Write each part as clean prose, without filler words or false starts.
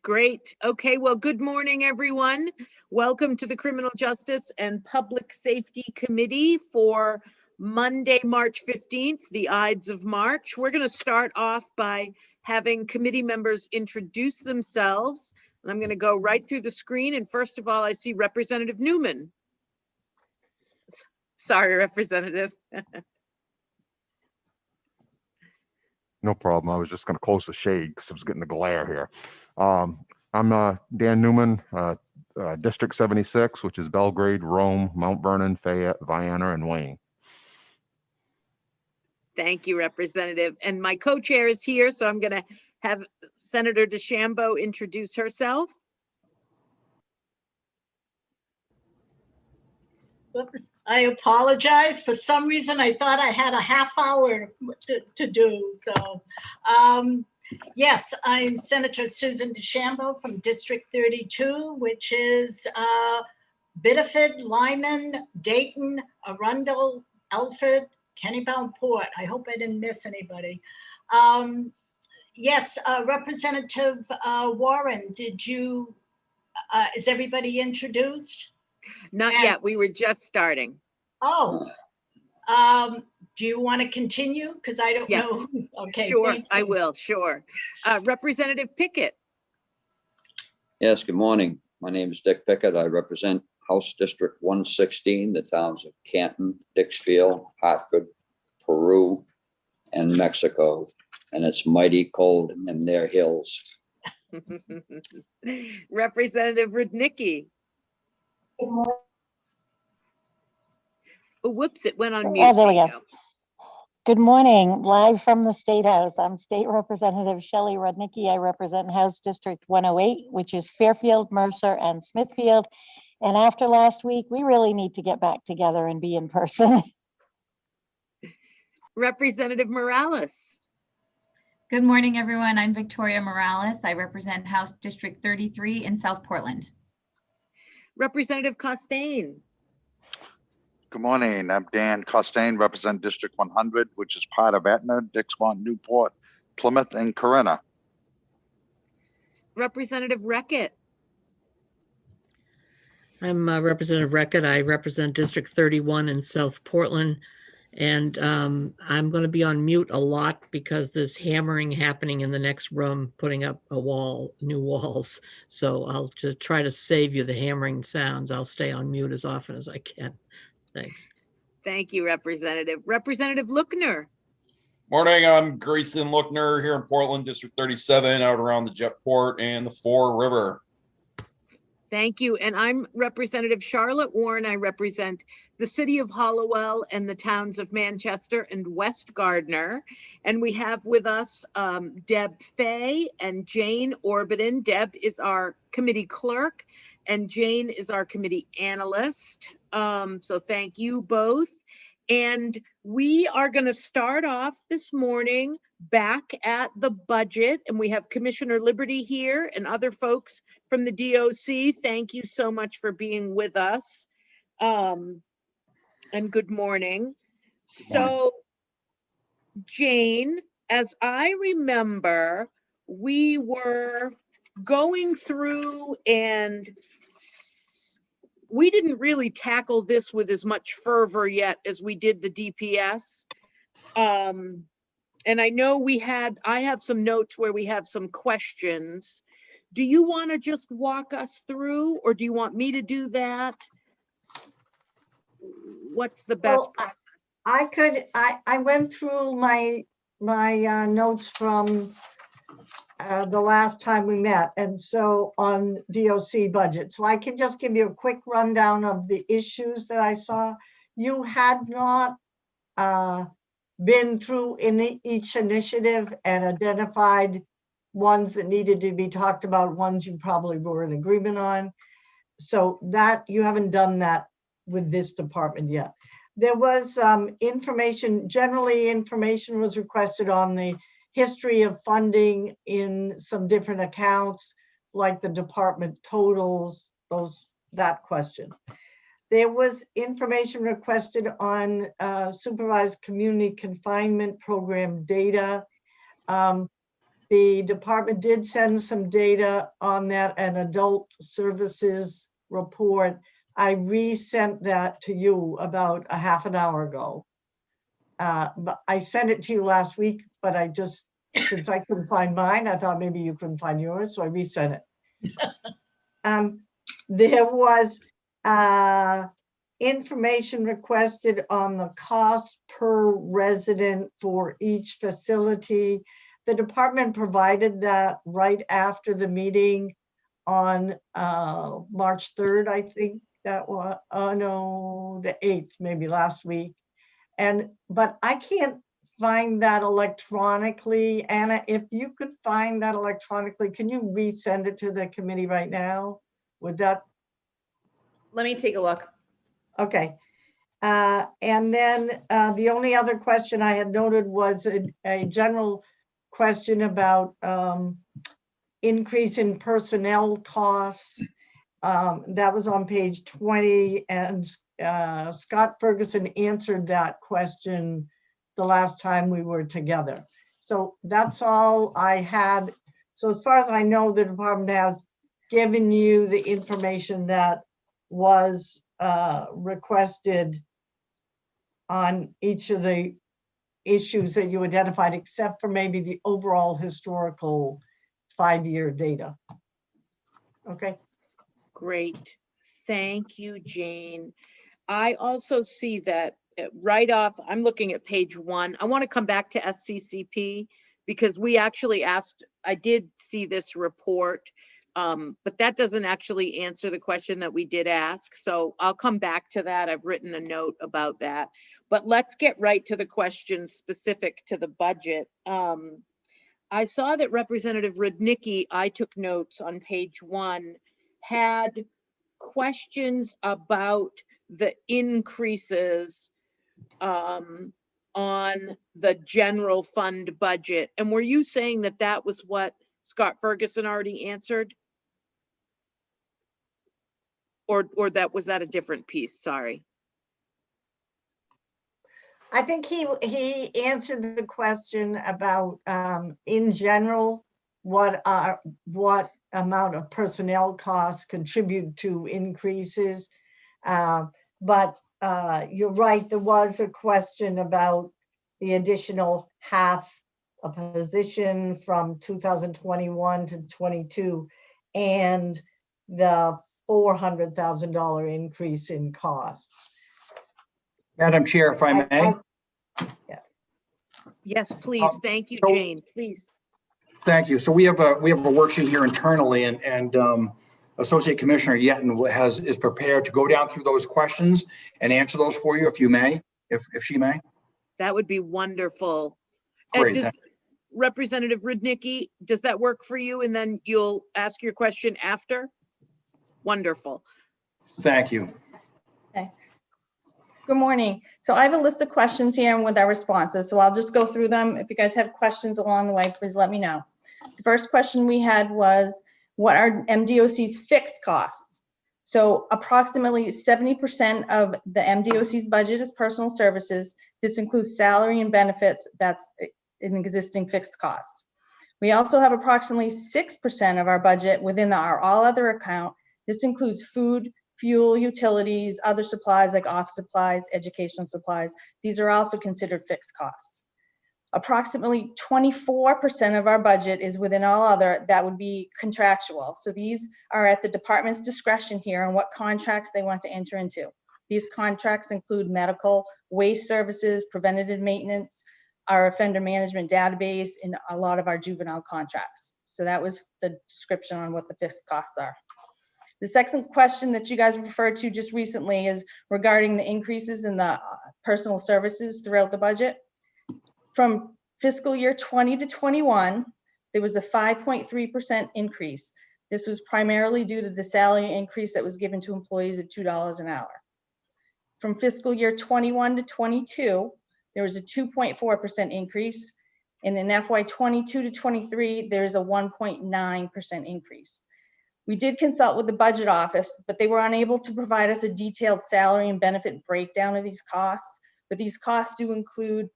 Great. Okay, well, good morning, everyone. Welcome to the Criminal Justice and Public Safety Committee for Monday, March 15th, the Ides of March. We're going to start off by having committee members introduce themselves. And I'm going to go right through the screen. And first of all, I see Representative Newman. Sorry, Representative. No problem. I was just going to close the shade because I was getting the glare here. I'm Dan Newman, District 76, which is Belgrade, Rome, Mount Vernon, Fayette, Vienna, and Wayne. Thank you, Representative. And my co-chair is here, so I'm going to have Senator DeChambeau introduce herself. Whoops, I apologize. For some reason, I thought I had a half hour to do. So, yes, I'm Senator Susan DeChambeau from District 32, which is Biddeford, Lyman, Dayton, Arundel, Elford, Kennebunk-Port. I hope I didn't miss anybody. Yes, Representative Warren, did you, is everybody introduced? Not yet. We were just starting. Oh, do you want to continue? Because I don't know. Okay. Sure, I will. Sure. Representative Pickett. Yes, good morning. My name is Dick Pickett. I represent House District 116, the towns of Canton, Dixfield, Hartford, Peru, and Mexico. And it's mighty cold in their hills. Representative Rudnicki. Oh, whoops, it went on mute. Oh, there we go. Good morning, live from the State House. I'm State Representative Shelley Rudnicki. I represent House District 108, which is Fairfield, Mercer, and Smithfield. And after last week, we really need to get back together and be in person. Representative Morales. Good morning, everyone. I'm Victoria Morales. I represent House District 33 in South Portland. Representative Costain. Good morning. I'm Dan Costain, represent District 100, which is part of Etna, Dixmont, Newport, Plymouth, and Corinna. Representative Reckett. I'm Representative Reckett. I represent District 31 in South Portland. And I'm going to be on mute a lot because there's hammering happening in the next room, putting up a wall, new walls. So I'll just try to save you the hammering sounds. I'll stay on mute as often as I can. Thanks. Thank you, Representative. Representative Lookner. Morning, I'm Grayson Lookner here in Portland, District 37, out around the Jetport and the Fore River. Thank you. And I'm Representative Charlotte Warren. I represent the city of Hollowell and the towns of Manchester and West Gardner. And we have with us Deb Fay and Jane Orbiton. Deb is our committee clerk and Jane is our committee analyst. So thank you both. And we are going to start off this morning back at the budget, and we have Commissioner Liberty here and other folks from the DOC. Thank you so much for being with us. And good morning. So, Jane, as I remember, we were going through and we didn't really tackle this with as much fervor yet as we did the DPS. And I know I have some notes where we have some questions. Do you want to just walk us through, or do you want me to do that? What's the best process? I went through my notes from the last time we met, and so on DOC budget. So I can just give you a quick rundown of the issues that I saw. You had not been through in each initiative and identified ones that needed to be talked about, ones you probably were in agreement on. So that you haven't done that with this department yet. There was information, generally information was requested on the history of funding in some different accounts, like the department totals, that question. There was information requested on supervised community confinement program data. the department did send some data on that, an adult services report. I resent that to you about a half an hour ago. But I sent it to you last week, but I just, since I couldn't find mine, I thought maybe you couldn't find yours, so I resent it. There was information requested on the cost per resident for each facility. The department provided that right after the meeting on March 3rd, I think that was, oh no, the 8th, maybe last week. But I can't find that electronically. Anna, if you could find that electronically, can you resend it to the committee right now? Would that? Let me take a look. Okay. And then the only other question I had noted was a general question about increase in personnel costs. That was on page 20, and Scott Ferguson answered that question the last time we were together. So that's all I had. So as far as I know, the department has given you the information that was requested on each of the issues that you identified, except for maybe the overall historical 5-year data. Okay. Great. Thank you, Jane. I also see that right off, I'm looking at page 1. I want to come back to SCCP because we actually asked, I did see this report, but that doesn't actually answer the question that we did ask. So I'll come back to that. I've written a note about that, but let's get right to the questions specific to the budget. I saw that Representative Rudnicki, I took notes on page 1, had questions about the increases on the general fund budget. And were you saying that that was what Scott Ferguson already answered? Or was that a different piece? Sorry. I think he answered the question about in general what amount of personnel costs contribute to increases. But you're right, there was a question about the additional half a position from 2021 to 22 and the $400,000 increase in costs. Madam Chair, if I may. Yeah. Yes, please. Thank you, Jane. Please. Thank you. So we have a worksheet here internally, and Associate Commissioner Yeton is prepared to go down through those questions and answer those for you, if you may, if she may. That would be wonderful. Great. Does Representative Rudnicki, does that work for you? And then you'll ask your question after? Wonderful. Thank you. Okay. Good morning. So I have a list of questions here with our responses. So I'll just go through them. If you guys have questions along the way, please let me know. The first question we had was, what are MDOC's fixed costs? So approximately 70% of the MDOC's budget is personal services. This includes salary and benefits. That's an existing fixed cost. We also have approximately 6% of our budget within our all other account. This includes food, fuel, utilities, other supplies like office supplies, educational supplies. These are also considered fixed costs. Approximately 24% of our budget is within all other, that would be contractual. So these are at the department's discretion here on what contracts they want to enter into. These contracts include medical, waste services, preventative maintenance, our offender management database, and a lot of our juvenile contracts. So that was the description on what the fixed costs are. The second question that you guys referred to just recently is regarding the increases in the personal services throughout the budget. From fiscal year 20 to 21, there was a 5.3% increase. This was primarily due to the salary increase that was given to employees at $2 an hour. From fiscal year 21 to 22, there was a 2.4% increase. And in FY 22 to 23, there's a 1.9% increase. We did consult with the budget office, but they were unable to provide us a detailed salary and benefit breakdown of these costs. But these costs do include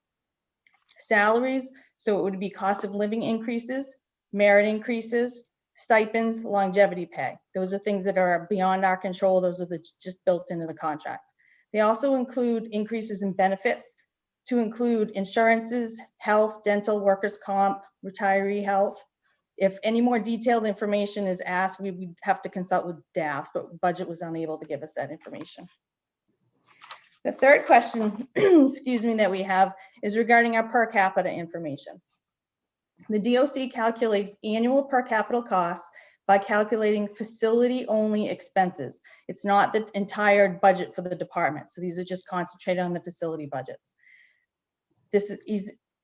salaries, so it would be cost of living increases, merit increases, stipends, longevity pay. Those are things that are beyond our control. Those are just built into the contract. They also include increases in benefits to include insurances, health, dental, workers' comp, retiree health. If any more detailed information is asked, we would have to consult with DAS, but budget was unable to give us that information. The third question, excuse me, that we have is regarding our per capita information. The DOC calculates annual per capita costs by calculating facility-only expenses. It's not the entire budget for the department. So these are just concentrated on the facility budgets.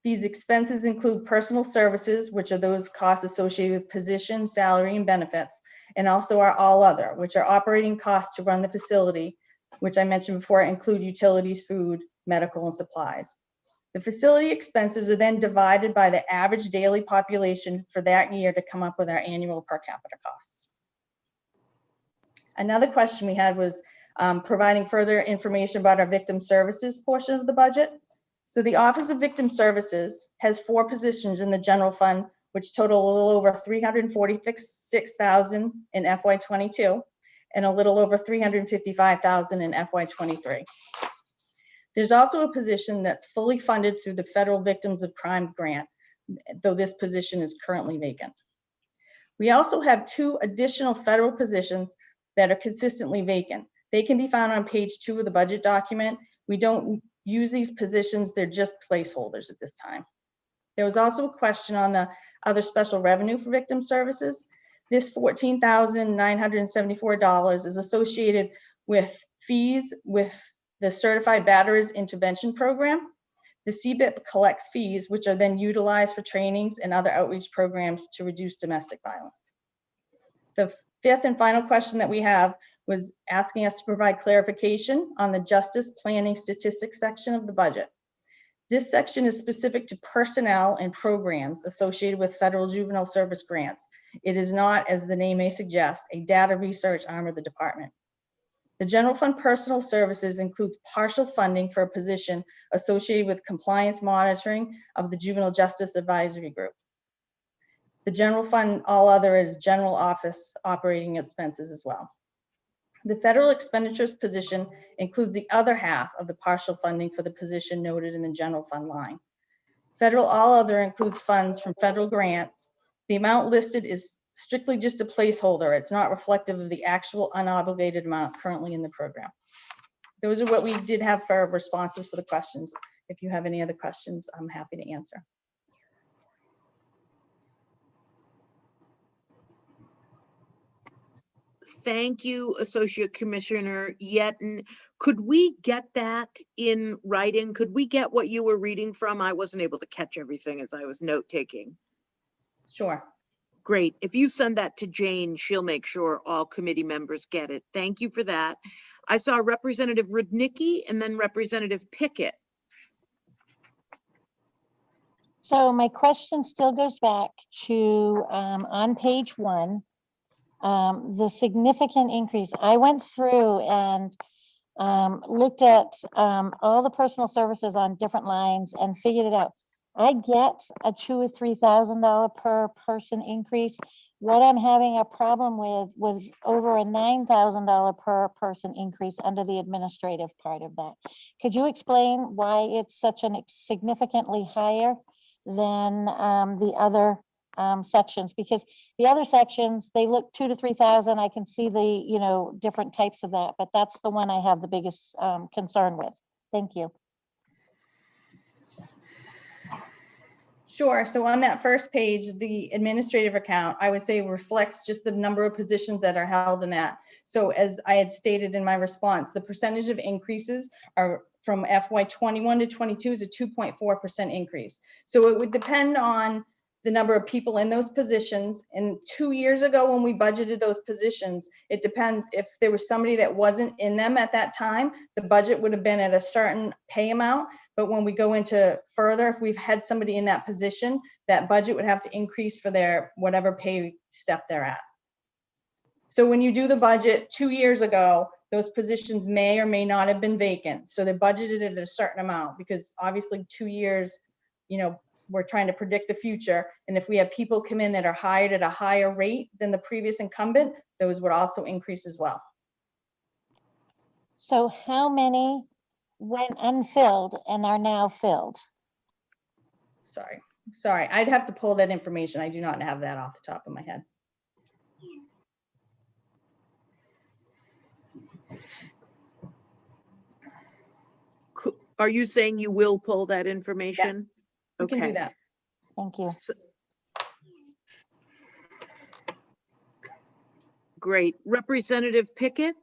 These expenses include personal services, which are those costs associated with position, salary, and benefits, and also our all other, which are operating costs to run the facility, which I mentioned before include utilities, food, medical, and supplies. The facility expenses are then divided by the average daily population for that year to come up with our annual per capita costs. Another question we had was providing further information about our victim services portion of the budget. So the Office of Victim Services has 4 positions in the general fund, which total a little over $346,000 in FY22 and a little over $355,000 in FY23. There's also a position that's fully funded through the Federal Victims of Crime Grant, though this position is currently vacant. We also have 2 additional federal positions that are consistently vacant. They can be found on page 2 of the budget document. We don't use these positions, they're just placeholders at this time. There was also a question on the other special revenue for victim services. This $14,974 is associated with fees with the Certified Batterers Intervention Program. The CBIP collects fees, which are then utilized for trainings and other outreach programs to reduce domestic violence. The 5th and final question that we have was asking us to provide clarification on the Justice Planning Statistics section of the budget. This section is specific to personnel and programs associated with federal juvenile service grants. It is not, as the name may suggest, a data research arm of the department. The general fund personal services includes partial funding for a position associated with compliance monitoring of the Juvenile Justice Advisory Group. The general fund all other is general office operating expenses as well. The federal expenditures position includes the other half of the partial funding for the position noted in the general fund line. Federal all other includes funds from federal grants. The amount listed is strictly just a placeholder. It's not reflective of the actual unobligated amount currently in the program. Those are what we did have for responses for the questions. If you have any other questions, I'm happy to answer. Thank you, Associate Commissioner Yeton. Could we get that in writing? Could we get what you were reading from? I wasn't able to catch everything as I was note taking. Sure. Great. If you send that to Jane, she'll make sure all committee members get it. Thank you for that. I saw Representative Rudnicki and then Representative Pickett. So my question still goes back to on page 1, the significant increase. I went through and looked at all the personal services on different lines and figured it out. I get a $2,000 or $3,000 per person increase. What I'm having a problem with was over a $9,000 per person increase under the administrative part of that. Could you explain why it's such a significantly higher than the other sections? Because the other sections, they look 2,000 to 3,000. I can see the, different types of that, but that's the one I have the biggest concern with. Thank you. Sure. So on that first page, the administrative account, I would say reflects just the number of positions that are held in that. So as I had stated in my response, the percentage of increases are from FY21 to 22 is a 2.4% increase. So it would depend on the number of people in those positions. And 2 years ago, when we budgeted those positions, it depends if there was somebody that wasn't in them at that time, the budget would have been at a certain pay amount. But when we go into further, if we've had somebody in that position, that budget would have to increase for their whatever pay step they're at. So when you do the budget 2 years ago, those positions may or may not have been vacant. So they're budgeted at a certain amount because obviously 2 years, we're trying to predict the future. And if we have people come in that are hired at a higher rate than the previous incumbent, those would also increase as well. So how many went unfilled and are now filled? Sorry, I'd have to pull that information. I do not have that off the top of my head. Are you saying you will pull that information? We can do Okay. that. Thank you. Great. Representative Pickett?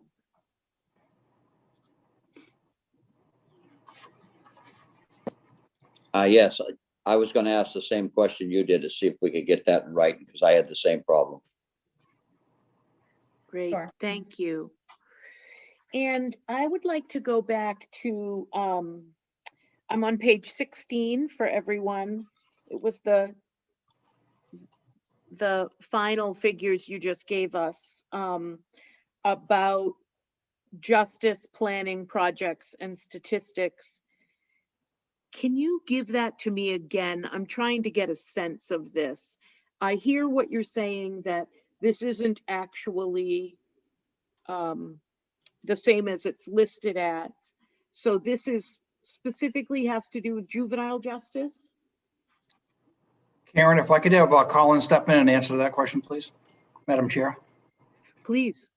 Yes, I was going to ask the same question you did to see if we could get that right, because I had the same problem. Great, Sure. thank you. And I would like to go back to, I'm on page 16 for everyone. It was the final figures you just gave us about justice planning projects and statistics. Can you give that to me again? I'm trying to get a sense of this. I hear what you're saying, that this isn't actually the same as it's listed as. So this is specifically has to do with juvenile justice? Karen, if I could have Colin step in and answer that question, please, Madam Chair. Please.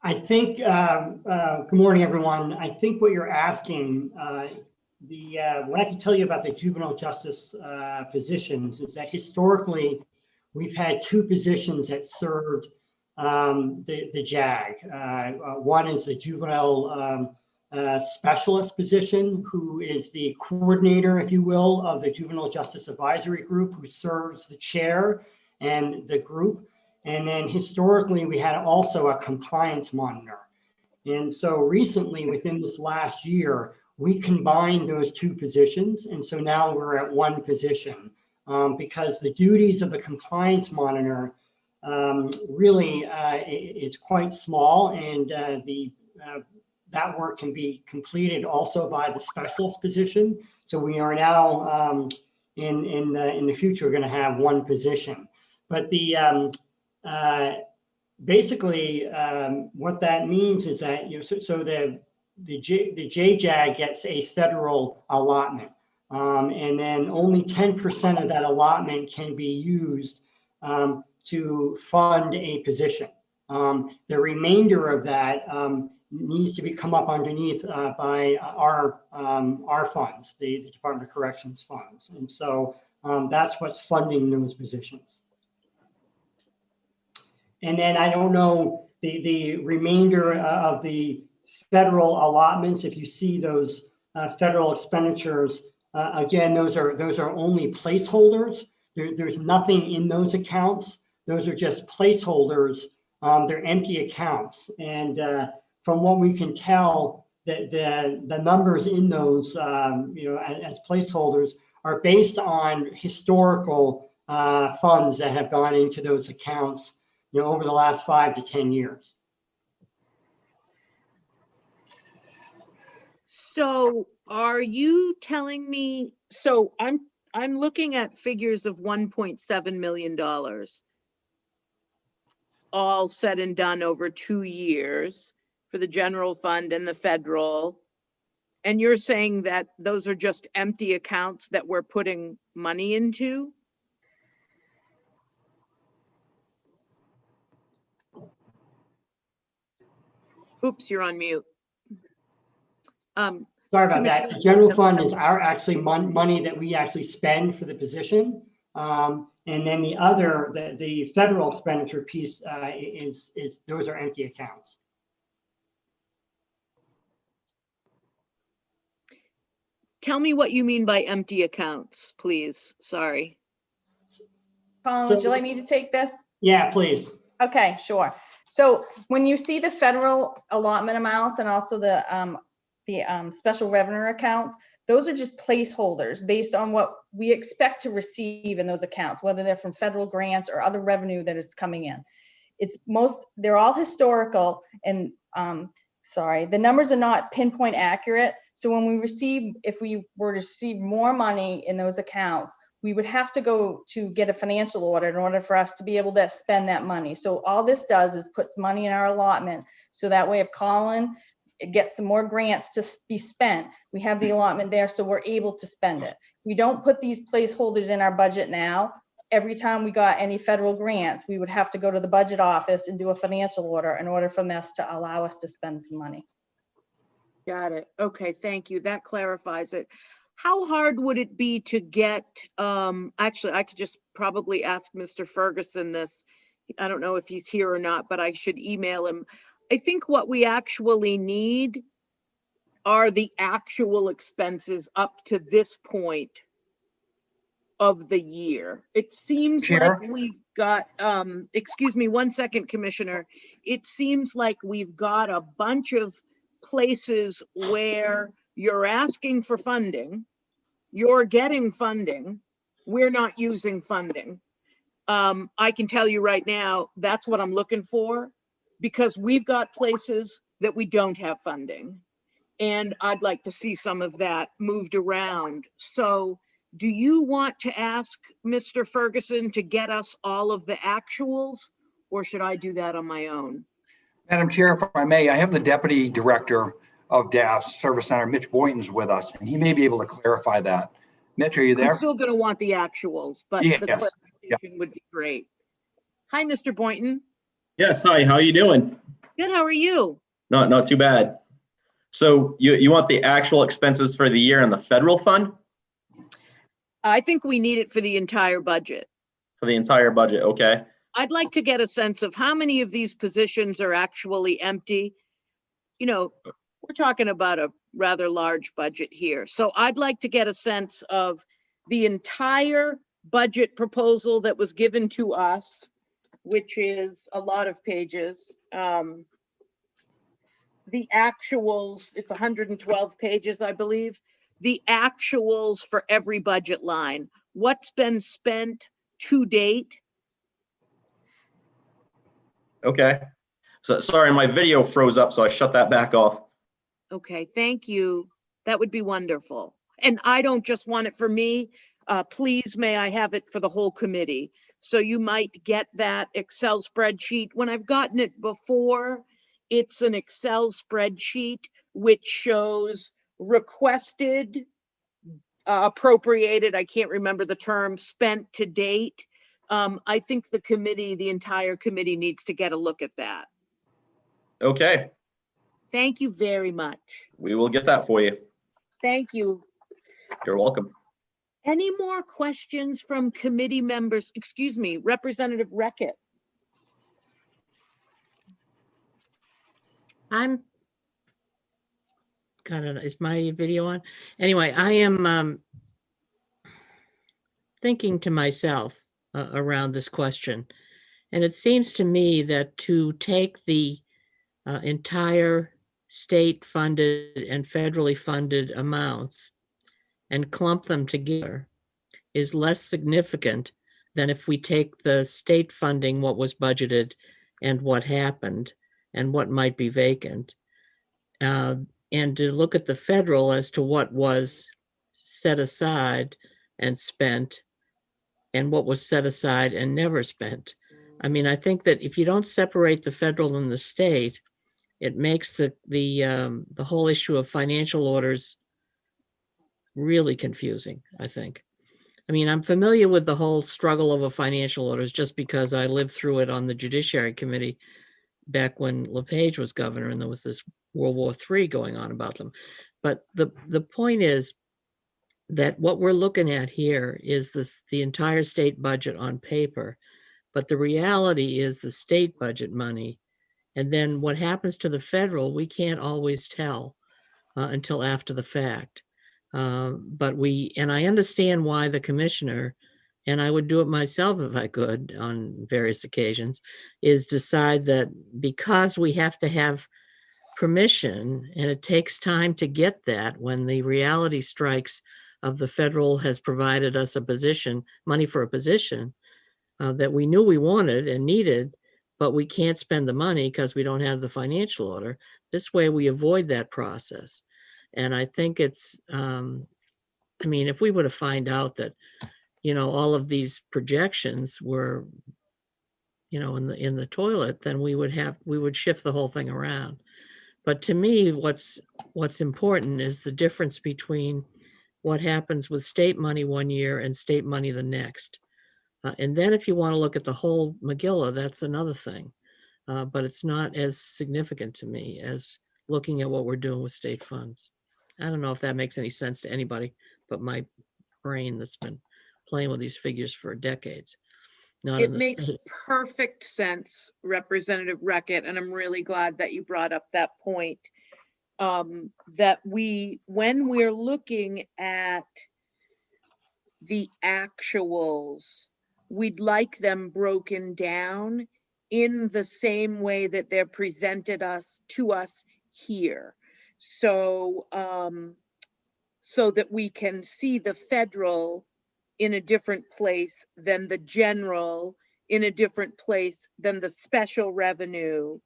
I think, good morning, everyone. I think what you're asking, what I can tell you about the juvenile justice positions is that historically, we've had two positions that served the JAG. One is the juvenile specialist position, who is the coordinator, if you will, of the Juvenile Justice Advisory Group, who serves the chair and the group. And then historically, we had also a compliance monitor. And so recently, within this last year, we combined those two positions. And so now we're at one position because the duties of the compliance monitor really is quite small, and that work can be completed also by the specialist position. So we are now in the future going to have one position. But the basically what that means is that the JJAG gets a federal allotment, and then only 10% of that allotment can be used to fund a position. The remainder of that needs to be come up underneath by our funds, the Department of Corrections funds. And so that's what's funding those positions. And then I don't know the remainder of the federal allotments. If you see those federal expenditures, again, those are only placeholders. There's nothing in those accounts. Those are just placeholders. They're empty accounts. And from what we can tell, the numbers in those, as placeholders are based on historical funds that have gone into those accounts, over the last 5 to 10 years. So are you telling me, so I'm looking at figures of $1.7 million, all said and done over 2 years for the general fund and the federal. And you're saying that those are just empty accounts that we're putting money into? Oops, you're on mute. Sorry about that. The general fund is our actually money that we actually spend for the position. And then the other, the federal expenditure piece is those are empty accounts. Tell me what you mean by empty accounts, please. Sorry. Colin, would you like me to take this? Yeah, please. Okay, sure. So when you see the federal allotment amounts and also the special revenue accounts, those are just placeholders based on what we expect to receive in those accounts, whether they're from federal grants or other revenue that is coming in. They're all historical, and sorry, the numbers are not pinpoint accurate. So when we receive, if we were to receive more money in those accounts, we would have to go to get a financial audit in order for us to be able to spend that money. So all this does is puts money in our allotment. So that way if Colin gets some more grants to be spent, we have the allotment there, so we're able to spend it. If we don't put these placeholders in our budget now, every time we got any federal grants, we would have to go to the budget office and do a financial order in order for this to allow us to spend some money. Got it. Okay, thank you. That clarifies it. How hard would it be to get, actually, I could just probably ask Mr. Ferguson this. I don't know if he's here or not, but I should email him. I think what we actually need are the actual expenses up to this point of the year. It seems Chair? like we've got, excuse me, 1 second, Commissioner. It seems like we've got a bunch of places where you're asking for funding, you're getting funding, we're not using funding. I can tell you right now, that's what I'm looking for, because we've got places that we don't have funding. And I'd like to see some of that moved around. So do you want to ask Mr. Ferguson to get us all of the actuals, or should I do that on my own? Madam Chair, if I may, I have the Deputy Director of DAF's Service Center, Mitch Boynton's with us, and he may be able to clarify that. Mitch, are you I'm there? still going to want the actuals, but the Yes. clarification would be great. Hi, Mr. Boynton. Yes, hi, how are you doing? Good, how are you? Not too bad. So you want the actual expenses for the year in the federal fund? I think we need it for the entire budget. For the entire budget, okay. I'd like to get a sense of how many of these positions are actually empty. You know, we're talking about a rather large budget here. So I'd like to get a sense of the entire budget proposal that was given to us, which is a lot of pages. The actuals, it's 112 pages, I believe. The actuals for every budget line. What's been spent to date? Okay. So sorry, my video froze up, so I shut that back off. Okay, thank you. That would be wonderful. And I don't just want it for me. Please, may I have it for the whole committee? So you might get that Excel spreadsheet. When I've gotten it before, it's an Excel spreadsheet which shows requested, appropriated, I can't remember the term, spent to date. I think the committee, the entire committee needs to get a look at that. Okay, Thank you very much. we will get that for you. Thank you. You're welcome. Any more questions from committee members? Excuse me, Representative Reckitt. I'm, God, is my video on? Anyway, I am thinking to myself around this question. And it seems to me that to take the entire state funded and federally funded amounts and clump them together is less significant than if we take the state funding, what was budgeted and what happened and what might be vacant, and to look at the federal as to what was set aside and spent and what was set aside and never spent. I mean, I think that if you don't separate the federal and the state, it makes the whole issue of financial orders really confusing, I think. I mean, I'm familiar with the whole struggle over financial orders just because I lived through it on the Judiciary Committee back when LePage was governor and there was this World War III going on about them. But the point is that what we're looking at here is the entire state budget on paper, but the reality is the state budget money. And then what happens to the federal, we can't always tell until after the fact. And I understand why the commissioner, and I would do it myself if I could on various occasions, is decide that because we have to have permission and it takes time to get that when the reality strikes of the federal has provided us a position, money for a position that we knew we wanted and needed, but we can't spend the money because we don't have the financial order. This way we avoid that process. And I think it's, I mean, if we were to find out that, you know, all of these projections were, you know, in the toilet, then we would shift the whole thing around. But to me, what's important is the difference between what happens with state money one year and state money the next. And then if you want to look at the whole Megillah, that's another thing. But it's not as significant to me as looking at what we're doing with state funds. I don't know if that makes any sense to anybody but my brain that's been playing with these figures for decades. Not in It the makes state. perfect sense, Representative Reckitt, and I'm really glad that you brought up that point. That when we're looking at the actuals, we'd like them broken down in the same way that they're presented to us here. So, so that we can see the federal in a different place than the general, in a different place than the special revenue.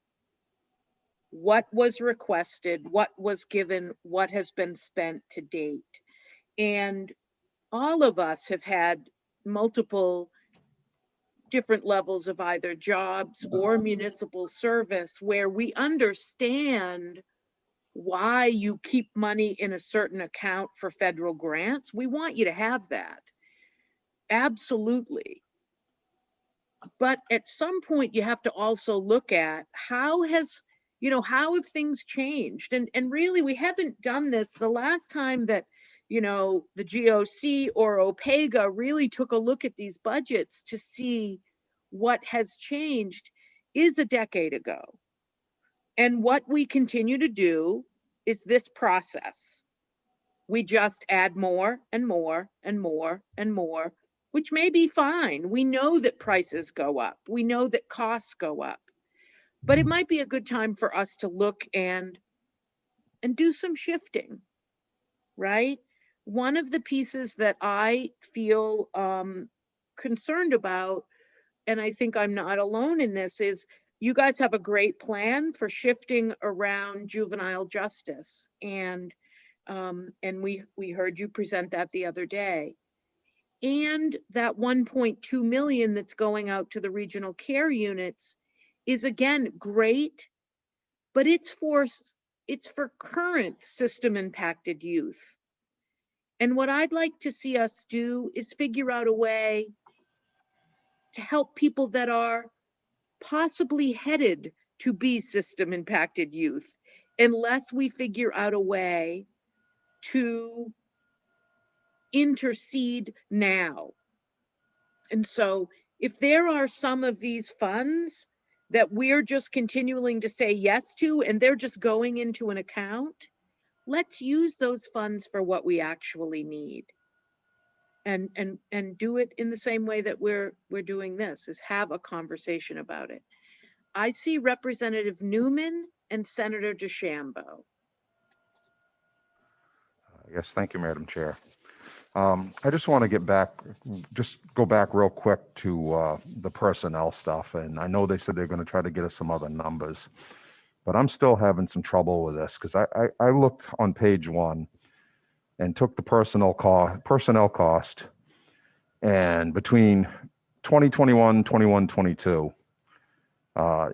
What was requested, what was given, what has been spent to date. And all of us have had multiple different levels of either jobs or municipal service where we understand why you keep money in a certain account for federal grants. We want you to have that. Absolutely. But at some point you have to also look at how have things changed? And really we haven't done this. The last time that, you know, the GOC or OPEGA really took a look at these budgets to see what has changed is a decade ago. And what we continue to do is this process. We just add more and more and more and more, which may be fine. We know that prices go up. We know that costs go up. But it might be a good time for us to look and do some shifting, right? One of the pieces that I feel concerned about, and I think I'm not alone in this, is you guys have a great plan for shifting around juvenile justice. And we heard you present that the other day. And that 1.2 million that's going out to the regional care units is again great, but it's for current system impacted youth. And what I'd like to see us do is figure out a way to help people that are possibly headed to be system impacted youth, unless we figure out a way to intercede now. And so if there are some of these funds that we're just continuing to say yes to, and they're just going into an account, let's use those funds for what we actually need. And do it in the same way that we're doing this, is have a conversation about it. I see Representative Newman and Senator DeChambeau. Yes, thank you, Madam Chair. I just want to go back real quick to the personnel stuff. And I know they said they're going to try to get us some other numbers, but I'm still having some trouble with this because I looked on page 1 and took the personnel cost, and between 2021, 21, 22,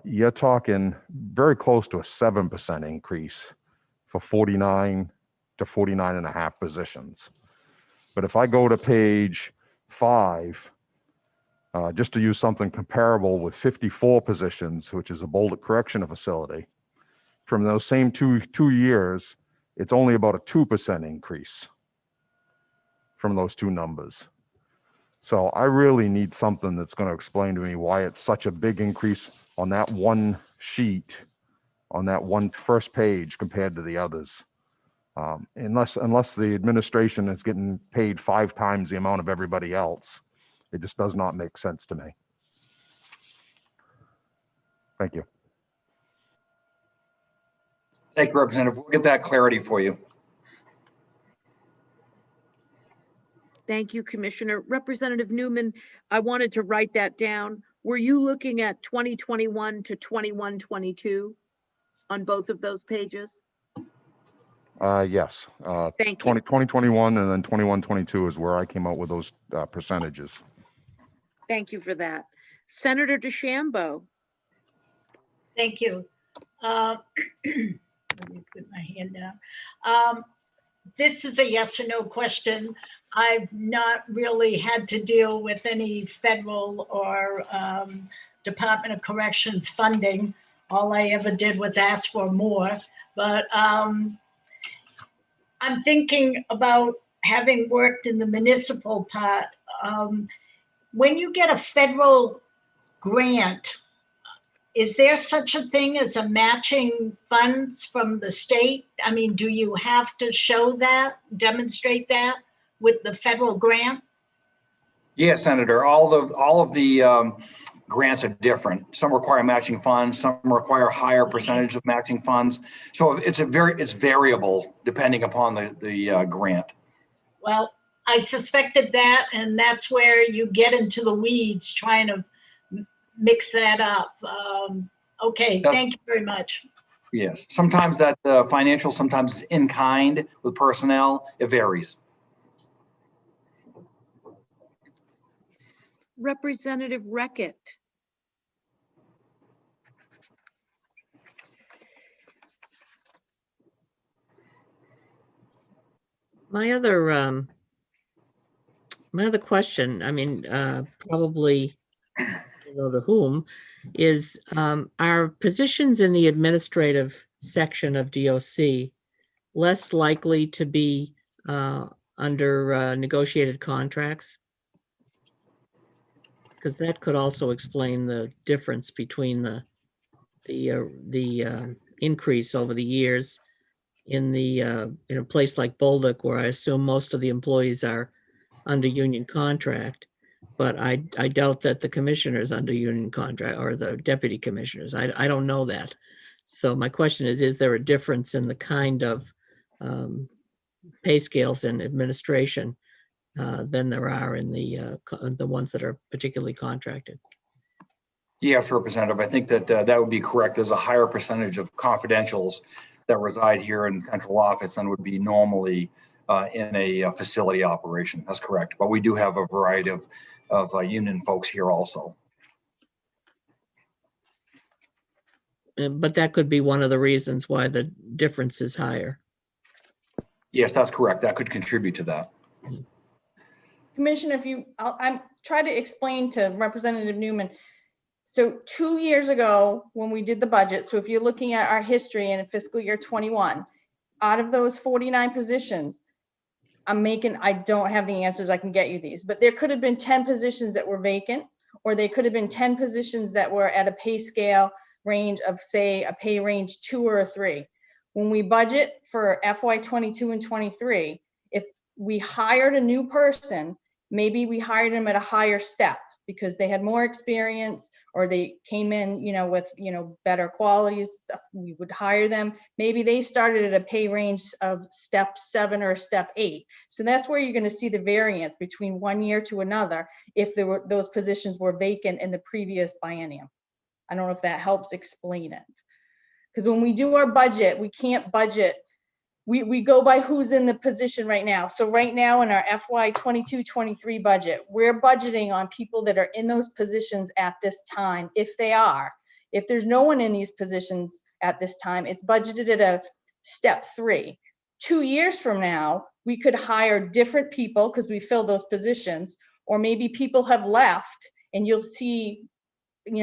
you're talking very close to a 7% increase for 49 to 49 and a half positions. But if I go to page 5, just to use something comparable with 54 positions, which is a Boulder Correctional Facility, from those same two years, it's only about a 2% increase from those two numbers. So I really need something that's going to explain to me why it's such a big increase on that one sheet, on that one first page compared to the others. Unless the administration is getting paid 5 times the amount of everybody else, it just does not make sense to me. Thank you. Thank you, Representative. We'll get that clarity for you. Thank you, Commissioner. Representative Newman, I wanted to write that down. Were you looking at 2021 to 21-22 on both of those pages? Yes. Thank you. 2021 and then 21-22 is where I came out with those percentages. Thank you for that. Senator DeChambeau. Thank you. Let me put my hand down. This is a yes or no question. I've not really had to deal with any federal or Department of Corrections funding. All I ever did was ask for more. But I'm thinking about, having worked in the municipal part, when you get a federal grant, is there such a thing as a matching funds from the state? I mean, do you have to show that, demonstrate that with the federal grant? Yes, Senator, all of the grants are different. Some require matching funds, some require a higher percentage of matching funds. So it's variable depending upon the grant. Well, I suspected that, and that's where you get into the weeds trying to mix that up. Okay, thank you very much. Yes, sometimes that financial, sometimes it's in kind with personnel. It varies. Representative Reckitt. My other question, I mean, probably, I don't know to whom, is are positions in the administrative section of DOC less likely to be under negotiated contracts? Because that could also explain the difference between the increase over the years in a place like Bolduc, where I assume most of the employees are under union contract, but I doubt that the commissioners under union contract or the deputy commissioners. I don't know that. So my question is there a difference in the kind of pay scales in administration than there are in the ones that are particularly contracted? Yes, Representative, I think that would be correct. There's a higher percentage of confidentials that reside here in central office than would be normally in a facility operation. That's correct. But we do have a variety of union folks here also. But that could be one of the reasons why the difference is higher. Yes, that's correct. That could contribute to that. Commissioner, I'm trying to explain to Representative Newman. So 2 years ago, when we did the budget, so if you're looking at our history in fiscal year 21, out of those 49 positions, I don't have the answers, I can get you these, but there could have been 10 positions that were vacant, or they could have been 10 positions that were at a pay scale range of, say, a pay range 2 or 3. When we budget for FY 22 and 23, if we hired a new person, maybe we hired them at a higher step because they had more experience or they came in, with, better qualities, we would hire them. Maybe they started at a pay range of step 7 or step 8. So that's where you're going to see the variance between 1 year to another if those positions were vacant in the previous biennium. I don't know if that helps explain it. Because when we do our budget, we can't budget. We go by who's in the position right now. So right now in our FY 22-23 budget, we're budgeting on people that are in those positions at this time, if they are. If there's no one in these positions at this time, it's budgeted at a step 3. 2 years from now, we could hire different people because we fill those positions, or maybe people have left and you'll see,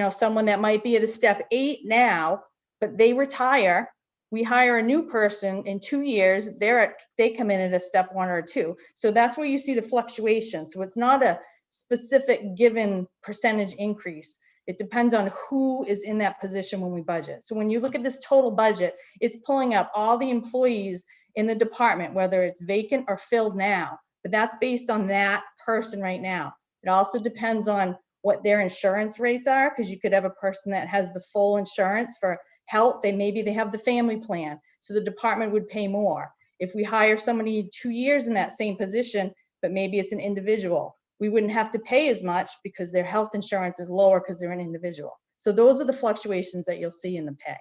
someone that might be at a step 8 now, but they retire. We hire a new person in 2 years, they come in at a step 1 or 2. So that's where you see the fluctuation. So it's not a specific given percentage increase. It depends on who is in that position when we budget. So when you look at this total budget, it's pulling up all the employees in the department, whether it's vacant or filled now, but that's based on that person right now. It also depends on what their insurance rates are, because you could have a person that has the full insurance for health, maybe they have the family plan, so the department would pay more. If we hire somebody 2 years in that same position, but maybe it's an individual, we wouldn't have to pay as much because their health insurance is lower because they're an individual. So those are the fluctuations that you'll see in the pay.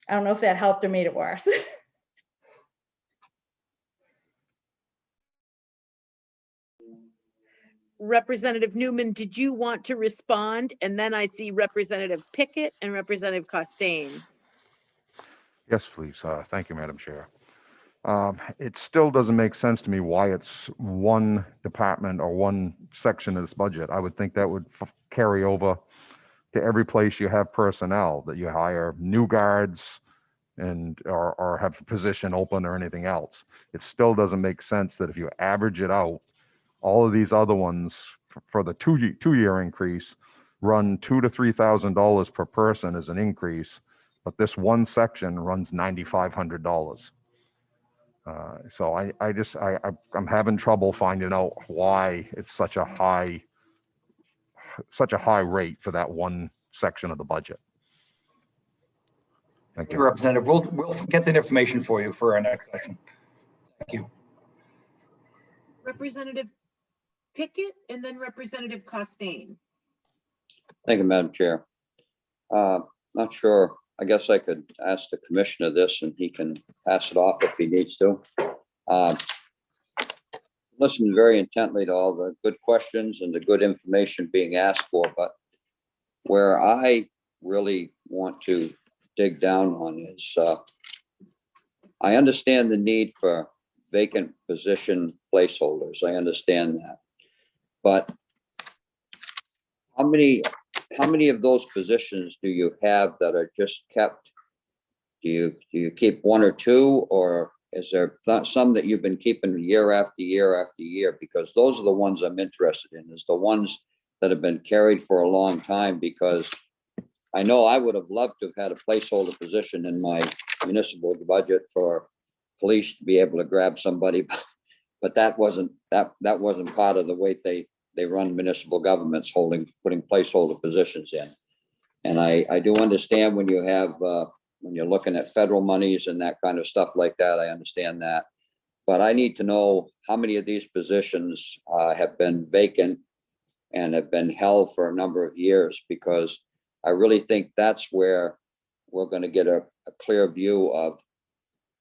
I don't know if that helped or made it worse. Representative Newman, did you want to respond? And then I see Representative Pickett and Representative Costain. Yes, please. Thank you, Madam Chair. It still doesn't make sense to me why it's one department or one section of this budget. I would think that would carry over to every place you have personnel, that you hire new guards and or have a position open or anything else. It still doesn't make sense that if you average it out, all of these other ones for the two-year increase run $2,000 to $3,000 per person as an increase, but this one section runs $9,500. So I'm having trouble finding out why it's such a high rate for that one section of the budget. Thank you. Representative, we'll get that information for you for our next session. Thank you. Representative Pickett and then Representative Costain. Thank you, Madam Chair. Not sure. I guess I could ask the commissioner this and he can pass it off if he needs to. Listen very intently to all the good questions and the good information being asked for, but where I really want to dig down on is I understand the need for vacant position placeholders. I understand that. But how many of those positions do you have that are just kept? Do you keep one or two, or is there some that you've been keeping year after year after year? Because those are the ones I'm interested in, is the ones that have been carried for a long time, because I know I would have loved to have had a placeholder position in my municipal budget for police to be able to grab somebody, but that wasn't part of the way they run municipal governments, putting placeholder positions in. And I do understand when you have when you're looking at federal monies and that kind of stuff like that, I understand that. But I need to know how many of these positions have been vacant and have been held for a number of years, because I really think that's where we're going to get a clear view of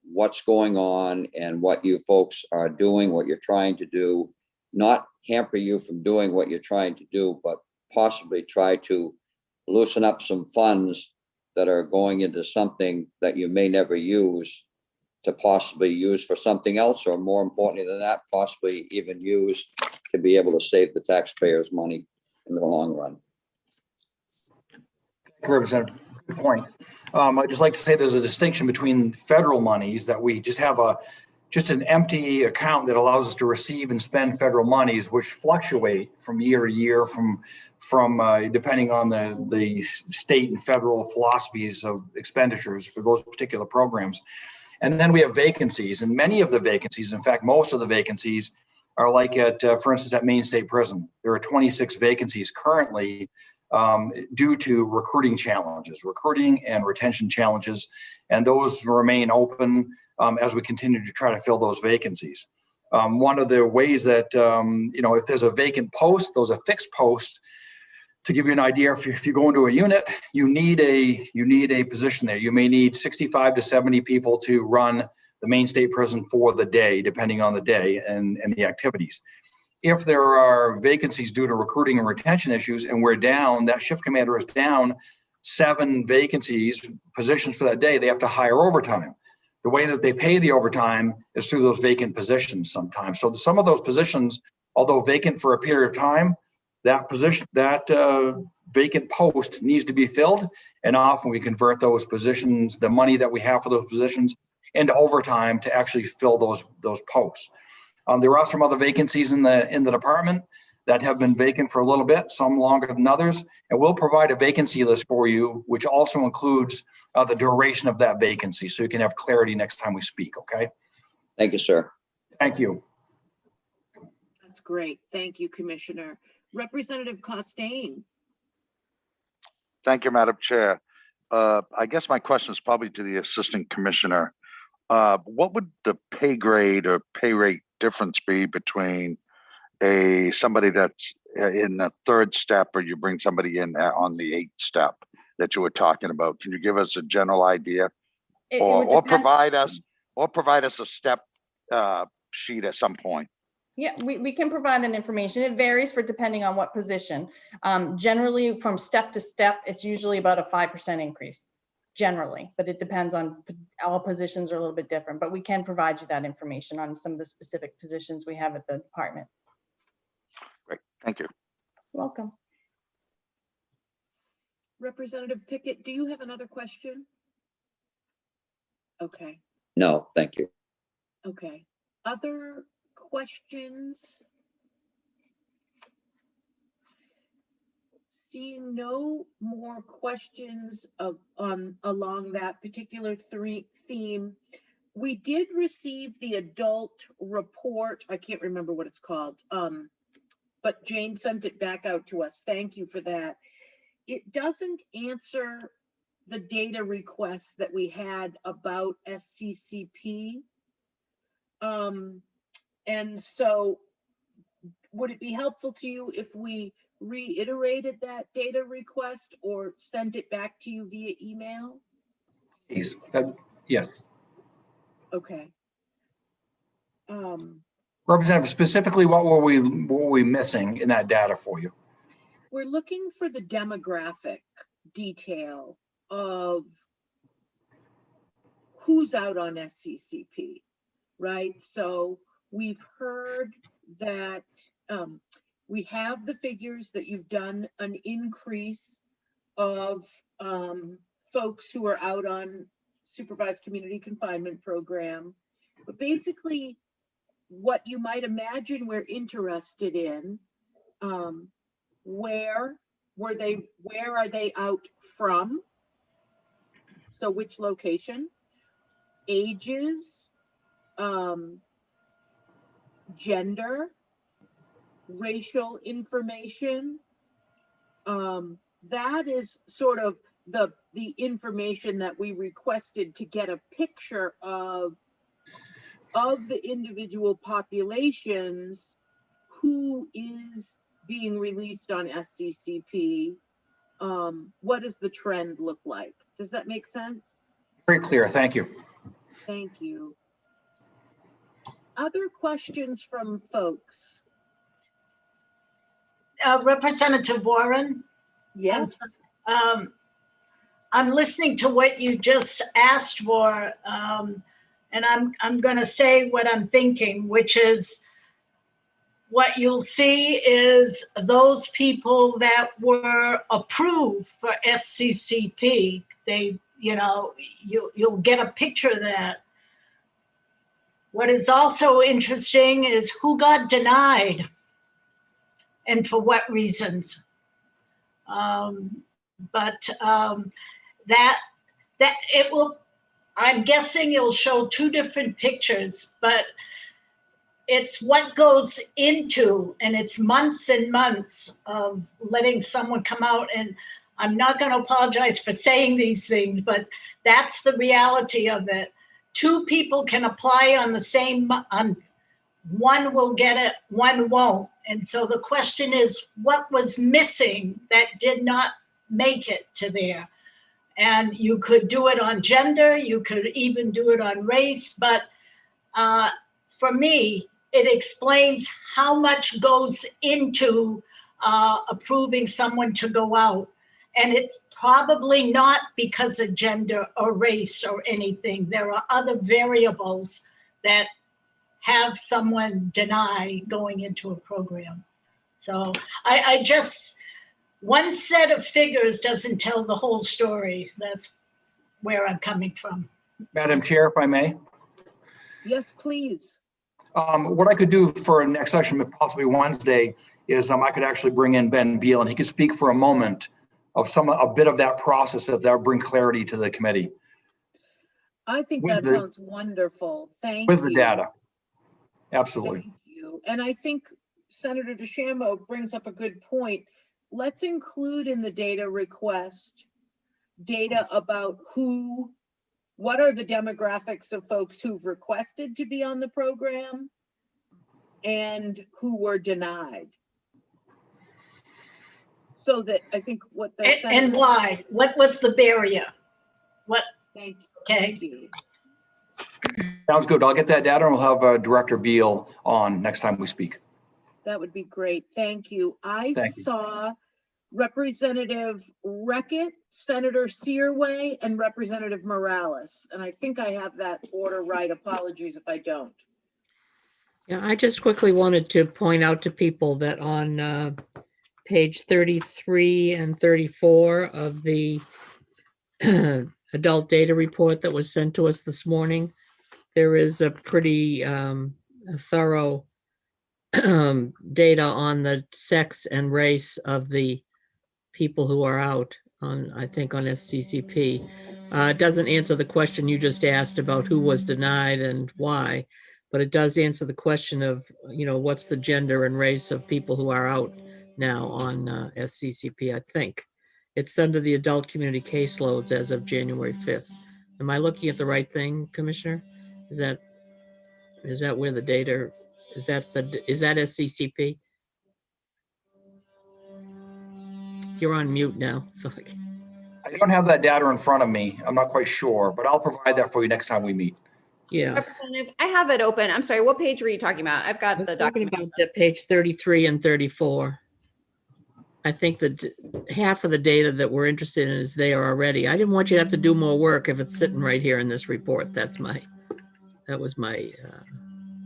what's going on and what you folks are doing, what you're trying to do, not hamper you from doing what you're trying to do, but possibly try to loosen up some funds that are going into something that you may never use to possibly use for something else, or more importantly than that, possibly even use to be able to save the taxpayers money in the long run. Representative, good point. I'd just like to say there's a distinction between federal monies that we just have just an empty account that allows us to receive and spend federal monies, which fluctuate from year to year from depending on the state and federal philosophies of expenditures for those particular programs. And then we have vacancies, and many of the vacancies, in fact, most of the vacancies are like at, for instance, at Maine State Prison. There are 26 vacancies currently due to recruiting and retention challenges, and those remain open as we continue to try to fill those vacancies. One of the ways that, if there's a vacant post, those are fixed posts. To give you an idea, if you go into a unit, you need a position there. You may need 65 to 70 people to run the Maine State Prison for the day, depending on the day and the activities. If there are vacancies due to recruiting and retention issues, and we're down, that shift commander is down 7 vacancies, positions for that day, they have to hire overtime. The way that they pay the overtime is through those vacant positions sometimes. So some of those positions, although vacant for a period of time, that vacant post needs to be filled, and often we convert those positions, the money that we have for those positions, into overtime to actually fill those posts. There are some other vacancies in the department that have been vacant for a little bit, some longer than others, and we'll provide a vacancy list for you, which also includes the duration of that vacancy, so you can have clarity next time we speak. Okay. Thank you, sir. Thank you. That's great. Thank you, Commissioner. Representative Costain. Thank you, Madam Chair. I guess my question is probably to the Assistant Commissioner. What would the pay grade or pay rate difference be between somebody that's in the third step, or you bring somebody in on the 8th step that you were talking about? Can you give us a general idea, It or would depend. provide us a step sheet at some point? Yeah, we can provide that information. It varies for depending on what position. Generally, from step to step, it's usually about a 5% increase, generally, but it depends on, all positions are a little bit different, but we can provide you that information on some of the specific positions we have at the department. Great, thank you. You're welcome. Representative Pickett, do you have another question? Okay, No, thank you. okay. Other questions? Seeing no more questions along that particular theme, we did receive the adult report. I can't remember what it's called, but Jane sent it back out to us. Thank you for that. It doesn't answer the data requests that we had about SCCP. And so would it be helpful to you if we reiterated that data request or sent it back to you via email? Please, yes. Okay. Representative, specifically, what were we missing in that data for you? We're looking for the demographic detail of who's out on SCCP, right? So we've heard that we have the figures that you've done an increase of folks who are out on supervised community confinement program, but basically what you might imagine we're interested in, where are they out from? So which location, ages, gender, racial information. That is sort of the information that we requested to get a picture of the individual populations who is being released on SCCP. What does the trend look like? Does that make sense? Very clear, thank you. Thank you. Other questions from folks? Representative Warren? Yes. I'm listening to what you just asked for, and I'm going to say what I'm thinking, which is what you'll see is those people that were approved for SCCP. You'll get a picture of that. What is also interesting is who got denied and for what reasons. That it will, I'm guessing it'll show two different pictures, but it's what goes into, and it's months and months of letting someone come out. And I'm not going to apologize for saying these things, but that's the reality of it. Two people can apply on the same month. One will get it, one won't. And so the question is, what was missing that did not make it to there? And you could do it on gender, you could even do it on race, but for me, it explains how much goes into approving someone to go out. And it's probably not because of gender or race or anything. There are other variables that have someone deny going into a program. So I just, one set of figures doesn't tell the whole story. That's where I'm coming from. Madam Chair, if I may. Yes, please. What I could do for next session, possibly Wednesday, is I could actually bring in Ben Beal and he could speak for a moment of a bit of that process, if that would bring clarity to the committee. I think that sounds wonderful. Thank you. With the data. Absolutely. Thank you. And I think Senator DeChambeau brings up a good point. Let's include in the data request data about what are the demographics of folks who've requested to be on the program, and who were denied. So that I think what the And senator- why? What was the barrier? What? Thank you. Okay. Thank you. Sounds good. I'll get that data and we'll have Director Beal on next time we speak. That would be great. Thank you. I Thank you. saw Representative Reckitt, Senator Searway, and Representative Morales. And I think I have that order right. Apologies if I don't. Yeah, I just quickly wanted to point out to people that on page 33 and 34 of the adult data report that was sent to us this morning, there is a pretty thorough data on the sex and race of the people who are out on, I think, on SCCP. It doesn't answer the question you just asked about who was denied and why, but it does answer the question of, you know, what's the gender and race of people who are out now on SCCP, I think. It's under the adult community caseloads as of January 5th. Am I looking at the right thing, Commissioner? Is that where the data, is that SCCP? You're on mute now. So I don't have that data in front of me. I'm not quite sure, but I'll provide that for you next time we meet. yeah, Representative, I have it open. I'm sorry, what page were you talking about? I've got I'm the talking document. about page 33 and 34. I think that half of the data that we're interested in is there already. I didn't want you to have to do more work if it's sitting right here in this report. That was the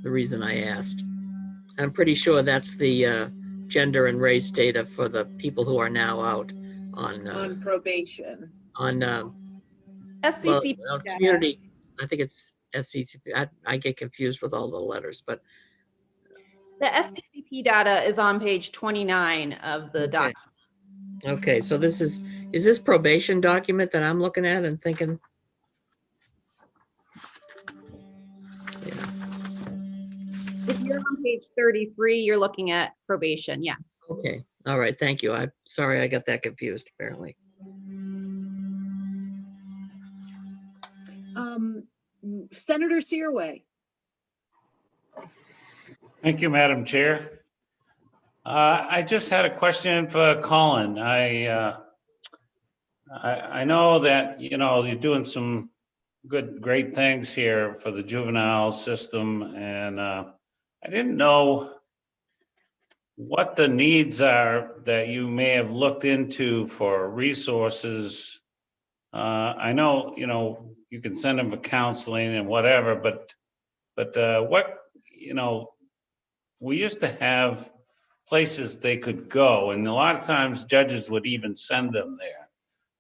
reason I asked. I'm pretty sure that's the gender and race data for the people who are now out on probation. SCCP community. I think it's SCCP. I get confused with all the letters, but The SCCP data is on page 29 of the document. okay. So is this probation document that I'm looking at and thinking? Yeah. If you're on page 33, you're looking at probation, yes. Okay. All right. Thank you. I'm sorry I got that confused, apparently. Senator Searway. Thank you, Madam Chair. I just had a question for Colin. I know that, you know, you're doing some great things here for the juvenile system, and I didn't know what the needs are that you may have looked into for resources. I know, you know, you can send them for counseling and whatever, but what, you know, we used to have places they could go, and a lot of times judges would even send them there.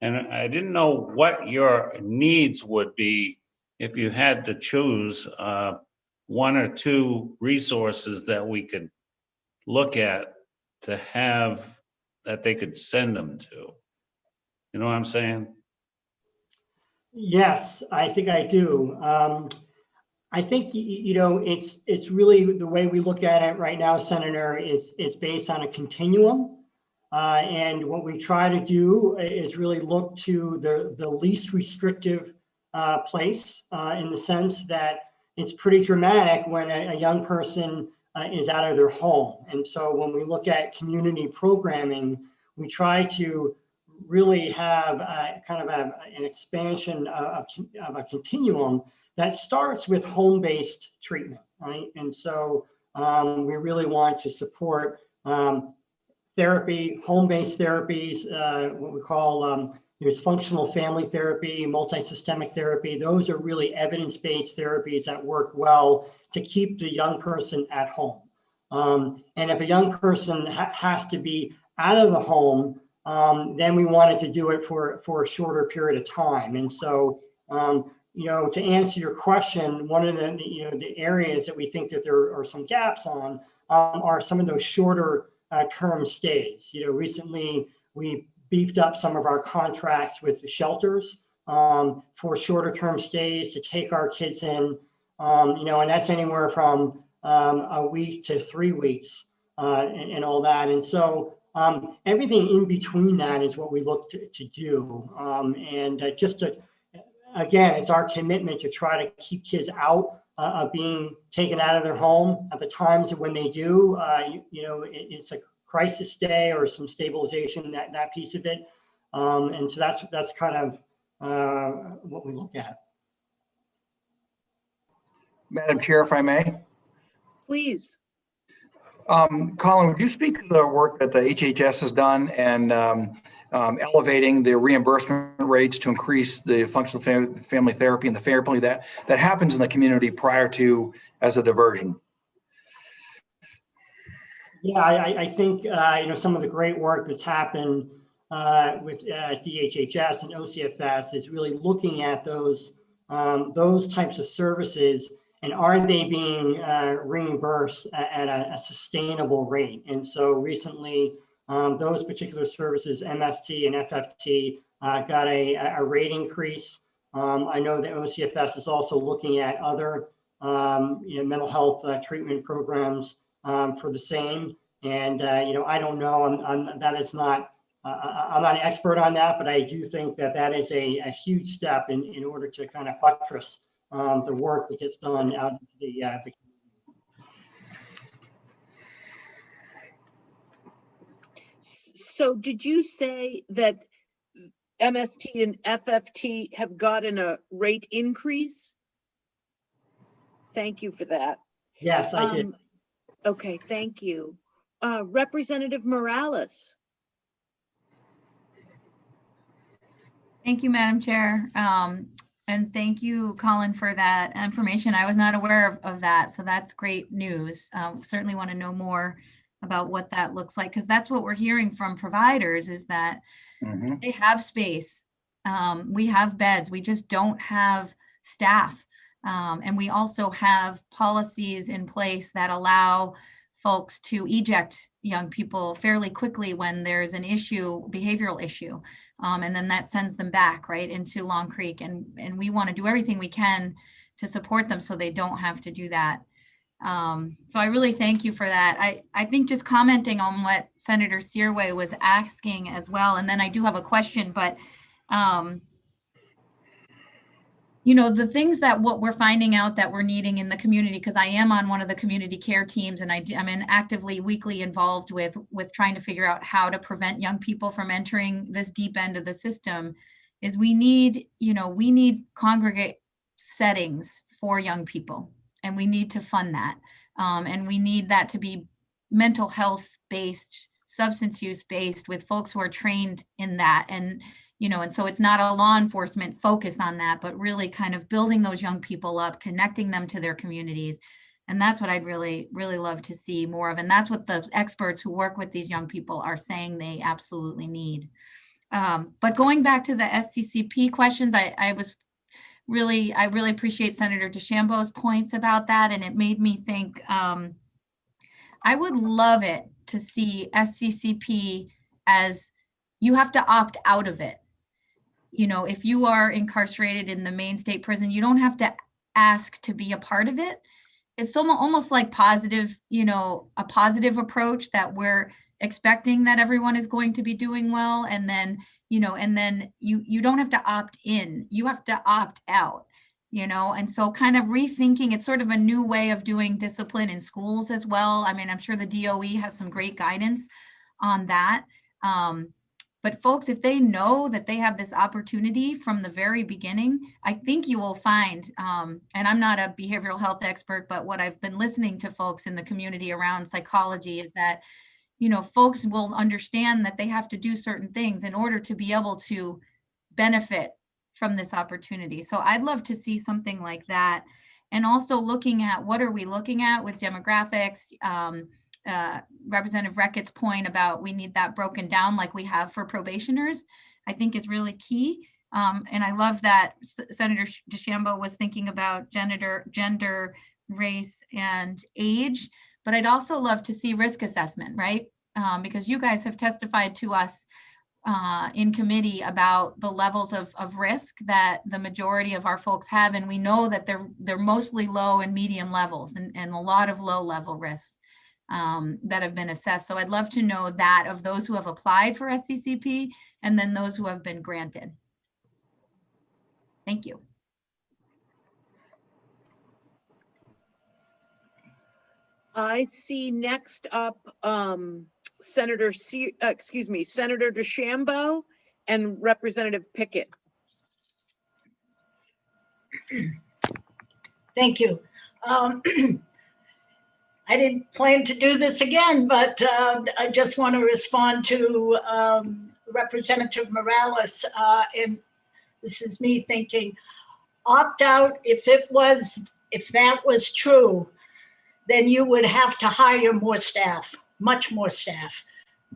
And I didn't know what your needs would be if you had to choose one or two resources that we could look at to have that they could send them to. You know what I'm saying? Yes, I think I do. I think, you know, it's really the way we look at it right now, Senator, is based on a continuum. And what we try to do is really look to the least restrictive place in the sense that it's pretty dramatic when a young person is out of their home. And so when we look at community programming, we try to really have kind of an expansion of a continuum that starts with home-based treatment, right? And so we really want to support therapy, home-based therapies, what we call there's functional family therapy, multi-systemic therapy. Those are really evidence-based therapies that work well to keep the young person at home. And if a young person has to be out of the home, then we wanted to do it for a shorter period of time. And so, you know, to answer your question, one of the areas that we think that there are some gaps on are some of those shorter term stays. You know, recently we beefed up some of our contracts with the shelters for shorter term stays to take our kids in, you know, and that's anywhere from a week to 3 weeks and all that. And so everything in between that is what we look to do. And just to, again, it's our commitment to try to keep kids out of being taken out of their home at the times when they do. It's a crisis stay or some stabilization, that piece of it. And so that's kind of what we look at. Madam Chair, if I may. Please. Colin, would you speak to the work that the HHS has done and elevating the reimbursement rates to increase the functional family therapy and the therapy that happens in the community prior to as a diversion? Yeah, I think some of the great work that's happened with DHHS and OCFS is really looking at those types of services, and are they being reimbursed at a sustainable rate? And so recently, those particular services, MST and FFT, got a rate increase. I know that OCFS is also looking at other mental health treatment programs for the same. And I don't know. I'm not an expert on that, but I do think that is a huge step in order to kind of buttress the work that gets done out into the community. So did you say that MST and FFT have gotten a rate increase? Thank you for that. Yes, I did. Okay, thank you. Representative Morales. Thank you, Madam Chair. And thank you, Colin, for that information. I was not aware of that, so that's great news. Certainly want to know more about what that looks like, because that's what we're hearing from providers is that they have space. We have beds, we just don't have staff. And we also have policies in place that allow folks to eject young people fairly quickly when there's an issue, behavioral issue. And then that sends them back right into Long Creek. And we want to do everything we can to support them so they don't have to do that. So I really thank you for that. I think just commenting on what Senator Searway was asking as well, and then I do have a question, but the things that what we're finding out that we're needing in the community, because I am on one of the community care teams and I'm actively weekly involved with trying to figure out how to prevent young people from entering this deep end of the system, is we need congregate settings for young people, and we need to fund that. And we need that to be mental health based, substance use based, with folks who are trained in that. And so it's not a law enforcement focus on that, but really kind of building those young people up, connecting them to their communities. And that's what I'd really, really love to see more of. And that's what the experts who work with these young people are saying they absolutely need. But going back to the SCCP questions, I really appreciate Senator DeChambeau's points about that. And it made me think, I would love it to see SCCP as you have to opt out of it. If you are incarcerated in the main state prison, you don't have to ask to be a part of it. It's almost like positive, a positive approach that we're expecting that everyone is going to be doing well. And then, you don't have to opt in, you have to opt out, and so kind of rethinking, it's sort of a new way of doing discipline in schools as well. I mean, I'm sure the DOE has some great guidance on that. But folks, if they know that they have this opportunity from the very beginning, I think you will find, and I'm not a behavioral health expert, but what I've been listening to folks in the community around psychology is that, folks will understand that they have to do certain things in order to be able to benefit from this opportunity. So I'd love to see something like that. And also looking at what are we looking at with demographics, Representative Reckitt's point about we need that broken down like we have for probationers, I think is really key. And I love that Senator DeChambeau was thinking about gender, race, and age, but I'd also love to see risk assessment, right? Because you guys have testified to us in committee about the levels of risk that the majority of our folks have. And we know that they're mostly low and medium levels and a lot of low level risks that have been assessed. So I'd love to know that of those who have applied for SCCP and then those who have been granted. Thank you. I see next up, Senator DeChambeau and Representative Pickett. Thank you. I didn't plan to do this again, but I just want to respond to Representative Morales. And this is me thinking, opt out, if that was true, then you would have to hire more staff, much more staff,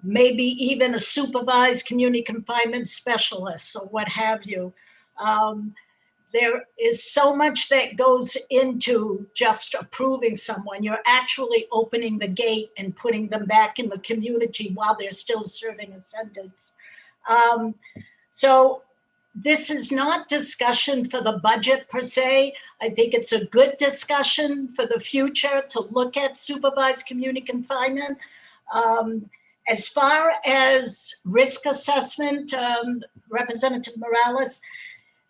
maybe even a supervised community confinement specialist or what have you. There is so much that goes into just approving someone. You're actually opening the gate and putting them back in the community while they're still serving a sentence. So this is not discussion for the budget per se. I think it's a good discussion for the future to look at supervised community confinement. As far as risk assessment, Representative Morales,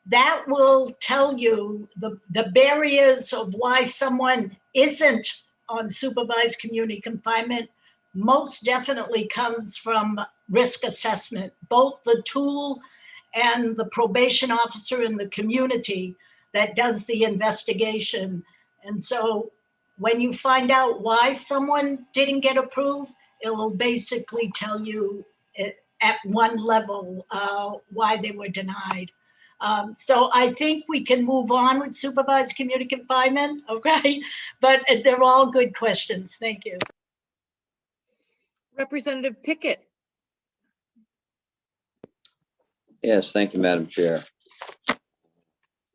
that will tell you the barriers of why someone isn't on supervised community confinement most definitely comes from risk assessment, both the tool and the probation officer in the community that does the investigation. And so when you find out why someone didn't get approved, it will basically tell you at one level why they were denied. So I think we can move on with supervised community confinement, okay? But they're all good questions. Thank you. Representative Pickett. Yes, thank you, Madam Chair.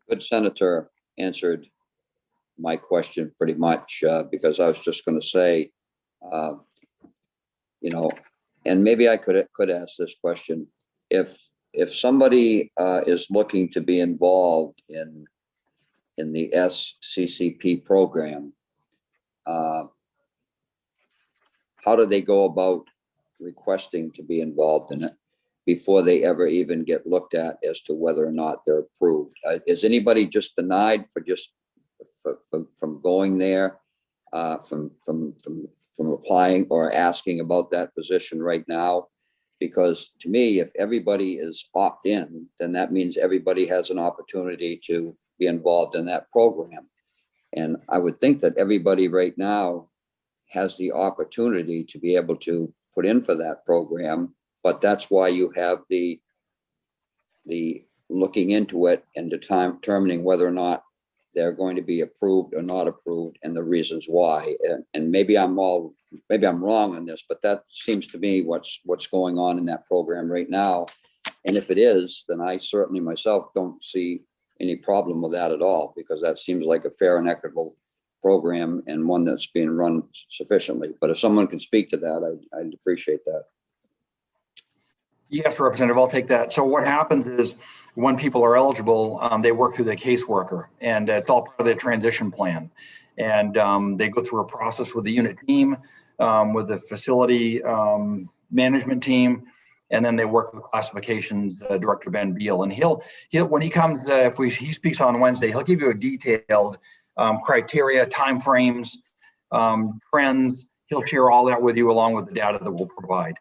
Good senator answered my question pretty much because I was just going to say, and maybe I could ask this question. If somebody is looking to be involved in the SCCP program, how do they go about requesting to be involved in it before they ever even get looked at as to whether or not they're approved? Is anybody just denied from going there, from applying or asking about that position right now? Because to me, if everybody is opt-in, then that means everybody has an opportunity to be involved in that program. And I would think that everybody right now has the opportunity to be able to put in for that program, but that's why you have the looking into it and determining whether or not they're going to be approved or not approved and the reasons why. And maybe I'm wrong on this, but that seems to me what's going on in that program right now. And if it is, then I certainly myself don't see any problem with that at all, because that seems like a fair and equitable program and one that's being run sufficiently. But if someone can speak to that, I'd appreciate that. Yes, Representative, I'll take that. So what happens is when people are eligible, they work through the caseworker, and it's all part of the transition plan. And they go through a process with the unit team, with the facility management team, and then they work with classifications director Ben Beal. And he'll when he comes, he speaks on Wednesday, he'll give you a detailed criteria, timeframes, trends. He'll share all that with you along with the data that we'll provide.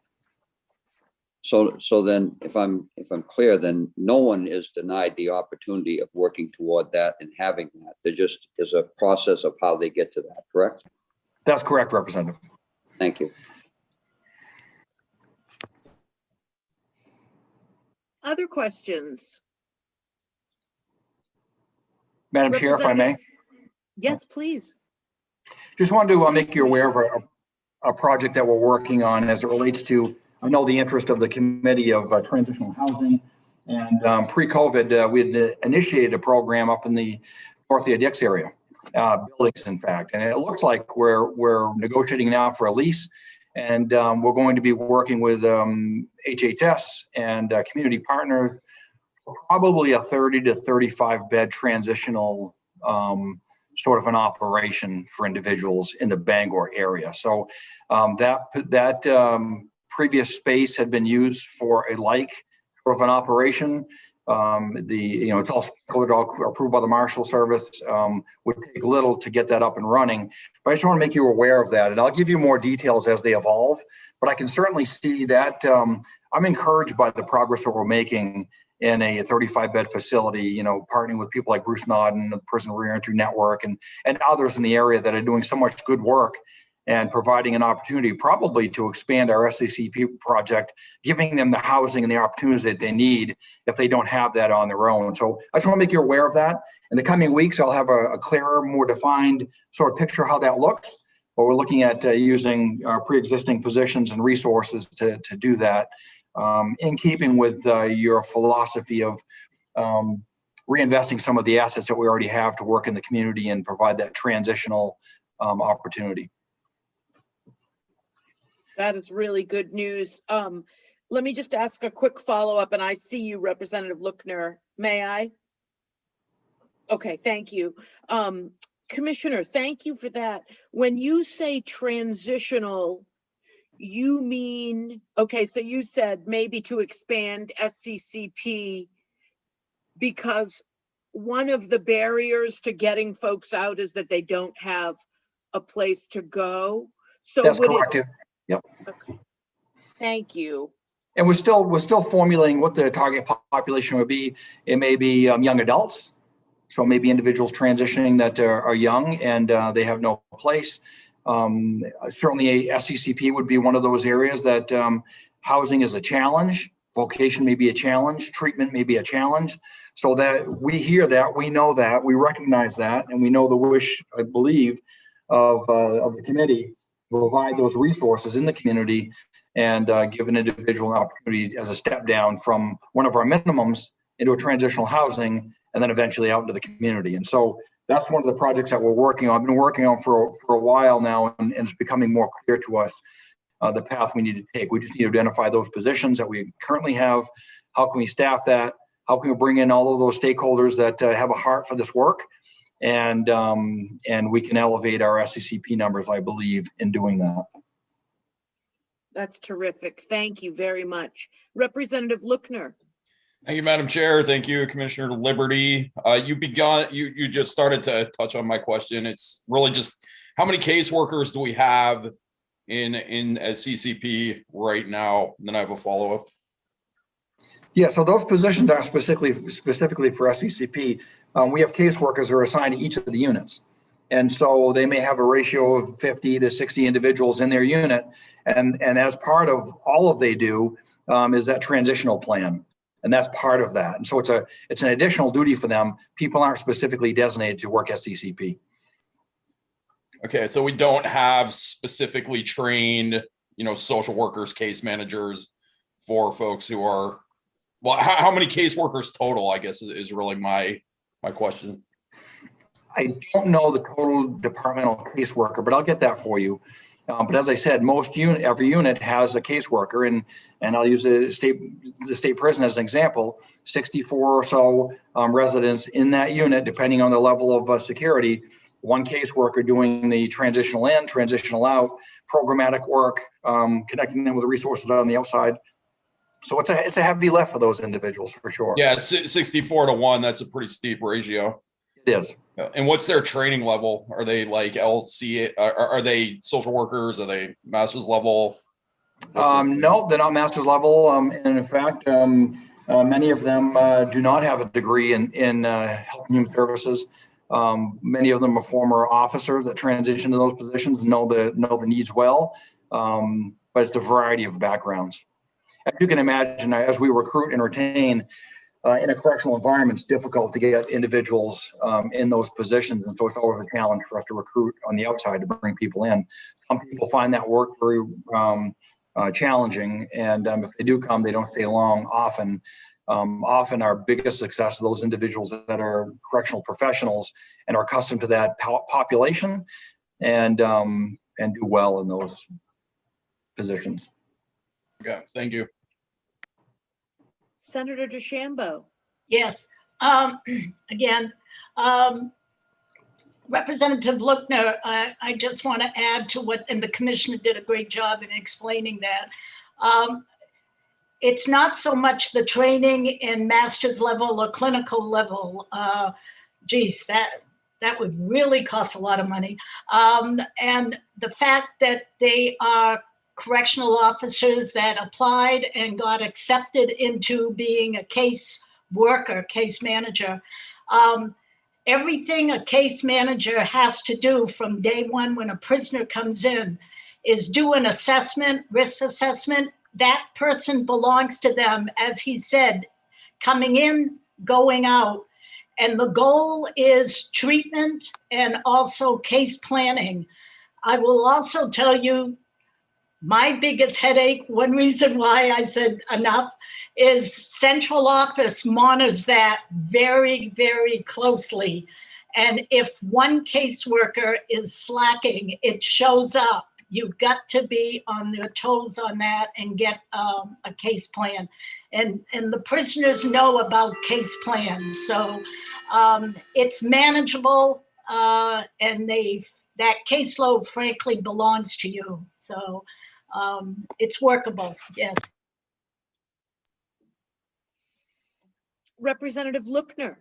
So then if I'm clear, then no one is denied the opportunity of working toward that and having that. There just is a process of how they get to that, correct? That's correct, Representative. Thank you. Other questions? Madam Chair, if I may. Yes, please. Just wanted to make you aware of a project that we're working on as it relates to, I know the interest of the Committee of Transitional Housing, and pre-COVID, we had initiated a program up in the Dorothea-Dix area, buildings in fact, and it looks like we're negotiating now for a lease, and we're going to be working with HHS and community partners for probably a 30 to 35 bed transitional sort of an operation for individuals in the Bangor area. So that previous space had been used for a like sort of an operation. It's all approved by the Marshal Service. Would take little to get that up and running, but I just want to make you aware of that, and I'll give you more details as they evolve. But I can certainly see that I'm encouraged by the progress that we're making in a 35-bed facility, partnering with people like Bruce Nodden, the Prison Reentry Network, and others in the area that are doing so much good work and providing an opportunity probably to expand our SCCP project, giving them the housing and the opportunities that they need if they don't have that on their own. So I just want to make you aware of that. In the coming weeks, I'll have a clearer, more defined sort of picture how that looks. But we're looking at using our pre-existing positions and resources to do that, in keeping with your philosophy of reinvesting some of the assets that we already have to work in the community and provide that transitional opportunity. That is really good news. Let me just ask a quick follow-up, and I see you, Representative Lookner. May I? Okay, thank you. Commissioner, thank you for that. When you say transitional, you mean, okay, so you said maybe to expand SCCP because one of the barriers to getting folks out is that they don't have a place to go. So that's would correct. it, Yep. okay. Thank you. And we're still formulating what the target population would be. It may be young adults, so maybe individuals transitioning that are young and they have no place. Certainly, a SCCP would be one of those areas that housing is a challenge, vocation may be a challenge, treatment may be a challenge. So that we hear that, we know that, we recognize that, and we know the wish, I believe, of the committee to provide those resources in the community and give an individual an opportunity as a step down from one of our minimums into a transitional housing and then eventually out into the community. And so that's one of the projects that we're working on. I've been working on for a while now, and it's becoming more clear to us the path we need to take. We just need to identify those positions that we currently have. How can we staff that? How can we bring in all of those stakeholders that have a heart for this work? And we can elevate our SCCP numbers, I believe, in doing that. That's terrific. Thank you very much. Representative Lookner. Thank you, Madam Chair. Thank you, Commissioner Liberty. You just started to touch on my question. It's really just how many caseworkers do we have in CCP right now? And then I have a follow-up. Yeah, so those positions are specifically for SCCP. We have caseworkers who are assigned to each of the units. And so they may have a ratio of 50 to 60 individuals in their unit. And as part of all of they do is that transitional plan. And that's part of that. And so it's an additional duty for them. People aren't specifically designated to work SCCP. Okay, so we don't have specifically trained, social workers, case managers for folks who are, well, how many caseworkers total, I guess, is really my question. I don't know the total departmental caseworker, but I'll get that for you. But as I said, every unit has a caseworker, and I'll use the state prison as an example. 64 or so residents in that unit, depending on the level of security. One caseworker doing the transitional in, transitional out, programmatic work, connecting them with the resources on the outside. So it's a heavy lift for those individuals for sure. Yeah, 64 to 1. That's a pretty steep ratio. It is. And what's their training level? Are they like LC? Are they social workers? Are they master's level? No, they're not master's level. And in fact, many of them do not have a degree in health and human services. Many of them are former officers that transition to those positions, know the needs well. But it's a variety of backgrounds. As you can imagine, as we recruit and retain in a correctional environment, it's difficult to get individuals in those positions. And so it's always a challenge for us to recruit on the outside to bring people in. Some people find that work very challenging. And if they do come, they don't stay long often. Often our biggest success are those individuals that are correctional professionals and are accustomed to that population and do well in those positions. Okay, thank you. Senator DeChambeau. Yes. Again, Representative Lookner, I just want to add to what, and the commissioner did a great job in explaining that. it's not so much the training in master's level or clinical level. Geez, that would really cost a lot of money. And the fact that they are correctional officers that applied and got accepted into being a case worker, case manager. Everything a case manager has to do from day one when a prisoner comes in is do an assessment, risk assessment. That person belongs to them, as he said, coming in, going out. And the goal is treatment and also case planning. I will also tell you, my biggest headache, one reason why I said enough, is central office monitors that very, very closely. And if one caseworker is slacking, it shows up. You've got to be on your toes on that and get a case plan. And the prisoners know about case plans. So it's manageable and that caseload frankly belongs to you. So it's workable, yes. Representative Lookner.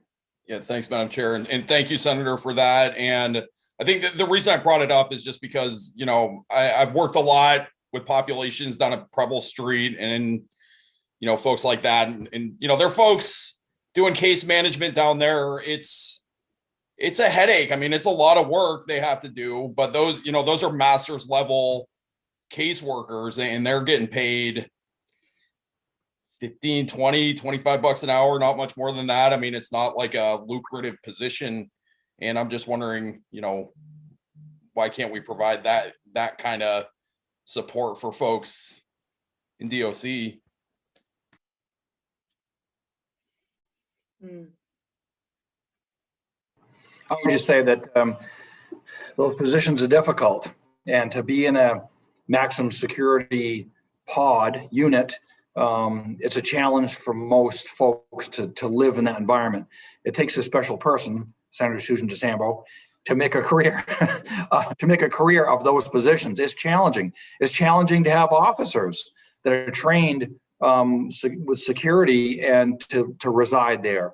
Yeah, thanks, Madam Chair. And thank you, Senator, for that. And I think that the reason I brought it up is just because, you know, I've worked a lot with populations down at Preble Street and, you know, folks like that. And you know, they're folks doing case management down there. It's a headache. I mean, it's a lot of work they have to do, but those, you know, those are master's level caseworkers and they're getting paid 15, 20, 25 bucks an hour, not much more than that. I mean, it's not like a lucrative position. And I'm just wondering, you know, why can't we provide that kind of support for folks in DOC? I would just say that those positions are difficult, and to be in a maximum security pod unit, it's a challenge for most folks to live in that environment. It takes a special person, Senator Susan DeSambo, to make a career, of those positions. It's challenging. It's challenging to have officers that are trained with security and to reside there.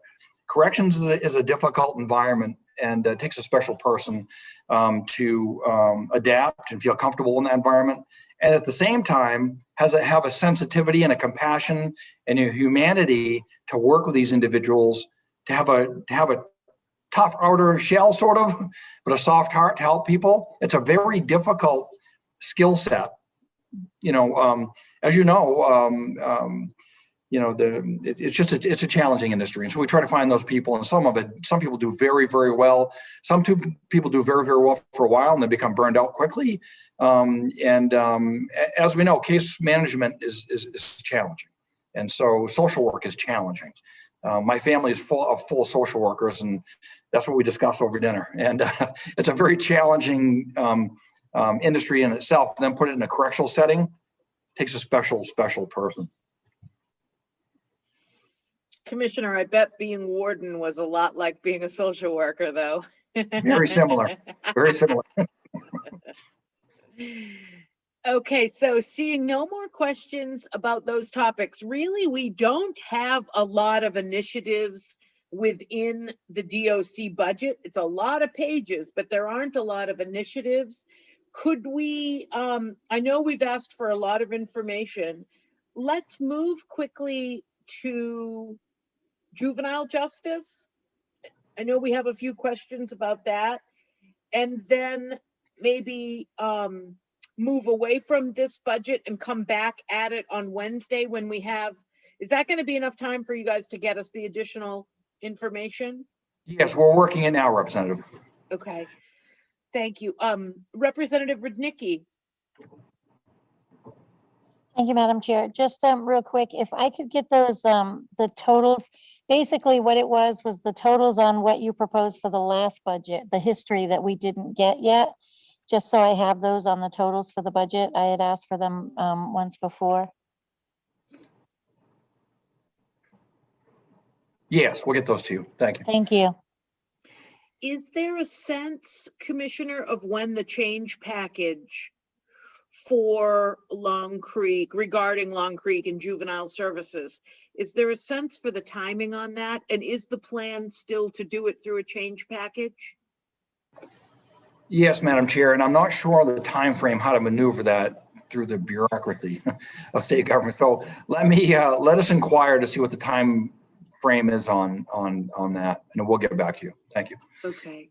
Corrections is a difficult environment, and it takes a special person to adapt and feel comfortable in that environment. And at the same time, have a sensitivity and a compassion and a humanity to work with these individuals, to have a tough outer shell sort of, but a soft heart to help people. It's a very difficult skill set. You know, as you know, it's a challenging industry. And so we try to find those people, and some people do very, very well. Some people do very, very well for a while and they become burned out quickly. As we know, case management is challenging. And so social work is challenging. My family is full of social workers, and that's what we discuss over dinner. And it's a very challenging industry in itself. Then put it in a correctional setting takes a special person. Commissioner, I bet being warden was a lot like being a social worker, though. Very similar. Very similar. Okay, so seeing no more questions about those topics, really, we don't have a lot of initiatives within the DOC budget. It's a lot of pages, but there aren't a lot of initiatives. Could we, I know we've asked for a lot of information. Let's move quickly to juvenile justice. I know we have a few questions about that. And then maybe move away from this budget and come back at it on Wednesday when we have, is that going to be enough time for you guys to get us the additional information? Yes, we're working it now, Representative. Okay, thank you. Representative Rudnicki. Thank you, Madam Chair. Just real quick, if I could get those, the totals, basically what it was the totals on what you proposed for the last budget, the history that we didn't get yet, just so I have those on the totals for the budget. I had asked for them once before. Yes, we'll get those to you. Thank you. Thank you. Is there a sense, Commissioner, of when the change package for Long Creek, regarding Long Creek and juvenile services. Is there a sense for the timing on that? And is the plan still to do it through a change package? Yes, Madam Chair, and I'm not sure on the time frame how to maneuver that through the bureaucracy of state government. So let us inquire to see what the time frame is on that, and we'll get back to you. Thank you. Okay.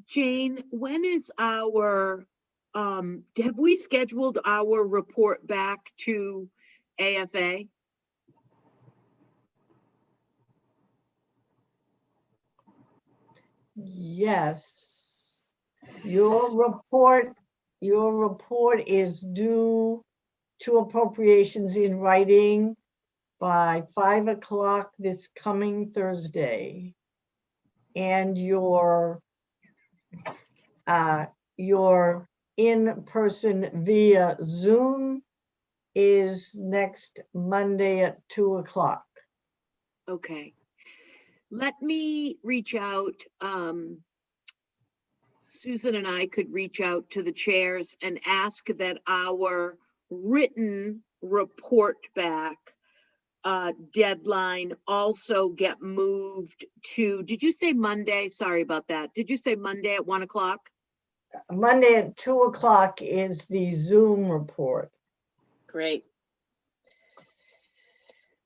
Jane, when is our, have we scheduled our report back to AFA? Yes. Your report is due to appropriations in writing by 5 o'clock this coming Thursday. And your in-person via Zoom is next Monday at 2 o'clock. Okay. Let me reach out. Susan and I could reach out to the chairs and ask that our written report back deadline also get moved to, did you say Monday? Sorry about that. Did you say Monday at 1 o'clock? Monday at 2 o'clock is the Zoom report. Great.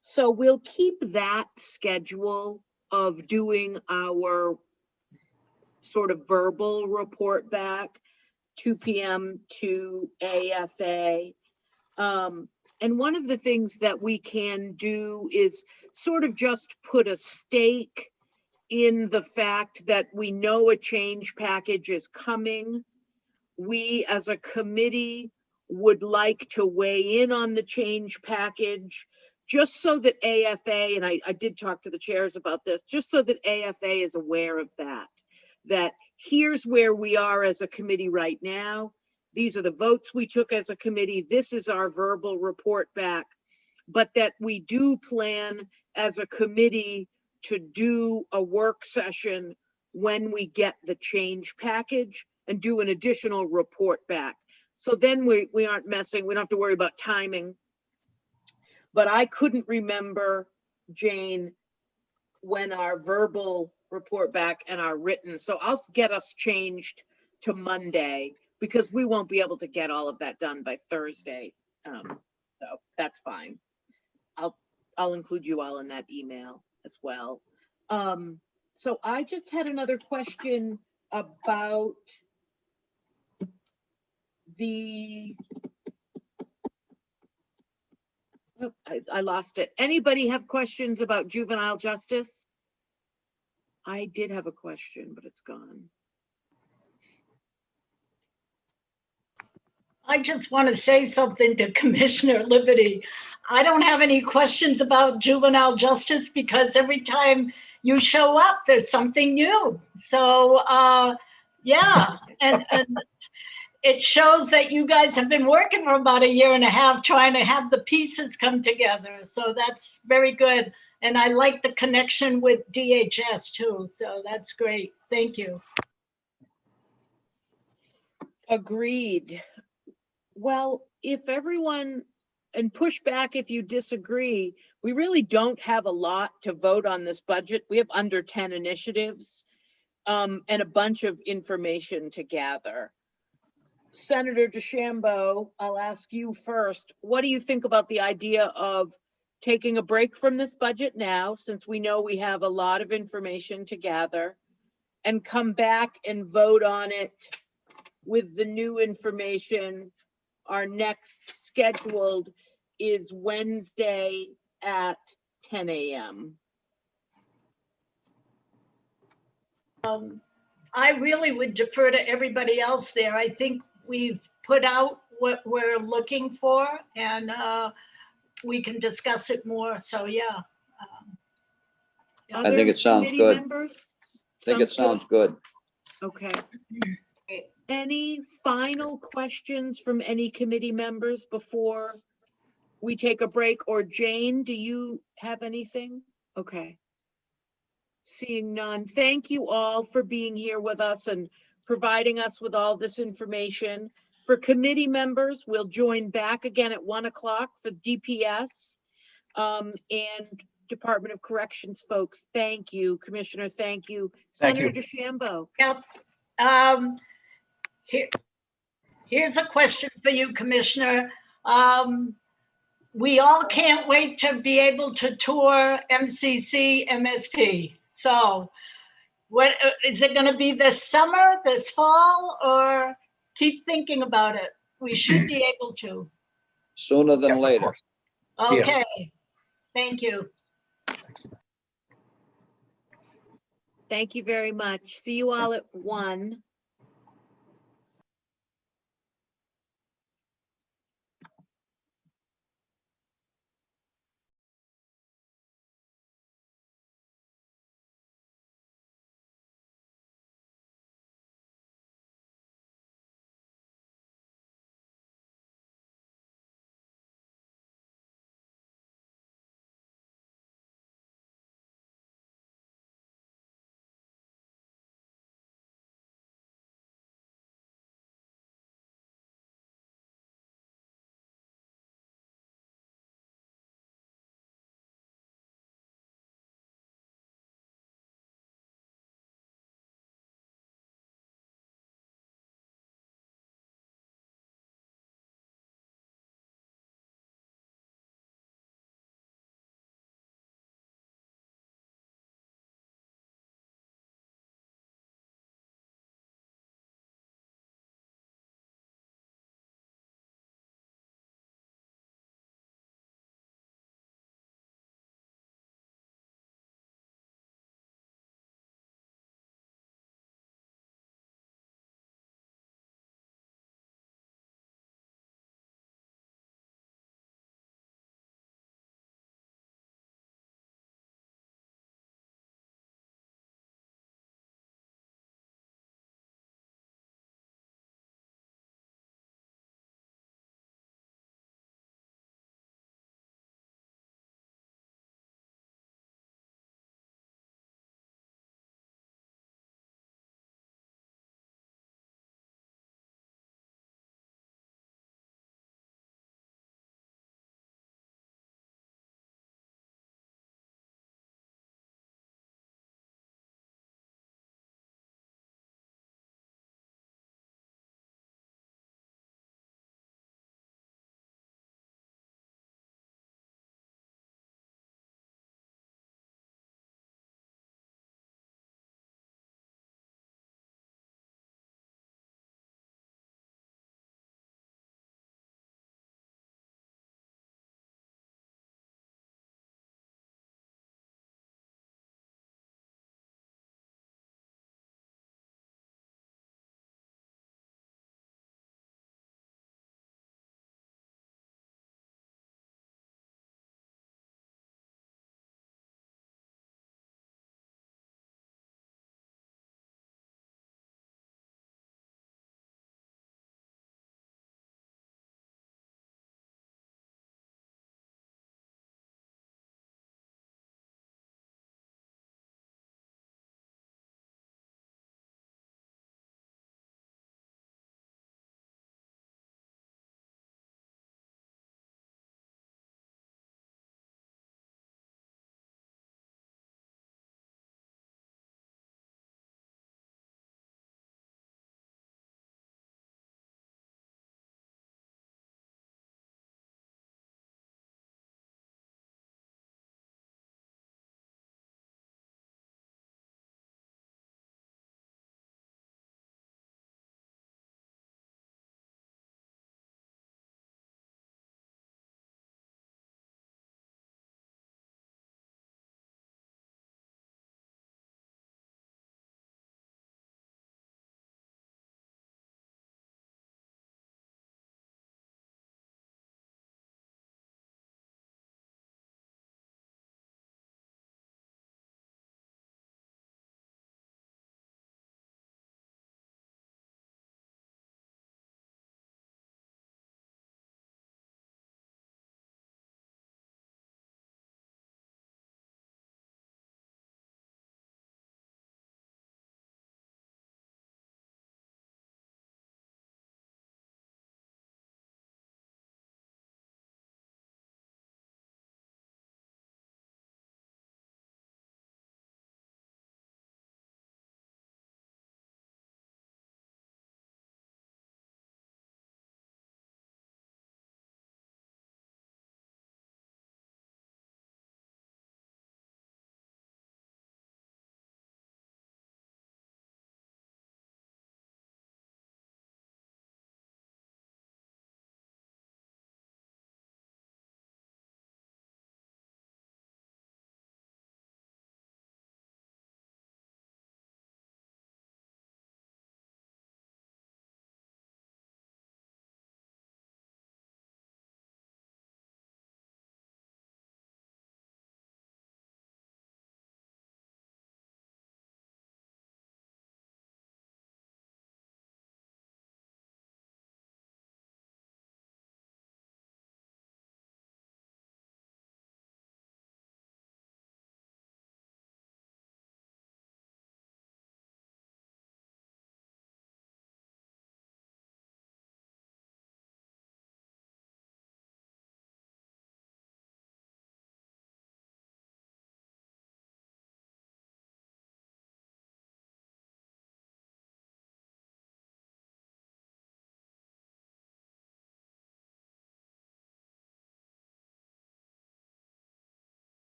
So we'll keep that schedule of doing our sort of verbal report back, 2 p.m. to AFA. And one of the things that we can do is sort of just put a stake in the fact that we know a change package is coming. We as a committee would like to weigh in on the change package, just so that AFA, and I did talk to the chairs about this, just so that AFA is aware of that here's where we are as a committee right now. These are the votes we took as a committee. This is our verbal report back, but that we do plan as a committee to do a work session when we get the change package and do an additional report back. So then we aren't messing, we don't have to worry about timing. But I couldn't remember, Jane, when our verbal report back and our written, so I'll get us changed to Monday because we won't be able to get all of that done by Thursday. So that's fine. I'll include you all in that email as well. So I just had another question about the, oh, I lost it. Anybody have questions about juvenile justice? I did have a question, but it's gone. I just want to say something to Commissioner Liberty. I don't have any questions about juvenile justice because every time you show up, there's something new. So yeah, and it shows that you guys have been working for about 1.5 years trying to have the pieces come together. So that's very good. And I like the connection with DHS too. So that's great. Thank you. Agreed. Well, if everyone, and push back if you disagree, we really don't have a lot to vote on this budget. We have under 10 initiatives and a bunch of information to gather. Senator DeChambeau, I'll ask you first. What do you think about the idea of taking a break from this budget now, since we know we have a lot of information to gather, and come back and vote on it with the new information? Our next scheduled is Wednesday at 10 a.m. I really would defer to everybody else there. I think we've put out what we're looking for, and we can discuss it more. So yeah. I think it sounds Committee good. members? I think it sounds good. Okay. Any final questions from any committee members before we take a break? Or Jane, do you have anything? Okay. Seeing none. Thank you all for being here with us and providing us with all this information. For committee members, we'll join back again at 1 o'clock for DPS and Department of Corrections folks. Thank you, Commissioner. Thank you. Thank Senator you. DeChambeau. Yep. Here, here's a question for you, Commissioner. We all can't wait to be able to tour MCC MSP. So what is it going to be this summer, this fall, or keep thinking about it? We should be able to. Sooner than Yes, of later. course. Yeah. Okay. Thank you. Thank you very much. See you all at 1.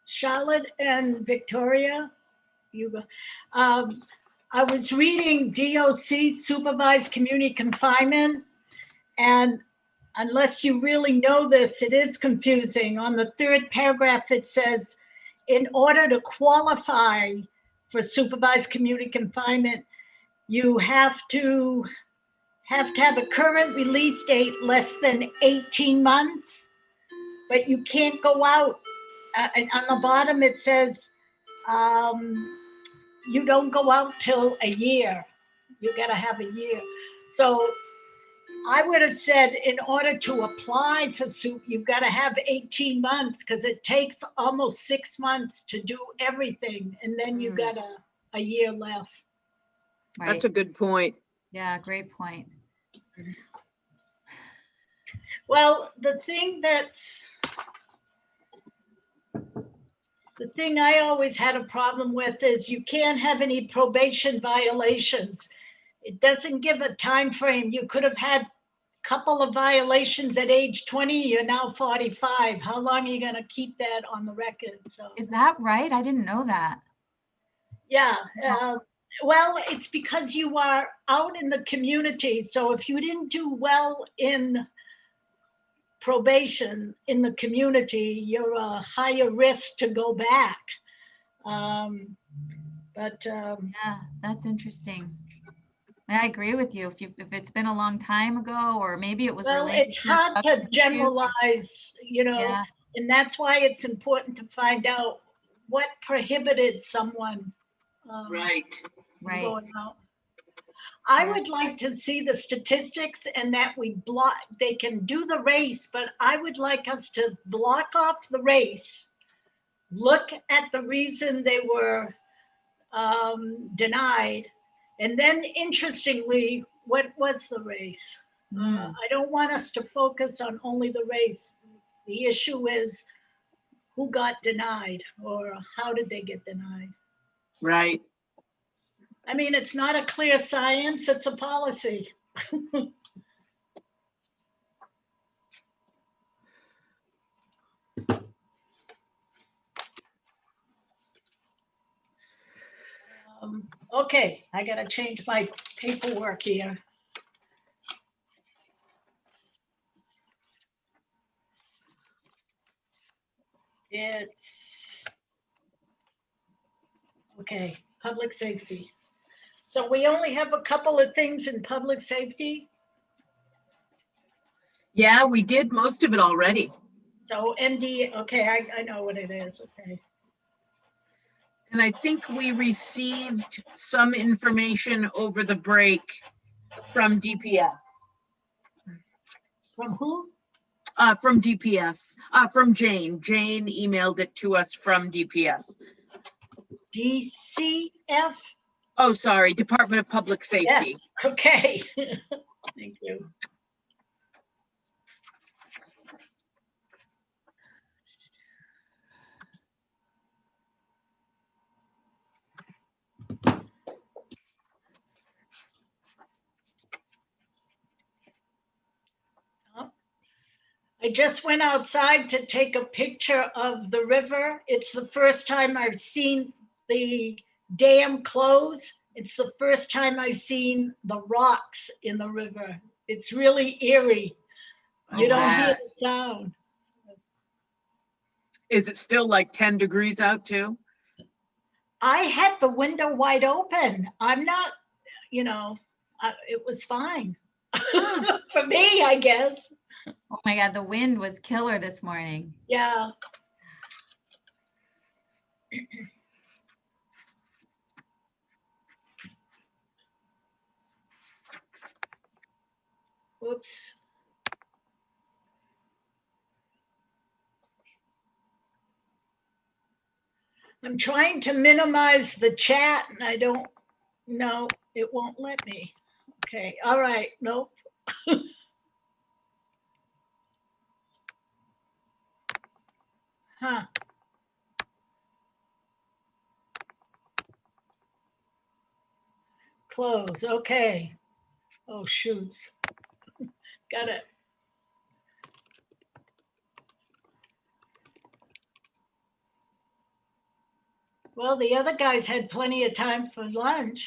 Charlotte and Victoria, you go. I was reading DOC supervised community confinement, and unless you really know this, it is confusing. On the third paragraph, it says, in order to qualify for supervised community confinement, you have to have a current release date less than 18 months, but you can't go out. And on the bottom, it says, you don't go out till a year. You gotta have a year. So I would have said in order to apply for soup, you've got to have 18 months because it takes almost 6 months to do everything. And then you got a year left. Right. That's a good point. Yeah, great point. Well, the thing I always had a problem with is you can't have any probation violations. It doesn't give a time frame. You could have had a couple of violations at age 20, you're now 45. How long are you going to keep that on the record? So Is that right? I didn't know that. yeah. Well, it's because you are out in the community. So if you didn't do well in probation in the community, you're a higher risk to go back. Yeah, that's interesting. I agree with you. If it's been a long time ago, or maybe it was Well, related it's to a hard to substance use. generalize, Yeah. and that's why it's important to find out what prohibited someone Right. from going out. I would like to see the statistics and that they can do the race, but I would like us to block off the race, look at the reason they were denied, and then interestingly, what was the race? I don't want us to focus on only the race. The issue is who got denied or how did they get denied? Right. I mean, it's not a clear science, it's a policy. Okay, I gotta change my paperwork here. It's, okay, public safety. So we only have a couple of things in public safety. Yeah, we did most of it already. So MD, okay, I know what it is, okay. And I think we received some information over the break from DPS. From who? From DPS, from Jane. Jane emailed it to us from DPS. DCF? Oh, sorry, Department of Public Safety. Yes, okay. Thank you. I just went outside to take a picture of the river. It's the first time I've seen the dam close. It's the first time I've seen the rocks in the river. It's really eerie. You don't hear the sound. Is it still like 10 degrees out too? I had the window wide open. I'm not, it was fine. For me, I guess. Oh my God, the wind was killer this morning. Yeah. Oops. I'm trying to minimize the chat and I don't know, it won't let me. Okay, all right, nope. Huh. Close, okay. Oh, shoots. Got it. Well, the other guys had plenty of time for lunch.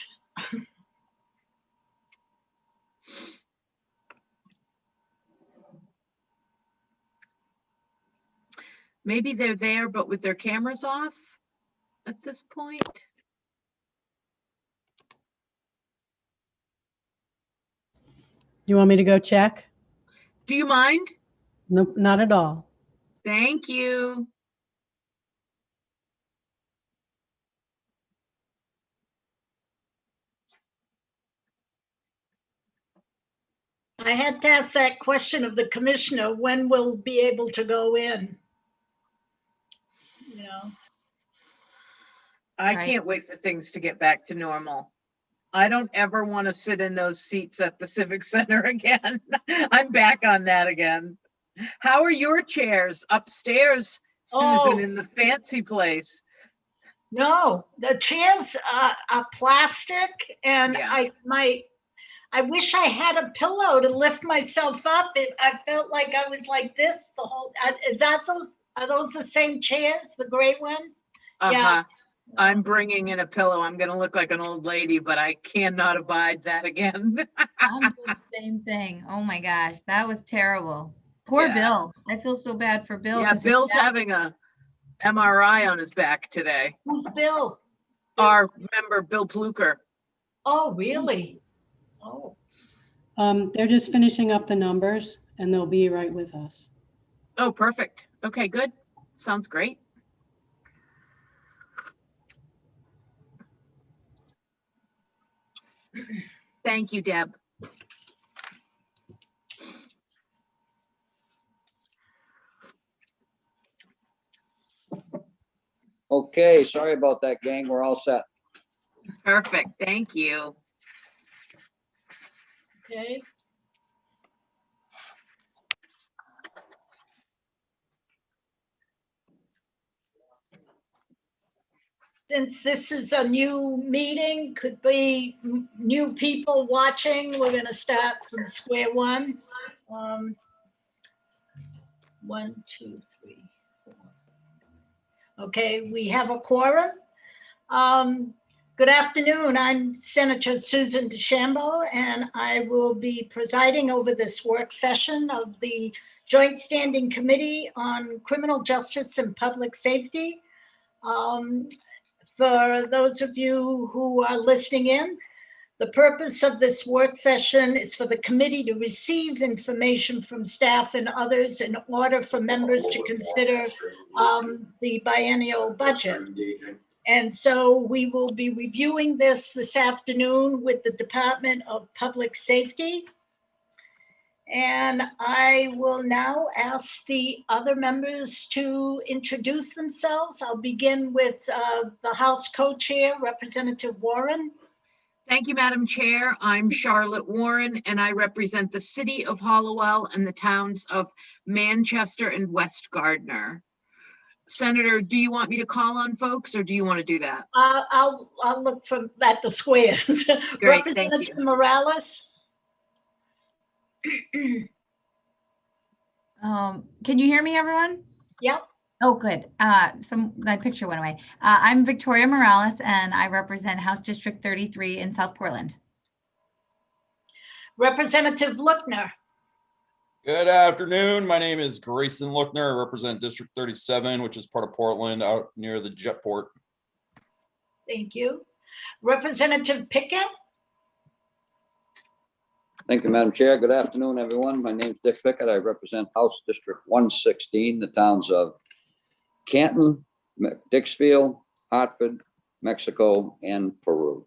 Maybe they're there, but with their cameras off at this point. You want me to go check? Do you mind? Nope, not at all. Thank you. I had to ask that question of the commissioner, when we'll be able to go in? You know, I Right. can't wait for things to get back to normal. I don't ever want to sit in those seats at the Civic Center again. I'm back on that again. How are your chairs upstairs, Susan, Oh. in the fancy place? no, the chairs are plastic, and Yeah. I wish I had a pillow to lift myself up. I felt like I was like this the whole. Are those the same chairs, the gray ones? Uh-huh. I'm bringing in a pillow. I'm gonna look like an old lady, but I cannot abide that again. I'm doing the same thing. Oh my gosh, that was terrible. Poor Yeah. Bill. I feel so bad for Bill. Yeah, 'cause his Bill's back- having a MRI on his back today. Who's Bill? Our member, Bill Pluker. Oh, really? Oh, They're just finishing up the numbers and they'll be right with us. Oh, perfect. Okay, good. Sounds great. Thank you, Deb. Okay, sorry about that, gang. We're all set. Perfect. Thank you. okay. Since this is a new meeting, could be new people watching, we're gonna start from square one. 1, 2, 3, 4. Okay, we have a quorum. Good afternoon, I'm Senator Susan DeChambeau, and I will be presiding over this work session of the Joint Standing Committee on Criminal Justice and Public Safety. For those of you who are listening in, the purpose of this work session is for the committee to receive information from staff and others in order for members to consider the biennial budget. And so we will be reviewing this afternoon with the Department of Public Safety. And I will now ask the other members to introduce themselves. I'll begin with the House Co-Chair, Representative Warren. Thank you, Madam Chair. I'm Charlotte Warren, and I represent the city of Hallowell and the towns of Manchester and West Gardner. Senator, do you want me to call on folks, or do you want to do that? I'll look at the squares. Great, thank Representative you. Morales. Can you hear me, everyone? Yep. Oh, good. My picture went away. I'm Victoria Morales, and I represent House District 33 in South Portland. Representative Lookner. Good afternoon. My name is Grayson Lookner. I represent District 37, which is part of Portland, out near the Jetport. Thank you. Representative Pickett. Thank you, Madam Chair. Good afternoon, everyone. My name is Dick Pickett. I represent House District 116, the towns of Canton, Dixfield, Hartford, Mexico, and Peru.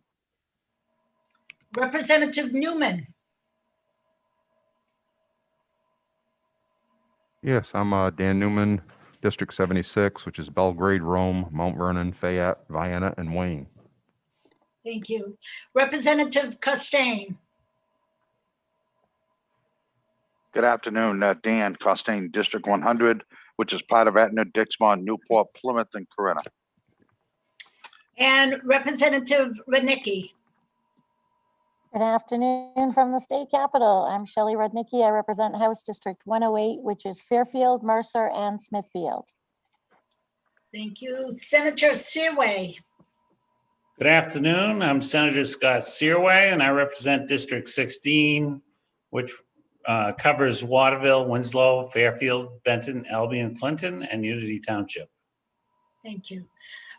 Representative Newman. Yes, I'm Dan Newman, District 76, which is Belgrade, Rome, Mount Vernon, Fayette, Vienna, and Wayne. Thank you. Representative Costain. Good afternoon, Dan Costain, District 100, which is part of Etna, Dixmont, Newport, Plymouth, and Corinna. And Representative Rednicki. Good afternoon from the state capitol. I'm Shelley Rudnicki. I represent House District 108, which is Fairfield, Mercer, and Smithfield. Thank you. Senator Seaway. Good afternoon. I'm Senator Scott Searway, and I represent District 16, which covers Waterville, Winslow, Fairfield, Benton, Albion, Clinton, and Unity Township. Thank you.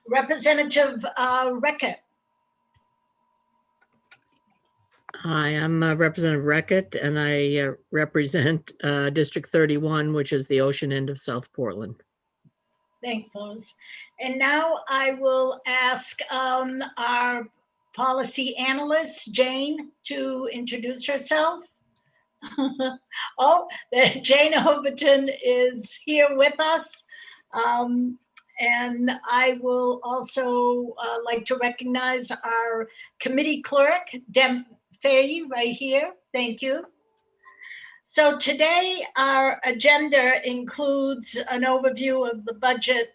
Representative Reckitt. Hi, I'm Representative Reckitt, and I represent District 31, which is the ocean end of South Portland. Thanks, Lois. And now I will ask our policy analyst, Jane, to introduce herself. Oh, Jane Overton is here with us. And I will also like to recognize our committee clerk, Dem Fahey, right here. Thank you. So today our agenda includes an overview of the budget,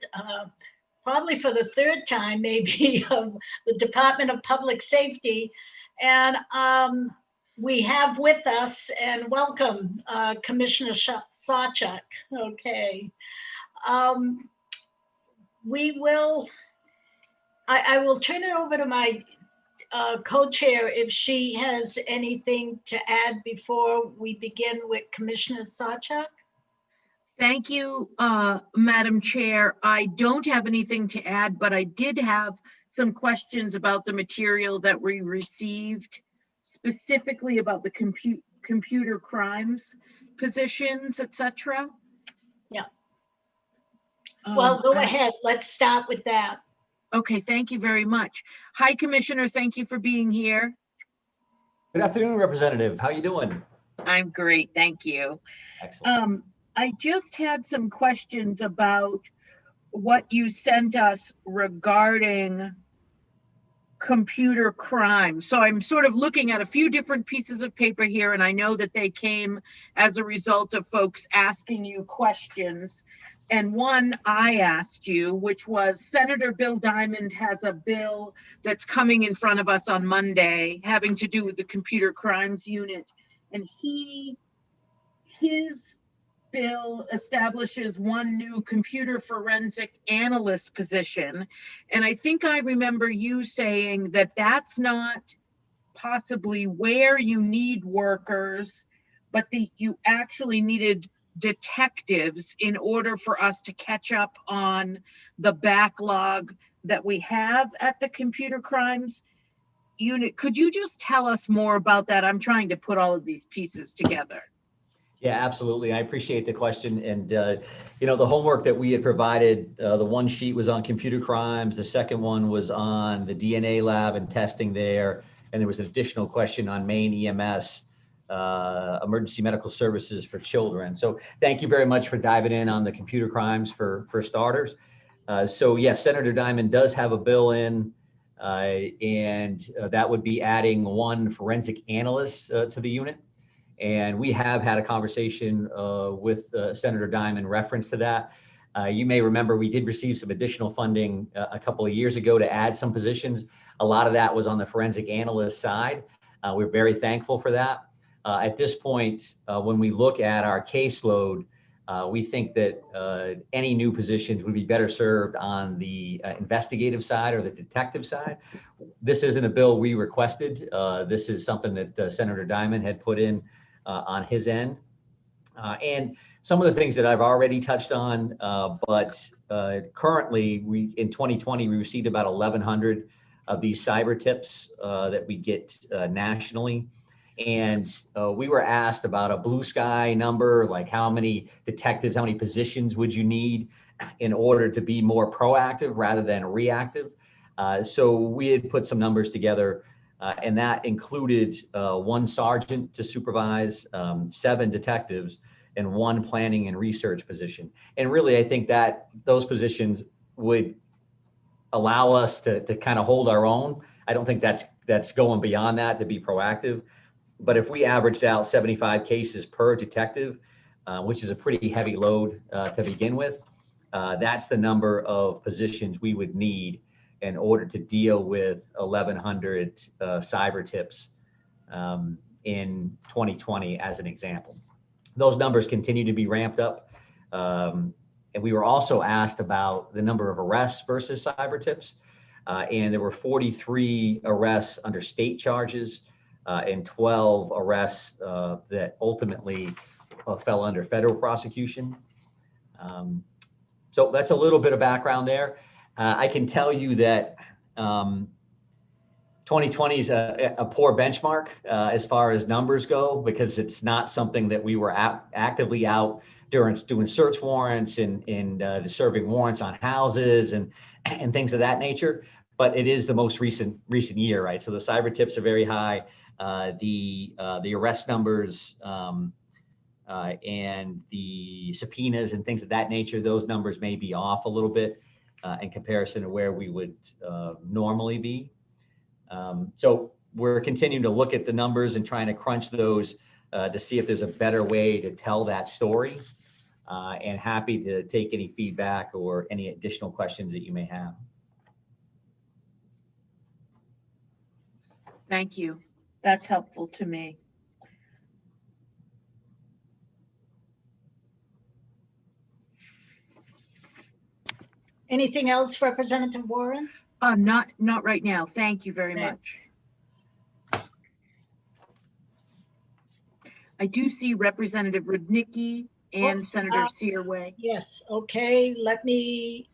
probably for the third time maybe, of the Department of Public Safety. And we have with us, and welcome, Commissioner Sawchuk. Okay. I will turn it over to my co-chair if she has anything to add before we begin with Commissioner Sawchuk. Thank you, Madam Chair. I don't have anything to add, but I did have some questions about the material that we received, specifically about the computer crimes positions, etc. Yeah. Well, go ahead. Let's start with that. Okay, thank you very much. Hi, Commissioner. Thank you for being here. Good afternoon, Representative. How you doing? I'm great, thank you. Excellent. I just had some questions about what you sent us regarding computer crime. So I'm sort of looking at a few different pieces of paper here, and I know that they came as a result of folks asking you questions. And one I asked you, which was Senator Bill Diamond has a bill that's coming in front of us on Monday having to do with the computer crimes unit. And his bill establishes one new computer forensic analyst position. And I think I remember you saying that that's not possibly where you need workers, but that you actually needed detectives in order for us to catch up on the backlog that we have at the computer crimes unit. Could you just tell us more about that? I'm trying to put all of these pieces together. Yeah, absolutely. I appreciate the question. And, you know, the homework that we had provided, the one sheet was on computer crimes. The second one was on the DNA lab and testing there. And there was an additional question on Maine EMS, emergency medical services for children. So thank you very much for diving in on the computer crimes for starters. So yes, Senator Diamond does have a bill in, and that would be adding one forensic analyst to the unit. And we have had a conversation with Senator Diamond in reference to that. You may remember we did receive some additional funding a couple of years ago to add some positions. A lot of that was on the forensic analyst side. We're very thankful for that. At this point, when we look at our caseload, we think that any new positions would be better served on the investigative side or the detective side. This isn't a bill we requested. This is something that Senator Diamond had put in on his end. And some of the things that I've already touched on, but currently in 2020, we received about 1,100 of these cyber tips that we get nationally. And we were asked about a blue sky number, like how many detectives, how many positions would you need in order to be more proactive rather than reactive? So we had put some numbers together, and that included one sergeant to supervise 7 detectives and 1 planning and research position. And really, I think that those positions would allow us to kind of hold our own. I don't think that's going beyond that to be proactive. But if we averaged out 75 cases per detective, which is a pretty heavy load to begin with, that's the number of positions we would need in order to deal with 1,100 cyber tips in 2020 as an example. Those numbers continue to be ramped up. And we were also asked about the number of arrests versus cyber tips. And there were 43 arrests under state charges and 12 arrests that ultimately fell under federal prosecution. So that's a little bit of background there. I can tell you that 2020 is a poor benchmark as far as numbers go, because it's not something that we were actively out doing search warrants and serving warrants on houses and things of that nature. But it is the most recent year, right? So the cyber tips are very high. The arrest numbers and the subpoenas and things of that nature, those numbers may be off a little bit in comparison to where we would normally be. So we're continuing to look at the numbers and trying to crunch those to see if there's a better way to tell that story, and happy to take any feedback or any additional questions that you may have. Thank you. That's helpful to me. Anything else, Representative Warren? Not right now. Thank you very much. I do see Representative Rudnicki and Senator Searway. Yes, okay, let me,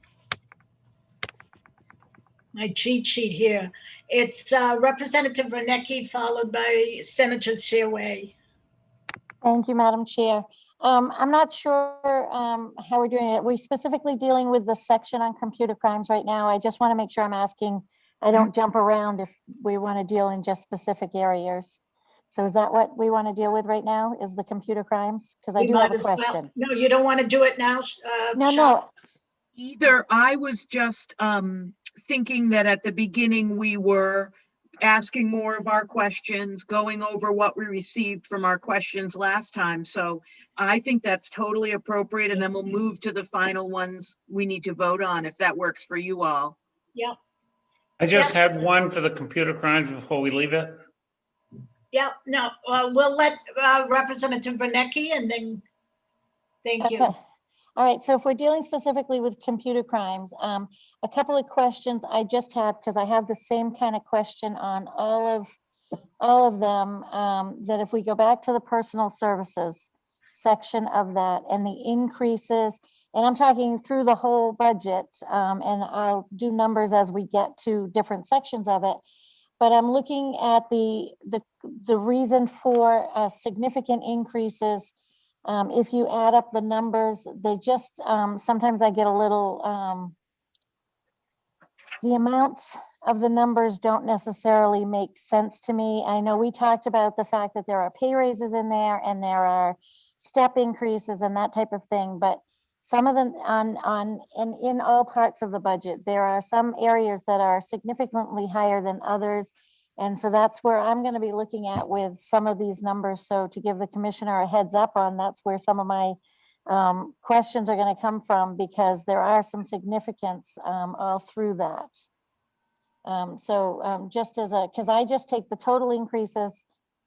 my cheat sheet here. It's Representative Rudnicki followed by Senator Searway. Thank you, Madam Chair. I'm not sure how we're doing it. Are we specifically dealing with the section on computer crimes right now? I just want to make sure I'm asking, I don't jump around if we want to deal in just specific areas. So is that what we want to deal with right now, is the computer crimes? Because I do have a question. No, you don't want to do it now? No. Either. I was just thinking that at the beginning we were asking more of our questions, going over what we received from our questions last time. So I think that's totally appropriate. And then we'll move to the final ones we need to vote on, if that works for you all. Yep. I just had one for the computer crimes before we leave it. Yep, no, we'll let Representative Rudnicki and then, thank you. Okay. All right, so if we're dealing specifically with computer crimes, a couple of questions I just had, because I have the same kind of question on all of them, that if we go back to the personal services section of that and the increases, and I'm talking through the whole budget, and I'll do numbers as we get to different sections of it, but I'm looking at the reason for significant increases. If you add up the numbers, they just, sometimes I get a little, the amounts of the numbers don't necessarily make sense to me. I know we talked about the fact that there are pay raises in there and there are step increases and that type of thing, but some of them and in all parts of the budget, there are some areas that are significantly higher than others. And so that's where I'm going to be looking at with some of these numbers. So to give the commissioner a heads up on, that's where some of my questions are going to come from, because there are some significance all through that. Just as because I just take the total increases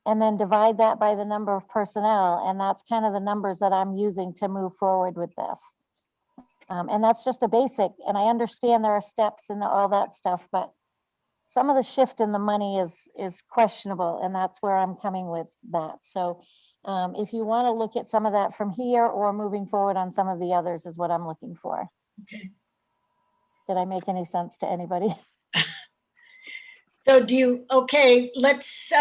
and then divide that by the number of personnel. And that's kind of the numbers that I'm using to move forward with this. And that's just a basic, and I understand there are steps and all that stuff, but some of the shift in the money is questionable, and that's where I'm coming with that. So if you want to look at some of that from here or moving forward on some of the others is what I'm looking for. Okay. Did I make any sense to anybody? So okay, let's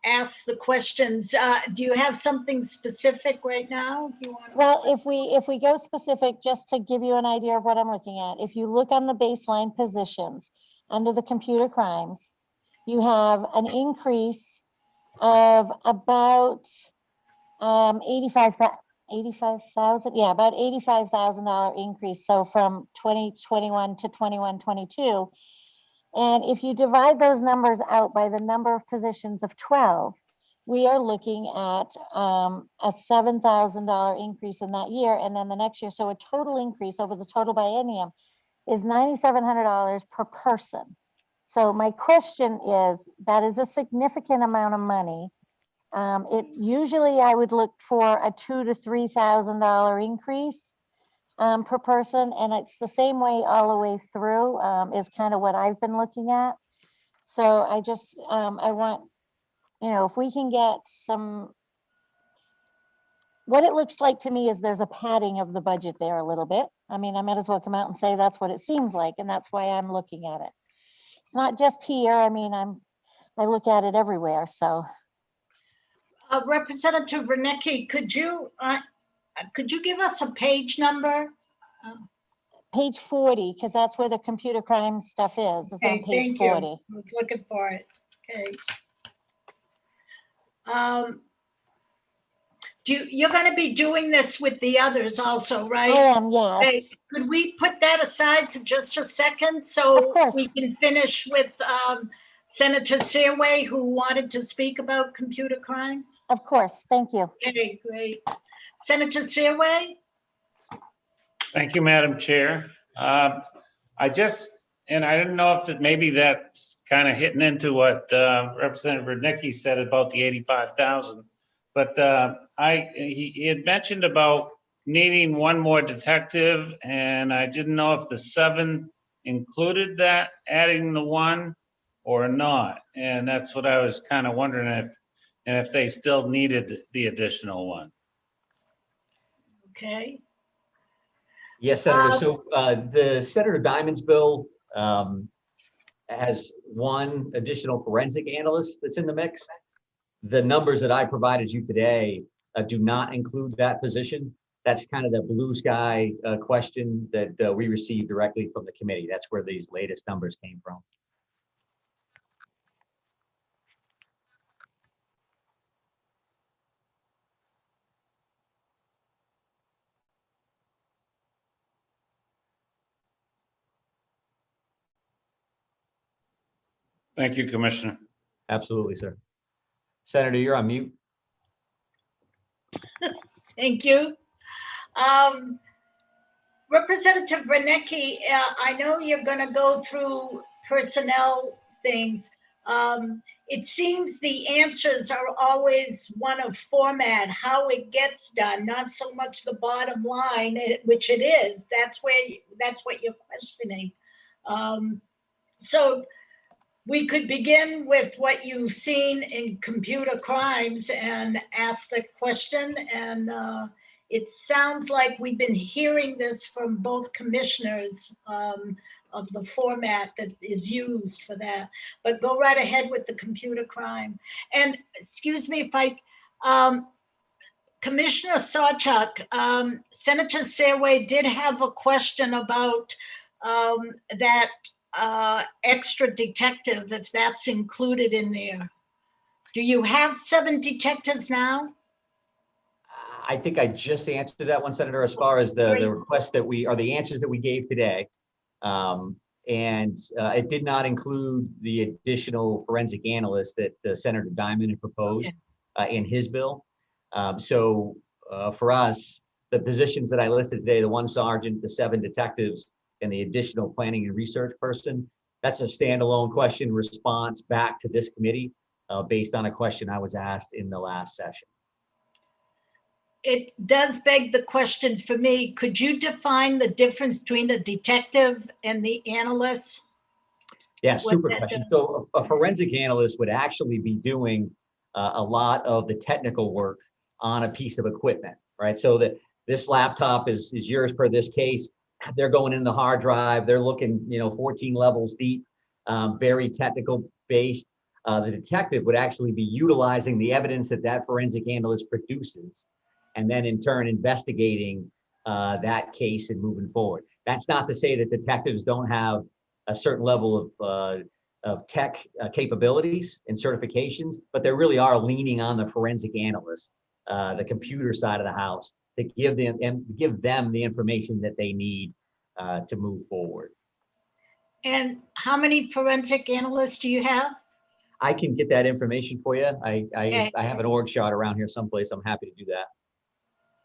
ask the questions. Do you have something specific right now? Well, if we go specific, just to give you an idea of what I'm looking at, if you look on the baseline positions under the computer crimes, you have an increase of about $85,000, yeah, about $85,000 increase. So from 2021 to 21-22. And if you divide those numbers out by the number of positions of 12, we are looking at a $7,000 increase in that year. And then the next year, so a total increase over the total biennium is $9,700 per person. So my question is, that is a significant amount of money. Usually I would look for a $2,000 to $3,000 increase, per person, and it's the same way all the way through, is kind of what I've been looking at. So I just, I want, if we can get some, what it looks like to me is there's a padding of the budget there a little bit. I mean, I might as well come out and say that's what it seems like, and that's why I'm looking at it. It's not just here. I mean, I look at it everywhere, so. Representative Renecki, could you give us a page number? Page 40, because that's where the computer crime stuff is. It's on Okay, page thank 40. you. I was looking for it. Okay. You're going to be doing this with the others also, right? I am, yes. Okay. Could we put that aside for just a second so we can finish with Senator Seaway, who wanted to speak about computer crimes? Of course, thank you. Okay, great. Senator Seaway? Thank you, Madam Chair. I didn't know if maybe that's kind of hitting into what Representative Rudnicki said about the 85,000. But he had mentioned about needing one more detective, and I didn't know if the 7 included that, adding the 1 or not. And that's what I was kind of wondering if they still needed the additional 1. Okay. Yes, Senator. So the Senator Diamond's bill has 1 additional forensic analyst that's in the mix. The numbers that I provided you today do not include that position. That's kind of the blue sky question that we received directly from the committee. That's where these latest numbers came from. Thank you, Commissioner. Absolutely, sir. Senator, you're on mute. Thank you. Representative Renecki, I know you're going to go through personnel things. It seems the answers are always one of format, how it gets done, not so much the bottom line, which it is. That's what you're questioning. So we could begin with what you've seen in computer crimes and ask the question. And it sounds like we've been hearing this from both commissioners of the format that is used for that. But go right ahead with the computer crime. And excuse me if Commissioner Sawchuk, Senator Seaway did have a question about that extra detective, if that's included in there. Do you have 7 detectives now? I think I just answered that one, Senator, as far as the request that the answers that we gave today. And it did not include the additional forensic analyst that Senator Diamond had proposed in his bill. So for us, the positions that I listed today, the 1 sergeant, the 7 detectives, and the additional planning and research person, that's a standalone question response back to this committee based on a question I was asked in the last session. It does beg the question for me, could you define the difference between the detective and the analyst? Yeah, super question. So a forensic analyst would actually be doing a lot of the technical work on a piece of equipment, right? So that this laptop is yours per this case. They're going in the hard drive. They're looking, 14 levels deep, very technical based. The detective would actually be utilizing the evidence that forensic analyst produces, and then in turn investigating that case and moving forward. That's not to say that detectives don't have a certain level of tech capabilities and certifications, but they really are leaning on the forensic analyst, the computer side of the house, to give them the information that they need to move forward. And how many forensic analysts do you have? I can get that information for you. I have an org chart around here someplace. I'm happy to do that.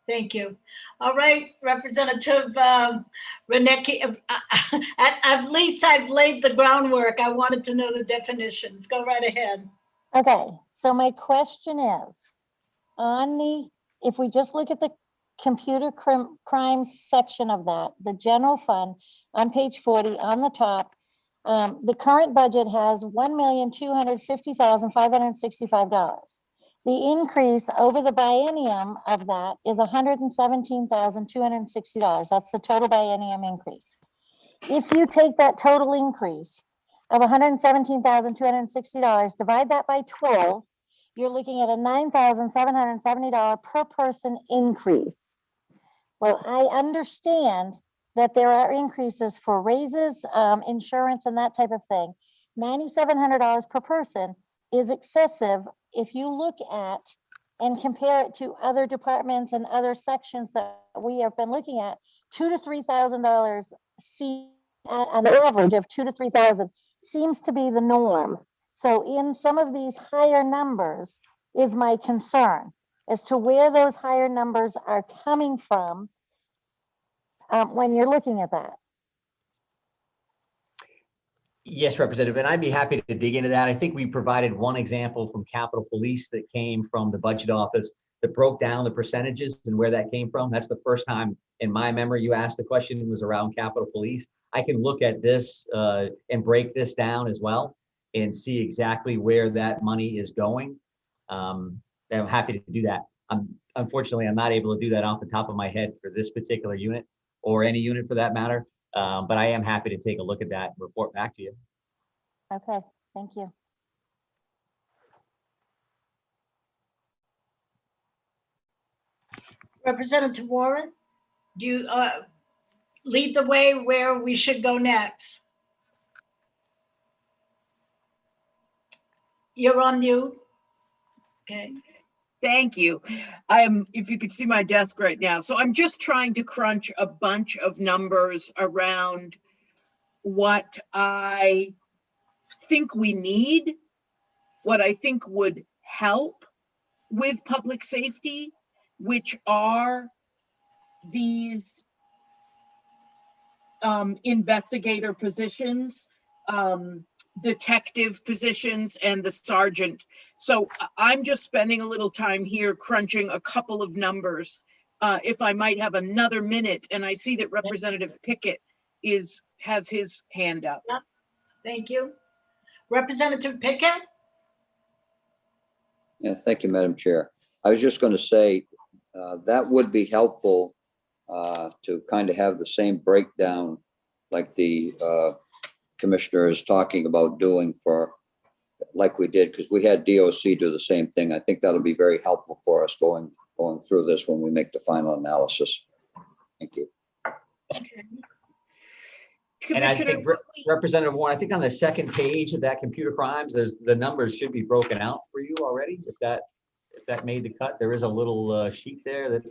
Thank you. All right, Representative Renecki, at least I've laid the groundwork. I wanted to know the definitions. Go right ahead. Okay, so my question is, if we just look at the computer crimes section of that, the general fund, on page 40, on the top, the current budget has $1,250,565. The increase over the biennium of that is $117,260. That's the total biennium increase. If you take that total increase of $117,260, divide that by 12, you're looking at a $9,770 per person increase. Well, I understand that there are increases for raises, insurance, and that type of thing. $9,700 per person is excessive if you look at and compare it to other departments and other sections that we have been looking at. $2,000 to $3,000 an average of $2,000 to $3,000 seems to be the norm. So in some of these higher numbers is my concern as to where those higher numbers are coming from when you're looking at that. Yes, Representative, and I'd be happy to dig into that. I think we provided one example from Capitol Police that came from the budget office that broke down the percentages and where that came from. That's the first time in my memory you asked the question was around Capitol Police. I can look at this and break this down as well and see exactly where that money is going. I'm happy to do that. Unfortunately, I'm not able to do that off the top of my head for this particular unit or any unit for that matter. But I am happy to take a look at that and report back to you. Okay, thank you. Representative Warren, do you lead the way where we should go next? You're on mute. Okay. Thank you. I am, if you could see my desk right now. So I'm just trying to crunch a bunch of numbers around what I think we need, what I think would help with public safety, which are these investigator positions, detective positions, and the sergeant. So I'm just spending a little time here crunching a couple of numbers. If I might have another minute, and I see that Representative Pickett has his hand up. Yep. Thank you. Representative Pickett? Yeah, thank you, Madam Chair. I was just going to say that would be helpful to kind of have the same breakdown like the commissioner is talking about doing for, like we did, because we had DOC do the same thing. I think that'll be very helpful for us going through this when we make the final analysis. Thank you. Okay. And I think Representative Warren, I think on the second page of that computer crimes, the numbers should be broken out for you already. If that made the cut, there is a little sheet there that.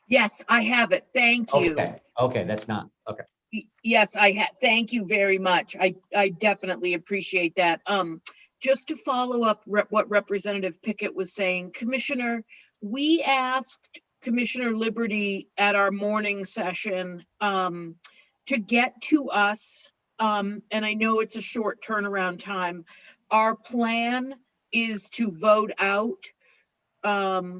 Yes, I have it. Thank you. Okay, that's not okay. Yes, thank you very much. I definitely appreciate that. Just to follow up what Representative Pickett was saying, Commissioner, we asked Commissioner Liberty at our morning session to get to us, and I know it's a short turnaround time. Our plan is to vote out DOC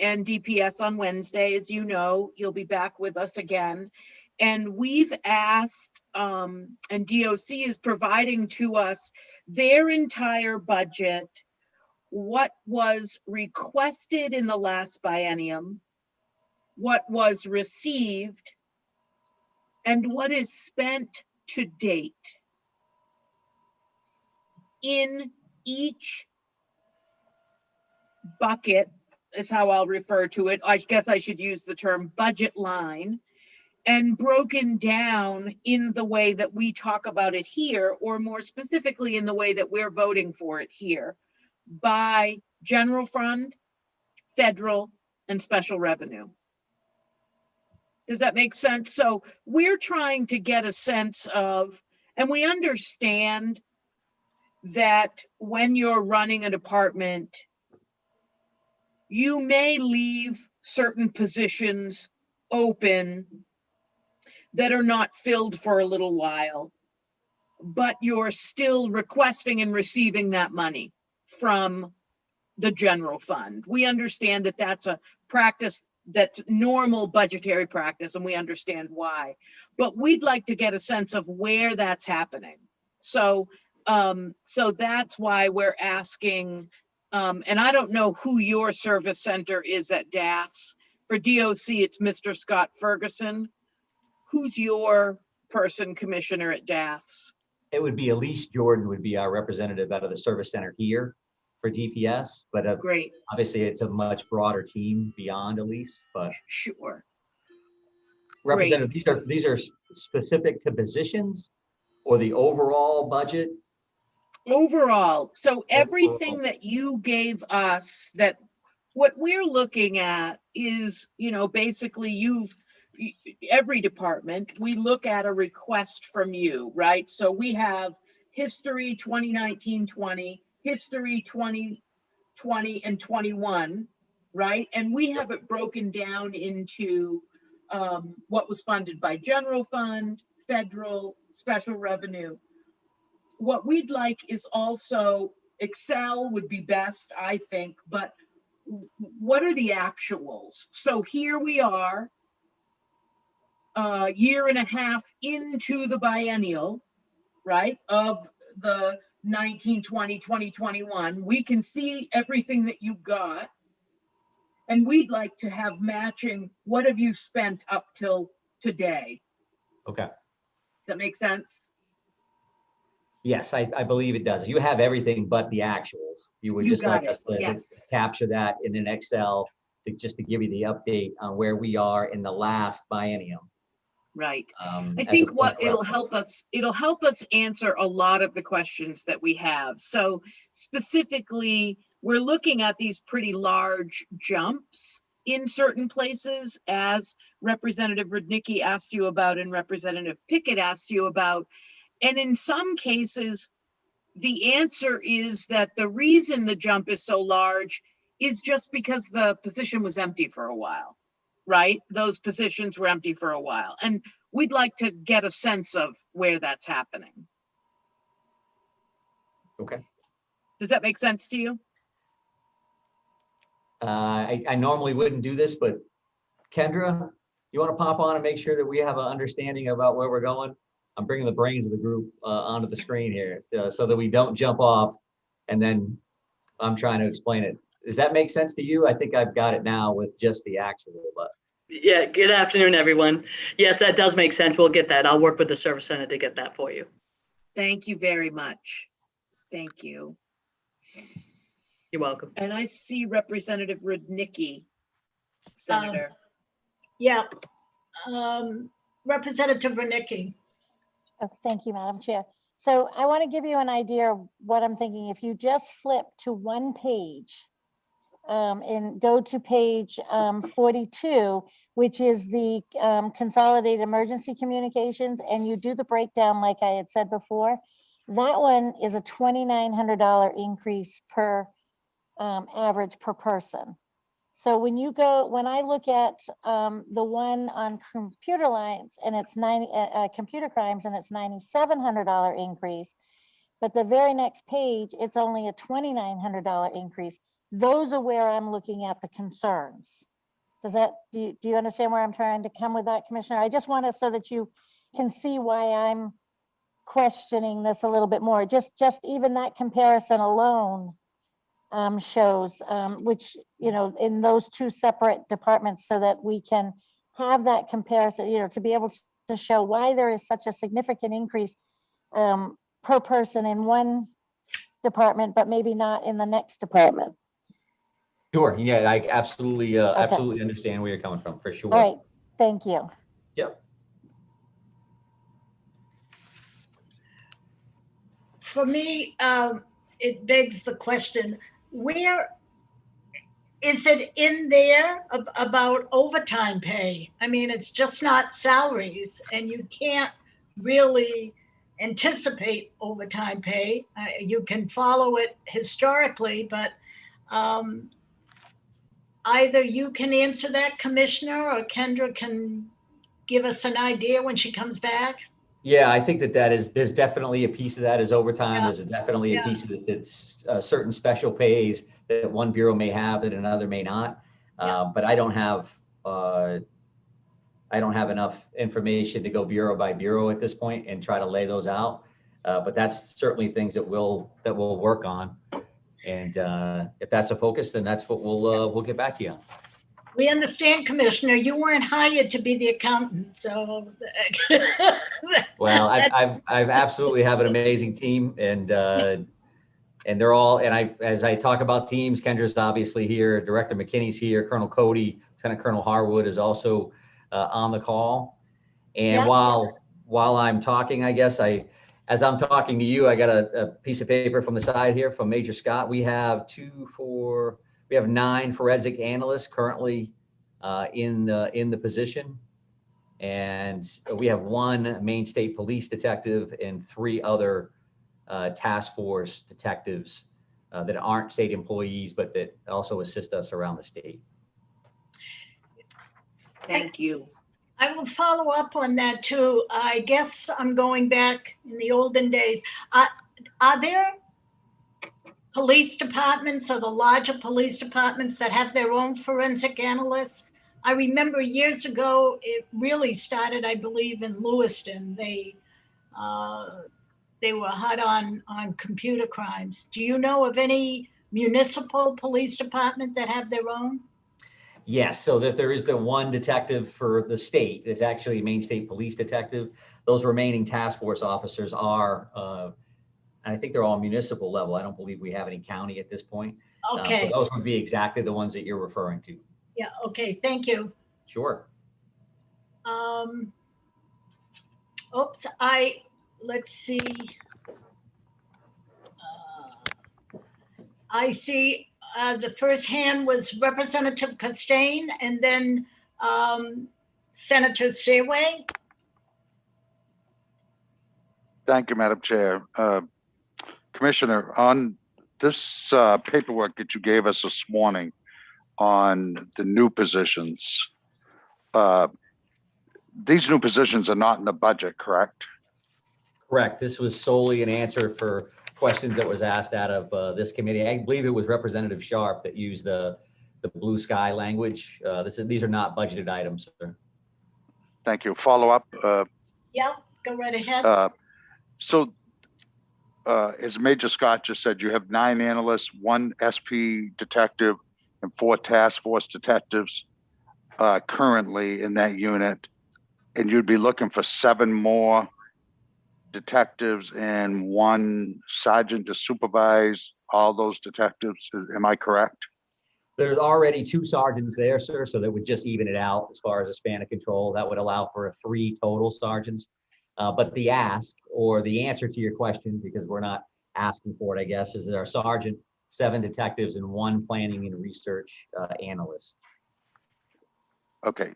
and DPS on Wednesday. As you know, you'll be back with us again. And we've asked, and DOC is providing to us their entire budget, what was requested in the last biennium, what was received, and what is spent to date. In each bucket is how I'll refer to it. I guess I should use the term budget line, and broken down in the way that we talk about it here, or more specifically in the way that we're voting for it here, by general fund, federal, and special revenue. Does that make sense? So we're trying to get a sense of, and we understand that when you're running a department, you may leave certain positions open that are not filled for a little while, but you're still requesting and receiving that money from the general fund. We understand that that's a practice, that's normal budgetary practice, and we understand why. But we'd like to get a sense of where that's happening. So that's why we're asking, and I don't know who your service center is at DAFS. For DOC, it's Mr. Scott Ferguson. Who's your person, Commissioner, at DAFS? It would be Elise Jordan would be our representative out of the service center here for DPS, but Great. obviously it's a much broader team beyond Elise, but. Sure. Representative, these are specific to positions or the overall budget? Overall, so everything that you gave us, that what we're looking at is, basically every department, we look at a request from you, right? So we have history 2019-20, history 2020 and 21, right? And we have it broken down into what was funded by general fund, federal, special revenue. What we'd like is also, Excel would be best, I think, but what are the actuals? So here we are, a year and a half into the biennial, right, of the 1920, 2021. We can see everything that you got, and we'd like to have matching, what have you spent up till today? Okay. Does that make sense? Yes, I believe it does. You have everything but the actuals. You would just like us to capture that in an Excel just to give you the update on where we are in the last biennium. Right. I think what it'll help us answer a lot of the questions that we have. So specifically, we're looking at these pretty large jumps in certain places, as Representative Rudnicki asked you about and Representative Pickett asked you about. And in some cases, the answer is that the reason the jump is so large is just because the position was empty for a while, right? Those positions were empty for a while. And we'd like to get a sense of where that's happening. Okay. Does that make sense to you? I normally wouldn't do this, but Kendra, you want to pop on and make sure that we have an understanding about where we're going? I'm bringing the brains of the group onto the screen here so that we don't jump off and then I'm trying to explain it. Does that make sense to you? I think I've got it now with just the actual, but. Yeah, good afternoon, everyone. Yes, that does make sense. We'll get that. I'll work with the service center to get that for you. Thank you very much. Thank you. You're welcome. And I see Representative Rudnicki, Senator. Yeah, Representative Rudnicki. Oh, thank you, Madam Chair. So I want to give you an idea of what I'm thinking. If you just flip to one page and go to page 42, which is the consolidated emergency communications, and you do the breakdown like I had said before, that one is a $2,900 increase per average per person. So when I look at the one on computer lines and it's computer crimes and it's $9,700 increase, but the very next page, it's only a $2,900 increase. Those are where I'm looking at the concerns. Do you understand where I'm trying to come with that, Commissioner? I just want to, so that you can see why I'm questioning this a little bit more. Just even that comparison alone shows which, in those two separate departments, so that we can have that comparison, to be able to show why there is such a significant increase per person in one department, but maybe not in the next department. Sure. Yeah, I absolutely understand where you're coming from, for sure. All right. Thank you. Yep. For me, it begs the question, where is it in there about overtime pay? I mean, it's just not salaries, and you can't really anticipate overtime pay. You can follow it historically, but either you can answer that, Commissioner, or Kendra can give us an idea when she comes back. Yeah, I think there's definitely a piece of that is overtime. Yeah. There's definitely a Yeah. piece of it that's certain special pays that one bureau may have that another may not. But I don't have enough information to go bureau by bureau at this point and try to lay those out. But that's certainly things that we'll work on. And if that's a focus, then that's what we'll get back to you on. We understand, Commissioner, you weren't hired to be the accountant, so. Well, I've absolutely have an amazing team, and they're all, and as I talk about teams, Kendra's obviously here, Director McKinney's here, Colonel Cody, Lieutenant Colonel Harwood is also on the call. And while I'm talking, I guess as I'm talking to you, I got a piece of paper from the side here from Major Scott. We have 9 forensic analysts currently in the position. And we have 1 Maine State Police detective and 3 other task force detectives that aren't state employees, but that also assist us around the state. Thank you. I will follow up on that too. I guess I'm going back in the olden days. Are there police departments or the larger police departments that have their own forensic analysts? I remember years ago, it really started, I believe, in Lewiston. They were hot on computer crimes. Do you know of any municipal police department that have their own? Yes, so that there is the 1 detective for the state. It's actually a Maine State Police detective. Those remaining task force officers are, and I think they're all municipal level. I don't believe we have any county at this point. Okay. So those would be exactly the ones that you're referring to. Yeah, okay, thank you. Sure. Let's see. I see the first hand was Representative Costain and then Senator Seaway. Thank you, Madam Chair. Commissioner, on this paperwork that you gave us this morning on the new positions, these new positions are not in the budget, correct? Correct. This was solely an answer for questions that was asked out of this committee. I believe it was Representative Sharp that used the blue sky language. These are not budgeted items, sir. Thank you. Follow up. Yeah, go right ahead. So as Major Scott just said, you have 9 analysts, 1 SP detective, and 4 task force detectives currently in that unit. And you'd be looking for 7 more detectives and 1 sergeant to supervise all those detectives. Am I correct? There's already 2 sergeants there, sir, so that would just even it out as far as a span of control. That would allow for 3 total sergeants. But the ask or the answer to your question, because we're not asking for it, I guess, is that our sergeant, 7 detectives, and 1 planning and research analyst. Okay.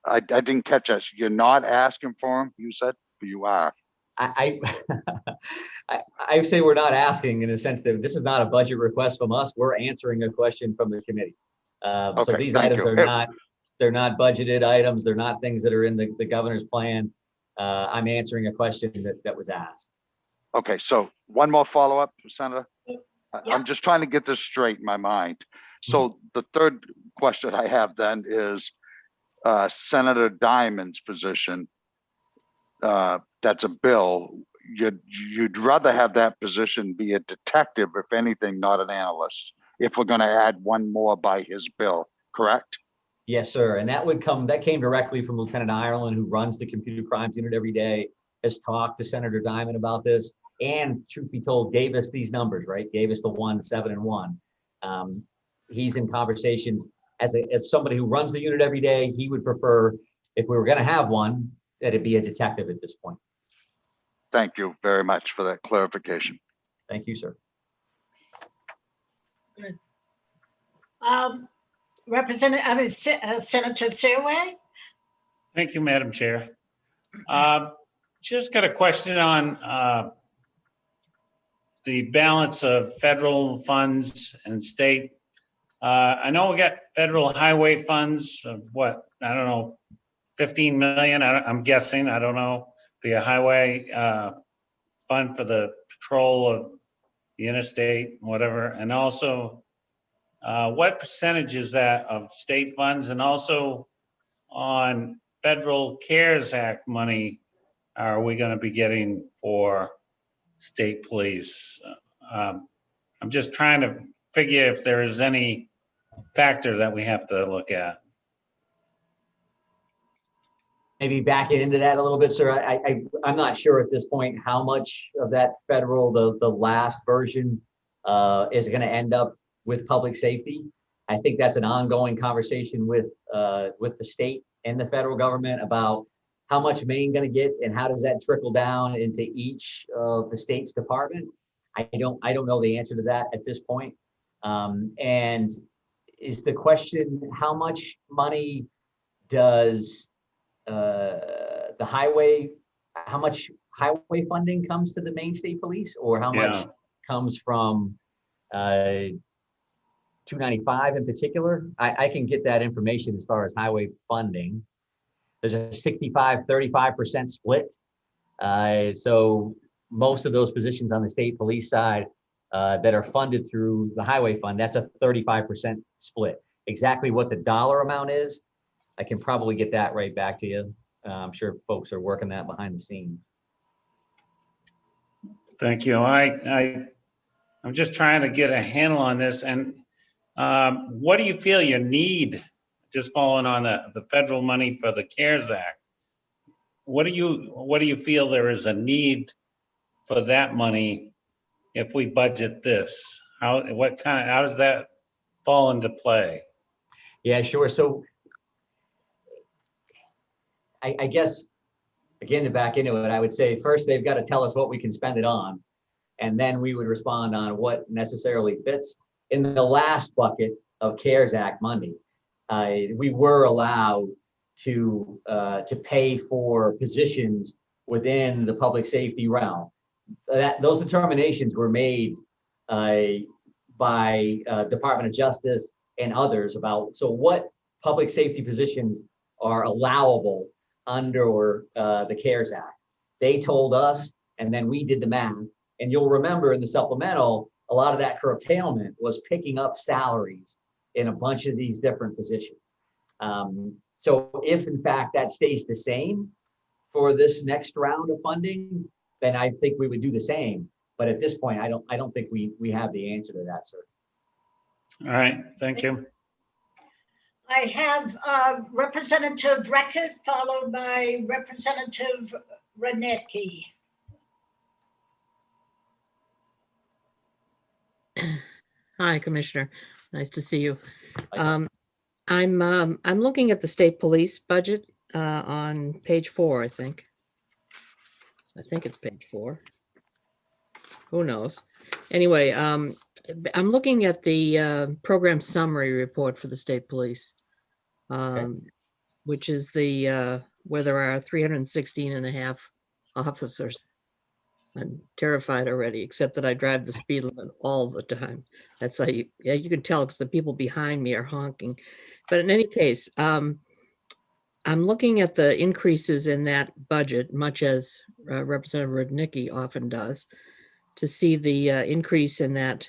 I didn't catch that. You're not asking for them, you said, or you are? I say we're not asking in the sense that this is not a budget request from us. We're answering a question from the committee. So these items are not, they're not budgeted items. They're not things that are in the governor's plan. I'm answering a question that was asked. Okay, so one more follow-up, Senator. I'm just trying to get this straight in my mind. So the third question I have then is Senator Diamond's position. That's a bill. You'd rather have that position be a detective, if anything, not an analyst, if we're going to add 1 more by his bill, correct? Yes, sir. And that came directly from Lieutenant Ireland, who runs the computer crimes unit every day, has talked to Senator Diamond about this, and truth be told, gave us these numbers, right? Gave us the 1, 7, and 1. He's in conversations as somebody who runs the unit every day. He would prefer, if we were going to have 1, that it be a detective at this point. Thank you very much for that clarification. Thank you, sir. Good. Senator Seaway. Thank you, Madam Chair. Just got a question on the balance of federal funds and state. I know we got federal highway funds of what, I don't know, 15 million, I'm guessing, I don't know. the highway fund for the patrol of the interstate, whatever, and also what percentage is that of state funds, and also on federal CARES Act money are we going to be getting for state police? I'm just trying to figure if there is any factor that we have to look at. Maybe backing into that a little bit, sir. I'm not sure at this point how much of that federal, the last version, is going to end up with public safety. I think that's an ongoing conversation with the state and the federal government about how much Maine going to get and how does that trickle down into each of the state's department. I don't know the answer to that at this point. And is the question, how much money does the highway, how much highway funding comes to the Maine State Police, or how much comes from 295 in particular? I can get that information as far as highway funding. There's a 65-35% split. So most of those positions on the state police side that are funded through the highway fund, that's a 35% split. Exactly what the dollar amount is, I can probably get that right back to you. I'm sure folks are working that behind the scenes. Thank you. I'm just trying to get a handle on this. And what do you feel you need, just following on the federal money for the CARES Act? What do you feel there is a need for that money if we budget this? How does that fall into play? Yeah, sure. So I guess, again, to back into it, I would say first they've got to tell us what we can spend it on, and then we would respond on what necessarily fits. In the last bucket of CARES Act money, we were allowed to pay for positions within the public safety realm. Those determinations were made by Department of Justice and others about what public safety positions are allowable under the CARES Act. They told us, and then we did the math. And you'll remember in the supplemental, a lot of that curtailment was picking up salaries in a bunch of these different positions. So if in fact that stays the same for this next round of funding, then I think we would do the same. But at this point, I don't think we have the answer to that, sir. All right, thank you. I have Representative Reckett, followed by Representative Radnicki. Hi, Commissioner. Nice to see you. I'm looking at the state police budget on page 4, I think. I think it's page 4. Who knows? Anyway, I'm looking at the program summary report for the state police, which is the where there are 316 and a half officers. I'm terrified already, except that I drive the speed limit all the time. That's how you can tell because the people behind me are honking. But in any case, I'm looking at the increases in that budget, much as Representative Rudnicki often does, to see the increase in that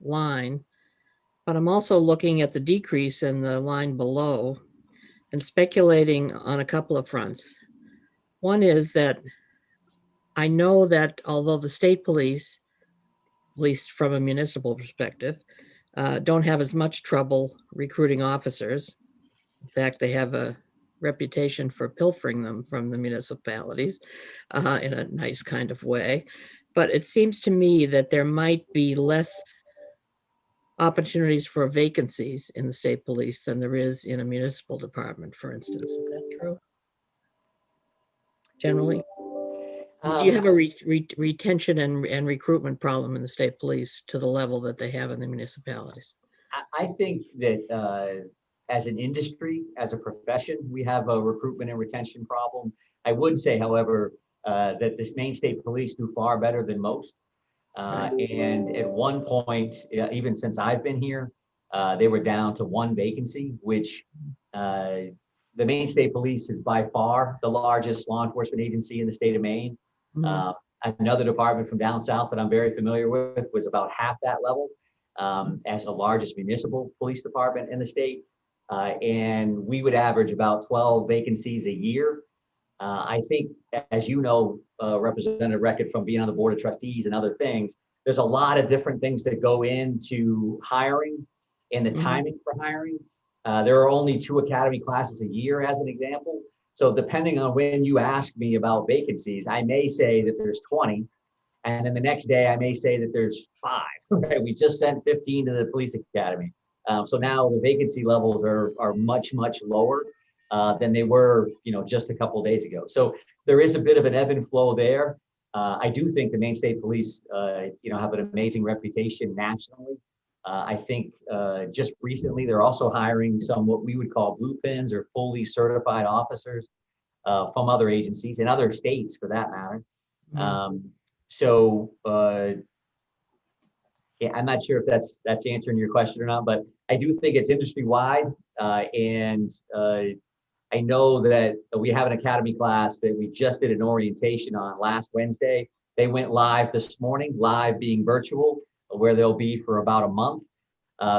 line. But I'm also looking at the decrease in the line below and speculating on a couple of fronts. One is that I know that although the state police, at least from a municipal perspective, don't have as much trouble recruiting officers. In fact, they have a reputation for pilfering them from the municipalities in a nice kind of way. But it seems to me that there might be less opportunities for vacancies in the state police than there is in a municipal department, for instance. Is that true? Generally? Do you have a retention and recruitment problem in the state police to the level that they have in the municipalities? I think that as an industry, as a profession, we have a recruitment and retention problem. I would say, however, that this Maine State Police do far better than most. And at one point, even since I've been here, they were down to 1 vacancy, which the Maine State Police is by far the largest law enforcement agency in the state of Maine. Another department from down south that I'm very familiar with was about half that level, as the largest municipal police department in the state. And we would average about 12 vacancies a year. I think, as you know, Representative Reckett, from being on the Board of Trustees and other things, there's a lot of different things that go into hiring and the timing for hiring. There are only 2 academy classes a year, as an example. So depending on when you ask me about vacancies, I may say that there's 20, and then the next day I may say that there's 5. Right? We just sent 15 to the police academy. So now the vacancy levels are much, much lower than they were, just a couple of days ago. So there is a bit of an ebb and flow there. I do think the Maine State Police, have an amazing reputation nationally. I think just recently they're also hiring some what we would call blue pins or fully certified officers from other agencies in other states, for that matter. Yeah, I'm not sure if that's answering your question or not, but I do think it's industry wide, and I know that we have an academy class that we just did an orientation on last Wednesday. They went live this morning, live being virtual, where they'll be for about a month.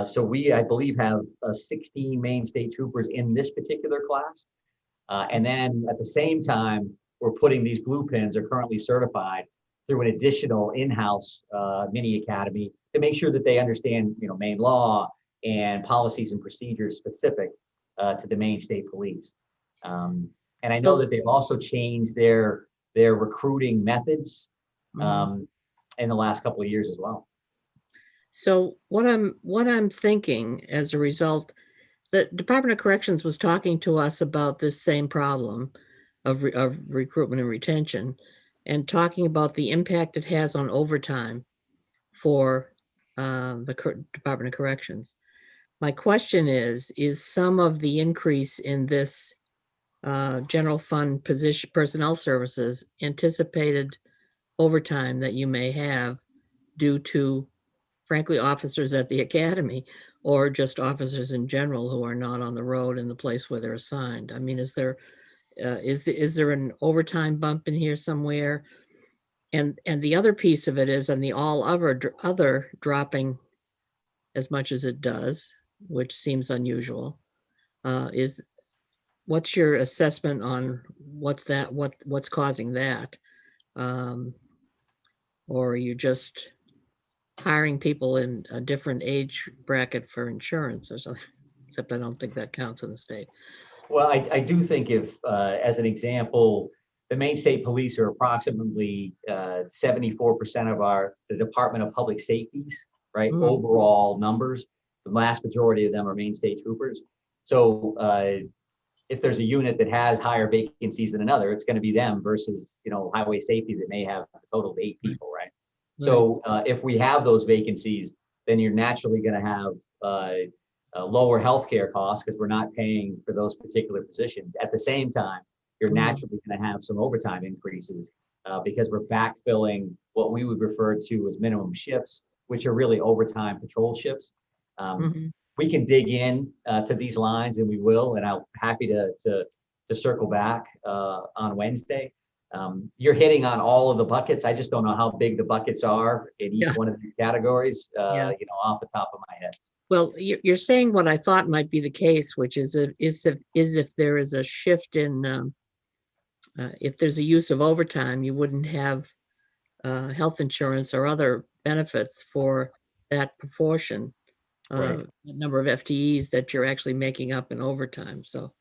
So we, I believe, have 16 Maine State Troopers in this particular class. And then at the same time, we're putting these blue pins are currently certified through an additional in-house mini academy to make sure that they understand, Maine law and policies and procedures specific to the Maine State Police. And I know that they've also changed their recruiting methods in the last couple of years as well. So what I'm thinking as a result, the Department of Corrections was talking to us about this same problem of recruitment and retention, and talking about the impact it has on overtime for the Department of Corrections. My question is some of the increase in this general fund personnel services anticipated overtime that you may have due to, frankly, officers at the academy, or just officers in general who are not on the road in the place where they're assigned? I mean, is there an overtime bump in here somewhere? And the other piece of it is, on the all other dropping as much as it does, which seems unusual, is what's your assessment on what's causing that? Or are you just hiring people in a different age bracket for insurance or something? Except I don't think that counts in the state. Well, I do think if, as an example, the Maine State Police are approximately 74% of the Department of Public Safety's, right? Overall numbers. The vast majority of them are Maine State Troopers. So if there's a unit that has higher vacancies than another, it's going to be them versus, highway safety that may have a total of 8 people, right? So if we have those vacancies, then you're naturally going to have lower healthcare costs because we're not paying for those particular positions. At the same time, you're naturally going to have some overtime increases because we're backfilling what we would refer to as minimum shifts, which are really overtime patrol shifts. We can dig in to these lines, and we will, and I'm happy to circle back on Wednesday. You're hitting on all of the buckets. I just don't know how big the buckets are in each one of these categories, off the top of my head. Well, you're saying what I thought might be the case, which is if there is a shift in, if there's a use of overtime, you wouldn't have health insurance or other benefits for that proportion, the number of FTEs that you're actually making up in overtime. So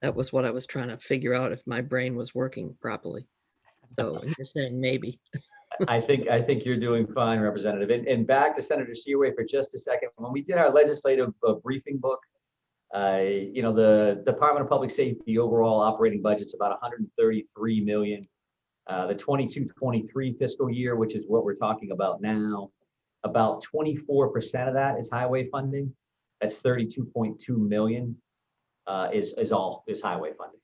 that was what I was trying to figure out, if my brain was working properly. So you're saying maybe. I think you're doing fine, Representative. And back to Senator Seaway for just a second. When we did our legislative briefing book, the Department of Public Safety overall operating budget's about $133 million. The 22-23 fiscal year, which is what we're talking about now, about 24% of that is highway funding. That's $32.2 million is highway funding,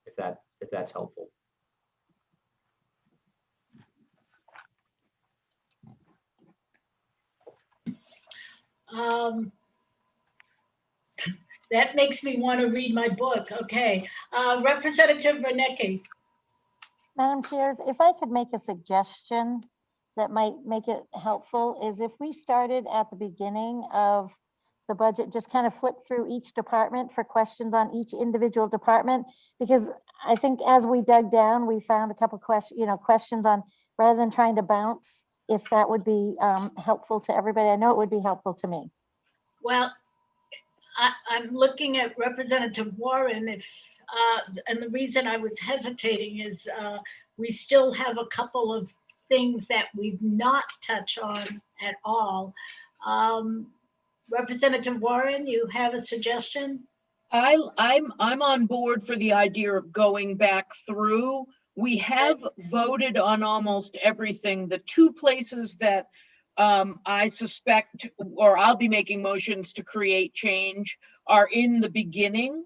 if that's helpful. That makes me want to read my book. Okay. Representative Reneke. Madam Chairs, if I could make a suggestion that might make it helpful, is if we started at the beginning of the budget, just kind of flip through each department for questions on each individual department, because I think as we dug down, we found a couple questions on, rather than trying to bounce, if that would be helpful to everybody. I know it would be helpful to me. Well, I'm looking at Representative Warren, and the reason I was hesitating is we still have a couple of things that we've not touched on at all. Representative Warren, you have a suggestion? I'm on board for the idea of going back through. We have voted on almost everything. The two places that I suspect, or I'll be making motions to create change, are in the beginning.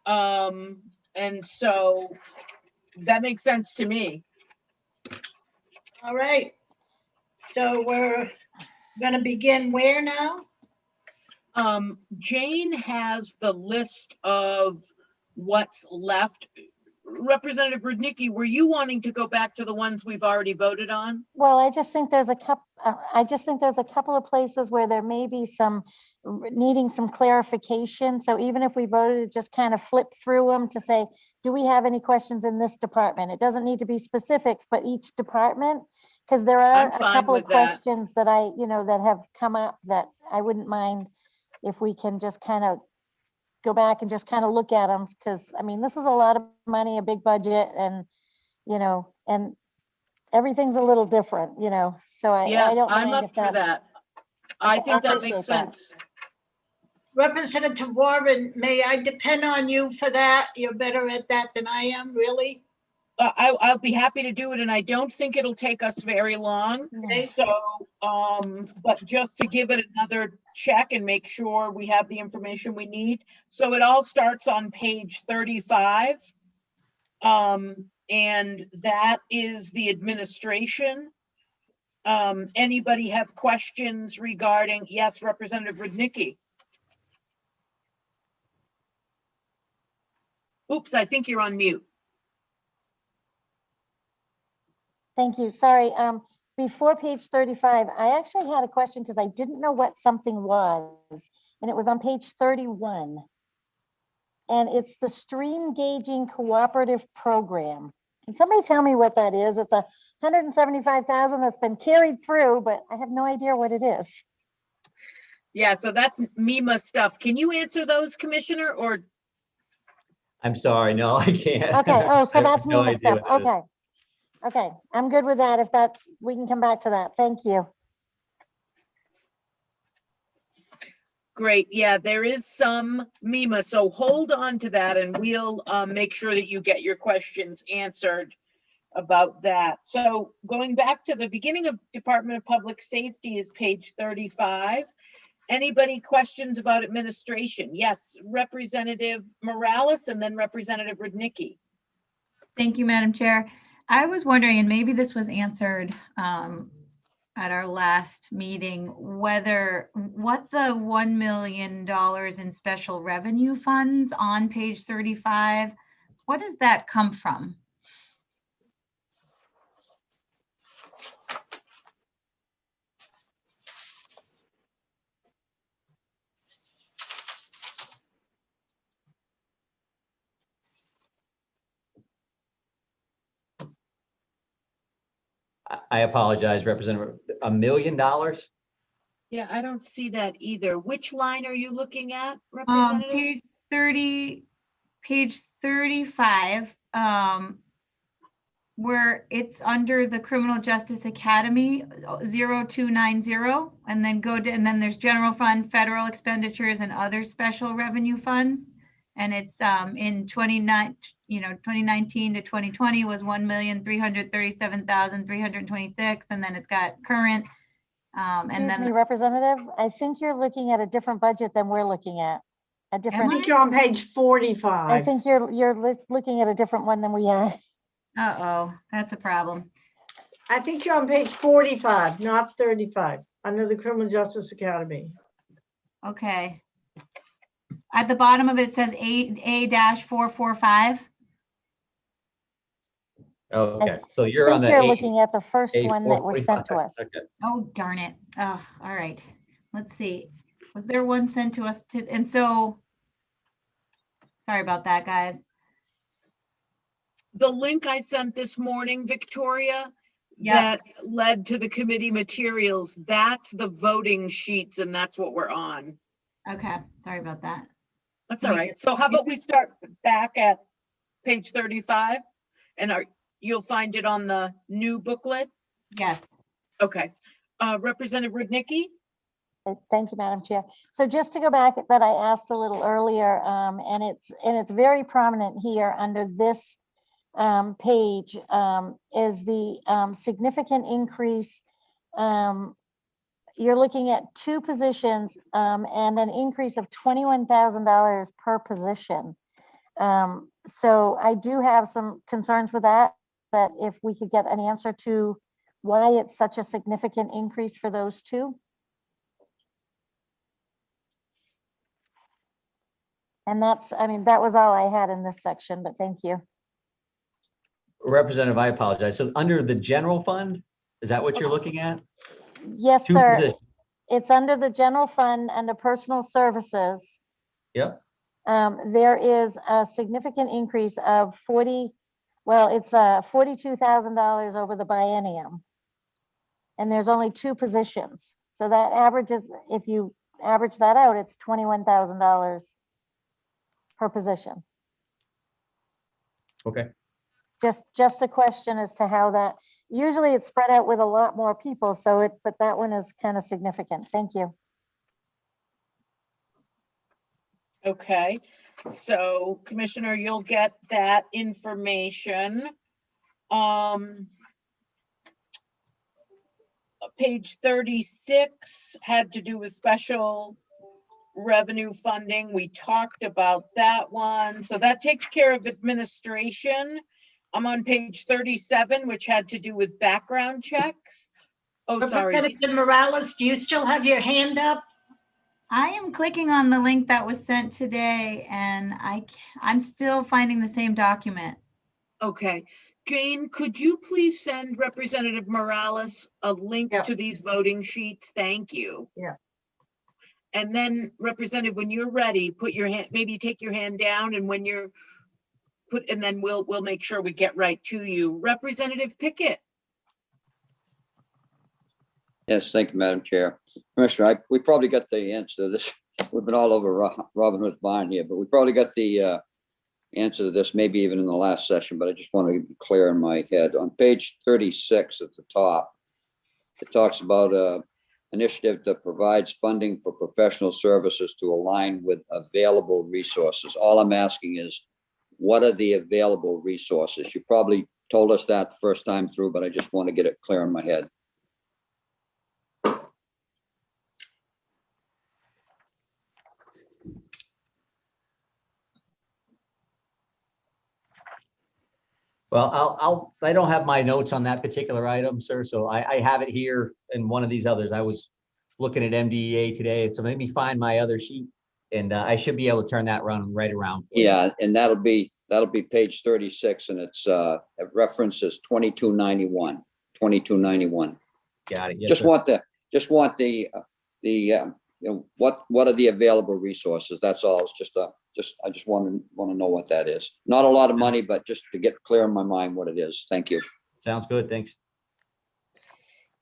And so that makes sense to me. All right. So we're gonna begin where now? Jane has the list of what's left. Representative Rudnicki, were you wanting to go back to the ones we've already voted on? Well, I just think there's a couple of places where there may be some needing some clarification. So even if we voted to just kind of flip through them to say, do we have any questions in this department? It doesn't need to be specifics, but each department, because there are I'm a fine couple of with that. questions that that have come up that I wouldn't mind if we can just kind of go back and just kind of look at them, because I mean, this is a lot of money, a big budget, and and everything's a little different, so I don't I'm mind up if for that's. that. I Okay, think that appreciate makes that. sense. Representative Warren, may I depend on you for that? You're better at that than I am, really? I'll be happy to do it, and I don't think it'll take us very long. Okay. So, but just to give it another check and make sure we have the information we need. So it all starts on page 35. And that is the administration. Anybody have questions regarding, yes, Representative Rudnicki? Oops, I think you're on mute. Thank you. Sorry. Before page 35, I actually had a question because I didn't know what something was, and it was on page 31. And it's the stream gauging cooperative program. Can somebody tell me what that is? It's $175,000 that's been carried through, but I have no idea what it is. Yeah, so that's MEMA stuff. Can you answer those, Commissioner, or? I'm sorry, no, I can't. Okay. Oh, so I have that's no MEMA idea stuff. what it is. Okay. Okay. I'm good with that. If that's, we can come back to that. Thank you. Great. Yeah, there is some MEMA, so hold on to that and we'll make sure that you get your questions answered about that. So going back to the beginning of Department of Public Safety is page 35. Anybody questions about administration? Yes, Representative Morales and then Representative Rudnicki. Thank you, Madam Chair. I was wondering, and maybe this was answered at our last meeting, what the $1 million in special revenue funds on page 35, what does that come from? I apologize, Representative. $1 million? Yeah, I don't see that either. Which line are you looking at, Representative? Page 35, where it's under the Criminal Justice Academy 0290, and then and then there's general fund, federal expenditures, and other special revenue funds. And it's in 2019 to 2020 was 1,337,326, and then it's got current. And Excuse then me, Representative, I think you're looking at a different budget than we're looking at. A different. I think you're on page 45. I think you're looking at a different one than we are. Uh-oh, that's a problem. I think you're on page 45, not 35, under the Criminal Justice Academy. Okay. At the bottom of it says A-445. Okay, so you're I on think the you're A, looking at the first one that was sent to A445. us. Okay. Oh, darn it. Oh, all right. Let's see. Was there one sent to us to, and so, sorry about that, guys. The link I sent this morning, Victoria, Yep. that led to the committee materials, that's the voting sheets and that's what we're on. Okay, sorry about that. That's all right. So how about we start back at page 35 and you'll find it on the new booklet? Yes. Okay. Representative Rudnicki? Thank you, Madam Chair. So just to go back that I asked a little earlier, and it's very prominent here under this page, is the significant increase. You're looking at 2 positions and an increase of $21,000 per position. So I do have some concerns with that if we could get an answer to why it's such a significant increase for those 2. And that's, I mean, that was all I had in this section, but thank you. Representative, I apologize. So under the general fund, is that what you're looking at? Yes, 2 sir. positions. It's under the general fund, under personal services. Yep. There is a significant increase of it's $42,000 over the biennium. And there's only 2 positions. So that averages, if you average that out, it's $21,000 per position. Okay. Just a question as to how that, usually it's spread out with a lot more people, but that one is kind of significant. Thank you. Okay, so Commissioner, you'll get that information. Page 36 had to do with special revenue funding. We talked about that one. So that takes care of administration. I'm on page 37, which had to do with background checks. Oh, sorry. Representative Morales, do you still have your hand up? I am clicking on the link that was sent today and I'm still finding the same document. Okay. Jane, could you please send Representative Morales a link to these voting sheets? Thank you. Yeah. And then Representative, when you're ready, put your hand, maybe take your hand down, and when you're and then we'll make sure we get right to you. Representative Pickett. Yes, thank you, Madam Chair. Commissioner, we probably got the answer to this. We've been all over Robin Hood's barn here, but we probably got the answer to this, maybe even in the last session, but I just want to be clear in my head. On page 36 at the top, it talks about an initiative that provides funding for professional services to align with available resources. All I'm asking is, what are the available resources? You probably told us that the first time through, but I just want to get it clear in my head. Well, I don't have my notes on that particular item, sir. So I have it here in one of these others. I was looking at MDEA today. So let me find my other sheet and I should be able to turn that right around. For Yeah, you. and that'll be page 36, and it's it references 2291. Got it. Yes, Just sir. want the you know, what are the available resources? That's all. It's I just want to know what that is. Not a lot of money, but just to get clear in my mind what it is. Thank you. Sounds good. Thanks.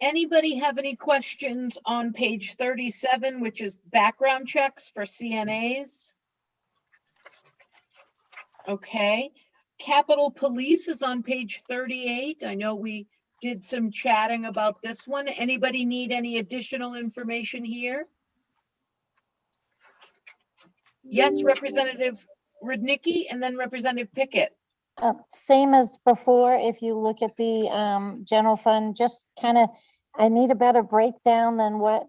Anybody have any questions on page 37, which is background checks for CNAs? Okay. Capitol Police is on page 38. I know we did some chatting about this one. Anybody need any additional information here? Yes, Representative Rudnicki and then Representative Pickett. Same as before, if you look at the general fund, just kind of, I need a better breakdown than what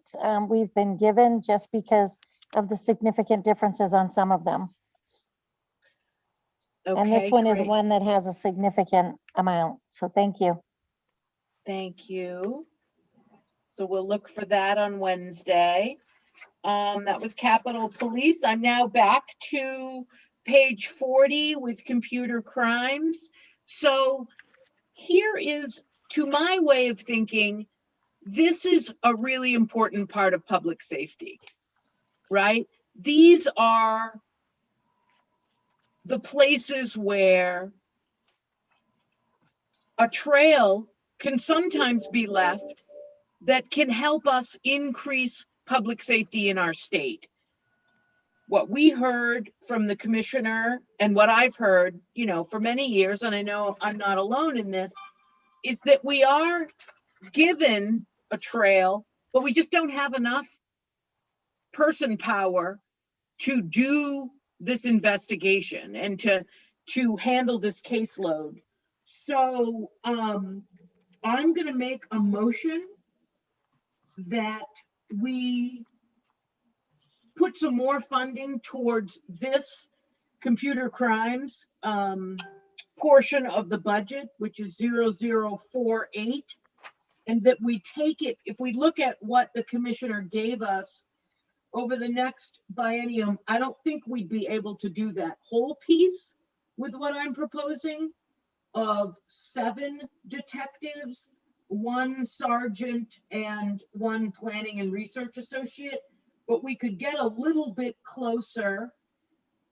we've been given, just because of the significant differences on some of them. And this Okay, one is great. one that has a significant amount, so thank you. Thank you. So we'll look for that on Wednesday. That was Capitol Police. I'm now back to page 40 with computer crimes. So here is, to my way of thinking, this is a really important part of public safety, right? These are the places where a trail can sometimes be left that can help us increase public safety in our state. What we heard from the commissioner and what I've heard, you know, for many years, and I know I'm not alone in this, is that we are given a trail, but we just don't have enough person power to do this investigation and to handle this caseload. So I'm going to make a motion that we put some more funding towards this computer crimes portion of the budget, which is 0048, and that we take it, if we look at what the commissioner gave us over the next biennium, I don't think we'd be able to do that whole piece with what I'm proposing of 7 detectives, 1 sergeant, and 1 planning and research associate, but we could get a little bit closer.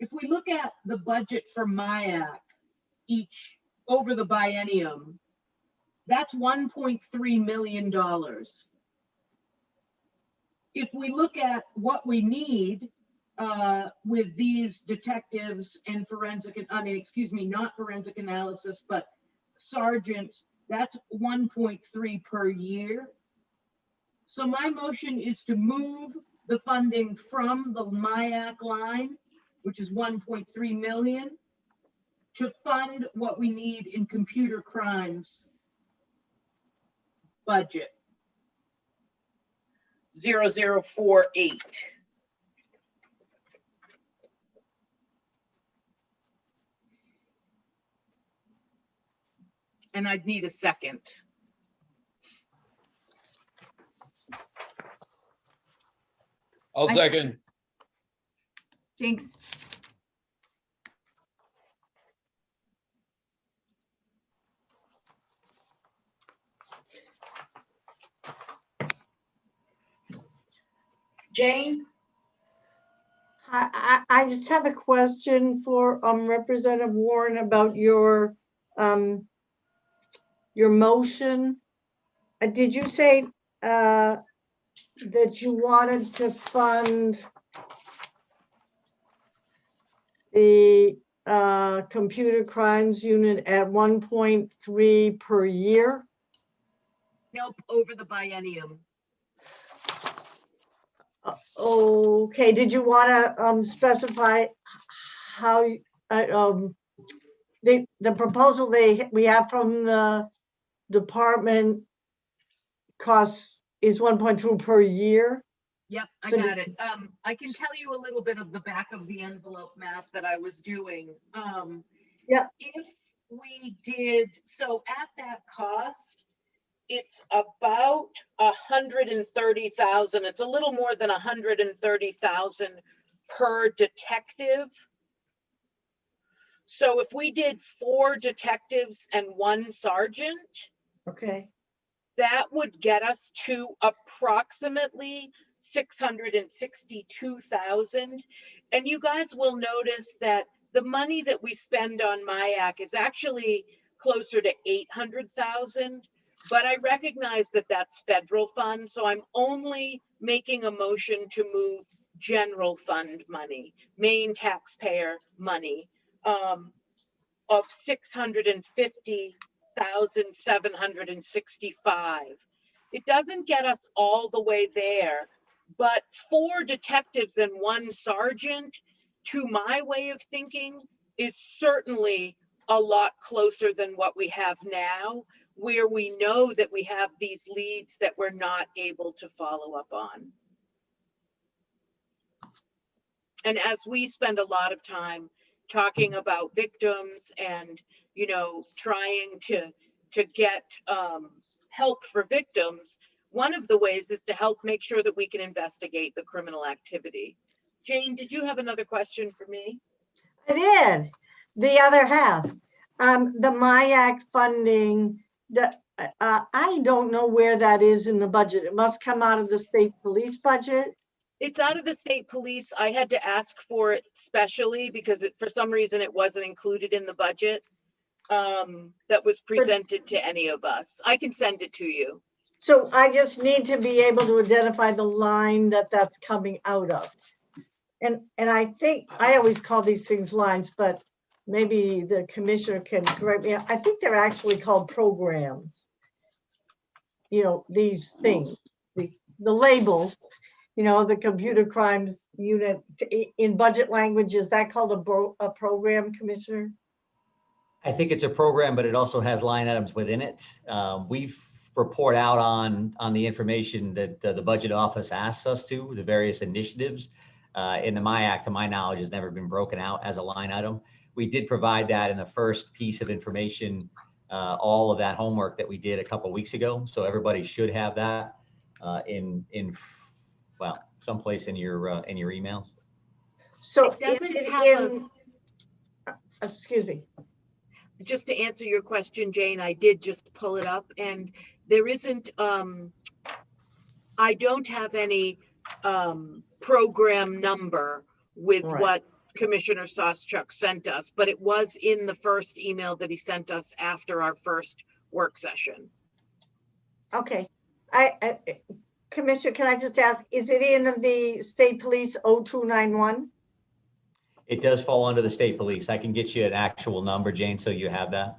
If we look at the budget for MIAC each over the biennium, that's $1.3 million. If we look at what we need with these detectives and forensic, I mean, excuse me, not forensic analysis, but sergeants, that's 1.3 per year. So my motion is to move the funding from the MIAC line, which is 1.3 million, to fund what we need in computer crimes budget. 0048. And I'd need a second. I'll second. Jinx. Jane? I just have a question for Representative Warren about your motion. Did you say that you wanted to fund the computer crimes unit at 1.3 per year? Nope, over the biennium. Okay, did you want to specify how the proposal we have from the department costs is 1.2 per year? Yep, I So got it. I can tell you a little bit of the back of the envelope math that I was doing. Yep. If we did, so at that cost, it's about 130,000. It's a little more than 130,000 per detective. So if we did 4 detectives and 1 sergeant, okay, that would get us to approximately 662,000. And you guys will notice that the money that we spend on MIAC is actually closer to 800,000. But I recognize that that's federal fund, so I'm only making a motion to move general fund money, main taxpayer money, of 650,765. It doesn't get us all the way there, but 4 detectives and 1 sergeant, to my way of thinking, is certainly a lot closer than what we have now, where we know that we have these leads that we're not able to follow up on. And as we spend a lot of time talking about victims and, you know, trying to get help for victims, one of the ways is to help make sure that we can investigate the criminal activity. Jane, did you have another question for me? I did. The other half, the MIAC funding, I don't know where that is in the budget. It must come out of the state police budget. It's out of the state police. I had to ask for it specially because for some reason it wasn't included in the budget that was presented to any of us. I can send it to you. So I just need to be able to identify the line that that's coming out of. And I think, I always call these things lines, but maybe the commissioner can correct me. I think they're actually called programs. You know, these things, the labels, you know, the computer crimes unit in budget language, is that called a program, Commissioner? I think it's a program, but it also has line items within it. We report out on the information that the budget office asks us to, the various initiatives. In the MIAC, to my knowledge, has never been broken out as a line item. We did provide that in the first piece of information, all of that homework that we did a couple of weeks ago. So everybody should have that in well, someplace in your emails. So it doesn't have excuse me. Just to answer your question, Jane, I did just pull it up, and there isn't, I don't have any program number with what Commissioner Sawchuk sent us, but it was in the first email that he sent us after our first work session. Okay. Commissioner, can I just ask, is it in the state police 0291? It does fall under the state police. I can get you an actual number, Jane, so you have that.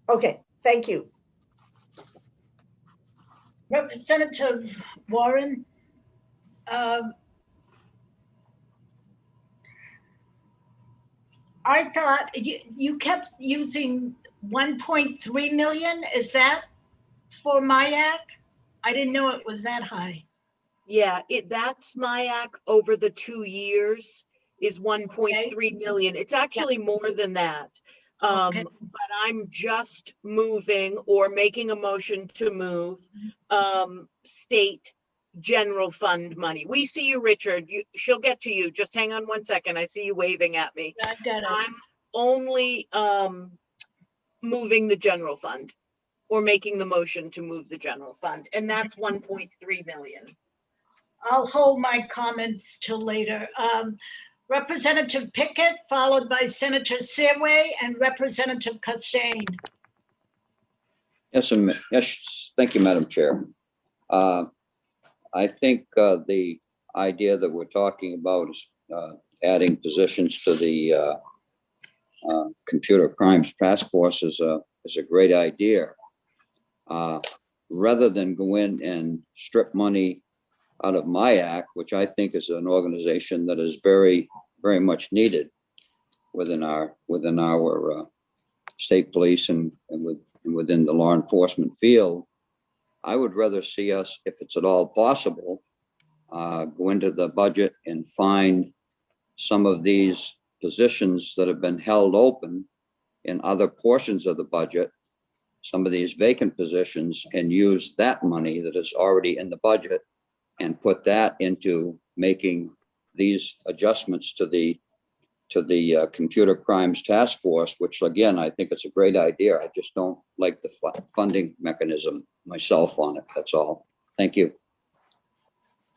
Okay, thank you. Representative Warren, I thought you kept using 1.3 million. Is that for MIAC? I didn't know it was that high. Yeah, that's MIAC over the 2 years is 1.3 million. It's actually more than that. But I'm just moving or making a motion to move state general fund money. We see you, Richard. She'll get to you. Just hang on 1 second. I see you waving at me. I'm only moving the general fund or making the motion to move the general fund. And that's 1.3 million. I'll hold my comments till later. Representative Pickett, followed by Senator Seaway and Representative Costain. Yes, yes, thank you, Madam Chair. I think the idea that we're talking about is adding positions to the Computer Crimes Task Force is a great idea. Rather than go in and strip money out of MIAC, which I think is an organization that is very, very much needed within our state police and within the law enforcement field, I would rather see us, if it's at all possible, go into the budget and find some of these positions that have been held open in other portions of the budget, some of these vacant positions, and use that money that is already in the budget and put that into making these adjustments to the Computer Crimes Task Force, which again, I think it's a great idea. I just don't like the funding mechanism myself on it. That's all. Thank you.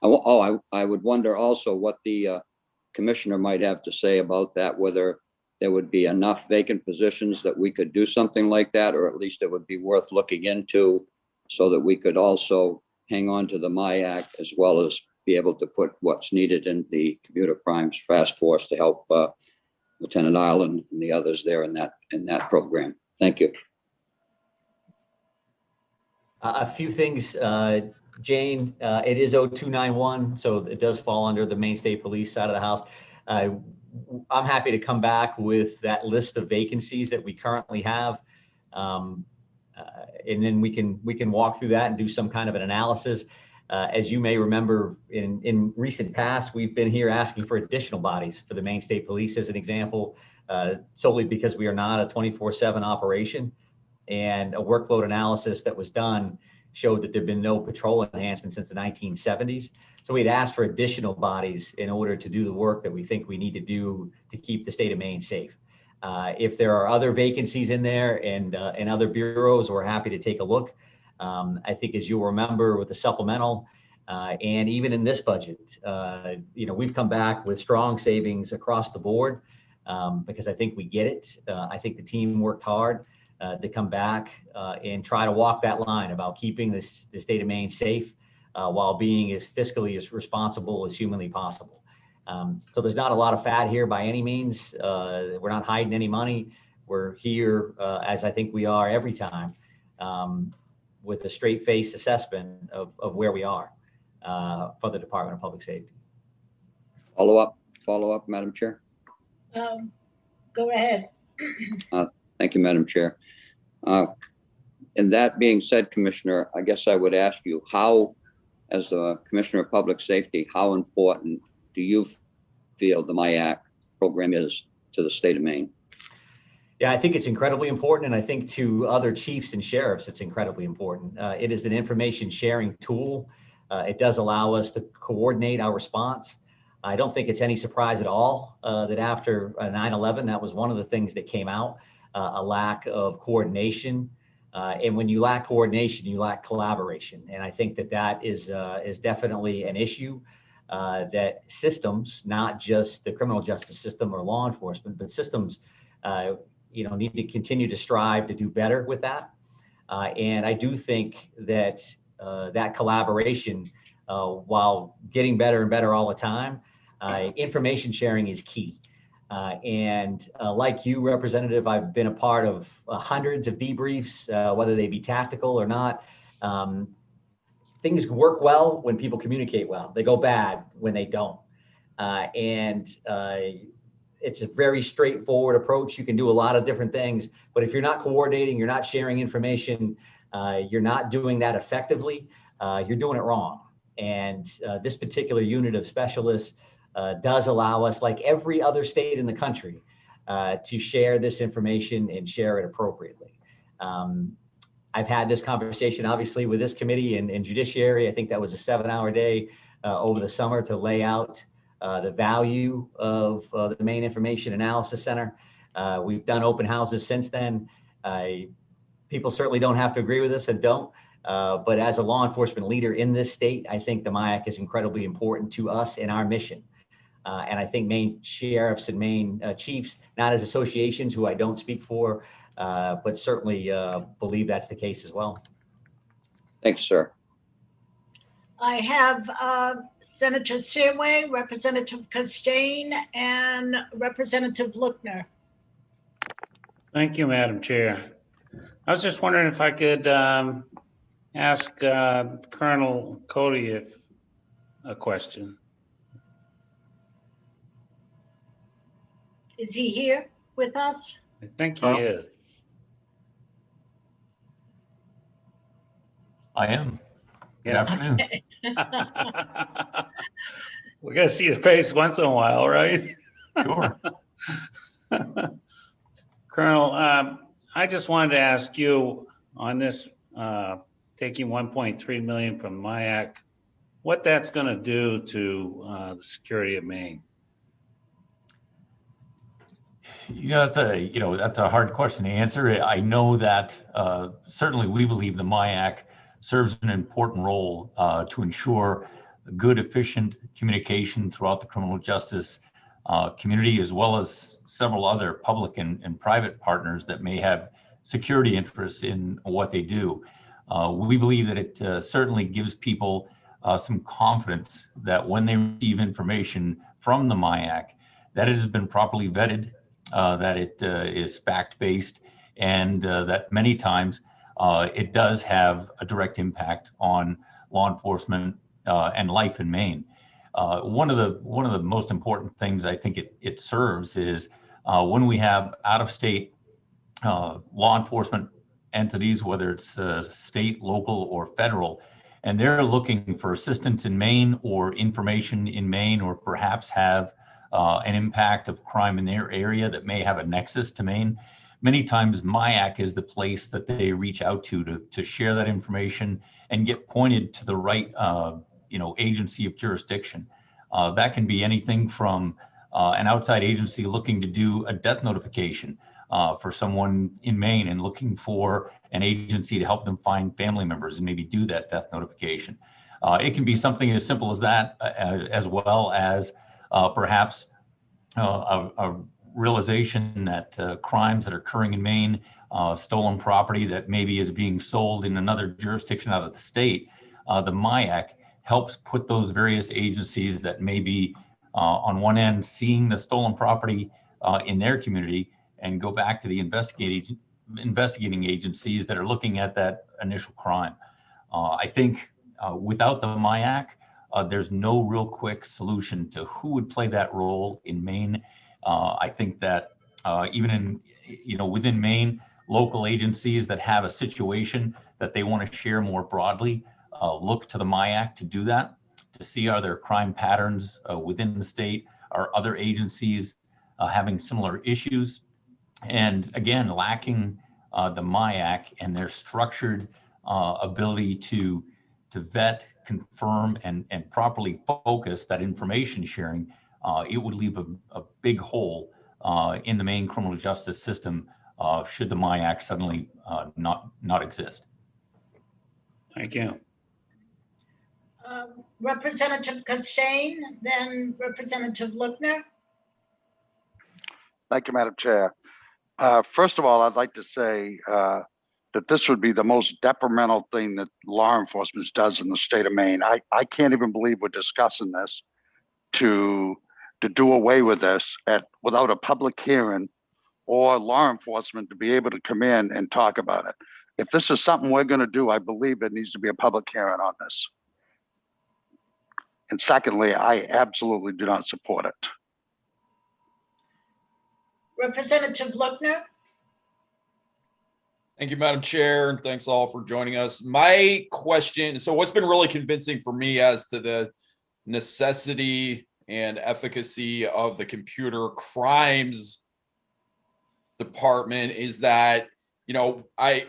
I would wonder also what the commissioner might have to say about that, whether there would be enough vacant positions that we could do something like that, or at least it would be worth looking into so that we could also hang on to the MIAC as well as be able to put what's needed in the Computer Crimes Task Force to help Lieutenant Ireland and the others there in that program. Thank you. A few things, Jane, it is 0291, so it does fall under the Maine State Police side of the house. I'm happy to come back with that list of vacancies that we currently have. And then we can walk through that and do some kind of an analysis. As you may remember, in recent past, we've been here asking for additional bodies for the Maine State Police, as an example, solely because we are not a 24/7 operation. And a workload analysis that was done showed that there'd been no patrol enhancement since the 1970s. So we'd asked for additional bodies in order to do the work that we think we need to do to keep the state of Maine safe. If there are other vacancies in there and other bureaus, we're happy to take a look. I think as you'll remember with the supplemental and even in this budget, we've come back with strong savings across the board because I think we get it. I think the team worked hard to come back and try to walk that line about keeping the state of Maine safe while being as fiscally as responsible as humanly possible. So there's not a lot of fat here by any means. We're not hiding any money. We're here, as I think we are every time, with a straight-faced assessment of where we are for the Department of Public Safety. Follow up, Madam Chair. Go ahead. Thank you, Madam Chair. And that being said, Commissioner, I guess I would ask you how, as the Commissioner of Public Safety, how important do you feel the MIAC program is to the state of Maine? Yeah, I think it's incredibly important. And I think to other chiefs and sheriffs, it's incredibly important. It is an information sharing tool. It does allow us to coordinate our response. I don't think it's any surprise at all that after 9/11, that was one of the things that came out, a lack of coordination. And when you lack coordination, you lack collaboration. And I think that is definitely an issue that systems, not just the criminal justice system or law enforcement, but systems, need to continue to strive to do better with that. And I do think that that collaboration, while getting better and better all the time, information sharing is key. And like you, Representative, I've been a part of hundreds of debriefs, whether they be tactical or not. Things work well when people communicate well. They go bad when they don't. It's a very straightforward approach. You can do a lot of different things, but if you're not coordinating, you're not sharing information, you're not doing that effectively, you're doing it wrong. And this particular unit of specialists does allow us, like every other state in the country, to share this information and share it appropriately. I've had this conversation, obviously, with this committee and judiciary. I think that was a 7-hour day over the summer to lay out the value of the Maine Information Analysis Center. We've done open houses since then. People certainly don't have to agree with us and don't. But as a law enforcement leader in this state, I think the MIAC is incredibly important to us and our mission. And I think Maine sheriffs and Maine chiefs, not as associations who I don't speak for, but certainly believe that's the case as well. Thanks, sir. I have Senator Seaway, Representative Costain, and Representative Lookner. Thank you, Madam Chair. I was just wondering if I could ask Colonel Cody a question. Is he here with us? I think he is. I am. Good Yeah. afternoon. We gotta see his face once in a while, right? Sure. Colonel, I just wanted to ask you on this, taking 1.3 million from MIAC, what that's gonna do to the security of Maine. Yeah, that's a hard question to answer. I know that certainly we believe the MIAC serves an important role to ensure good, efficient communication throughout the criminal justice community, as well as several other public and private partners that may have security interests in what they do. We believe that it certainly gives people some confidence that when they receive information from the MIAC, that it has been properly vetted, that it is fact-based, and that many times it does have a direct impact on law enforcement and life in Maine. One of the most important things I think it serves is when we have out-of-state law enforcement entities, whether it's state, local, or federal, and they're looking for assistance in Maine or information in Maine, or perhaps have an impact of crime in their area that may have a nexus to Maine. many times MIAC is the place that they reach out to share that information and get pointed to the right agency of jurisdiction. That can be anything from an outside agency looking to do a death notification for someone in Maine and looking for an agency to help them find family members and maybe do that death notification. It can be something as simple as that, as well as perhaps a realization that crimes that are occurring in Maine, stolen property that maybe is being sold in another jurisdiction out of the state, the MIAC helps put those various agencies that may be on one end seeing the stolen property in their community and go back to the investigating agencies that are looking at that initial crime. I think without the MIAC, there's no real quick solution to who would play that role in Maine. I think that even in, within Maine, local agencies that have a situation that they want to share more broadly, look to the MIAC to do that, to see are there crime patterns within the state, are other agencies having similar issues. And again, lacking the MIAC and their structured ability to vet, confirm, and properly focus that information sharing, it would leave a big hole in the Maine criminal justice system should the MIAC suddenly not exist. Thank you. Representative Costain, then Representative Lookner. Thank you, Madam Chair. First of all, I'd like to say that this would be the most detrimental thing that law enforcement does in the state of Maine. I can't even believe we're discussing this to do away with this without a public hearing or law enforcement to be able to come in and talk about it. If this is something we're going to do, I believe there needs to be a public hearing on this. And secondly, I absolutely do not support it. Representative Lookner. Thank you, Madam Chair, and thanks all for joining us. My question, so what's been really convincing for me as to the necessity and efficacy of the computer crimes department is that,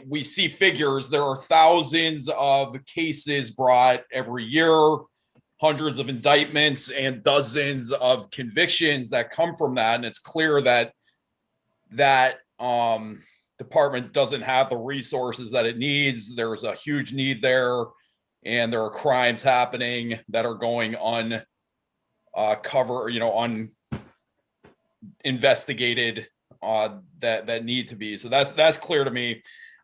we see figures, there are thousands of cases brought every year, hundreds of indictments and dozens of convictions that come from that. And it's clear that department doesn't have the resources that it needs. There's a huge need there, and there are crimes happening that are going uninvestigated that need to be. So that's clear to me.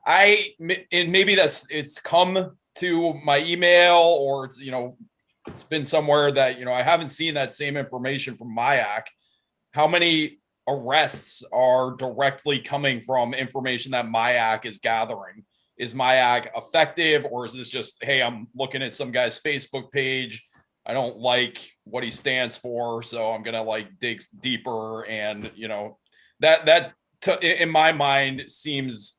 And maybe it's come to my email, or it's been somewhere that I haven't seen that same information from MIAC. How many arrests are directly coming from information that MIAC is gathering? Is MIAC effective, or is this just, hey, I'm looking at some guy's Facebook page, I don't like what he stands for, so I'm gonna dig deeper? And that in my mind seems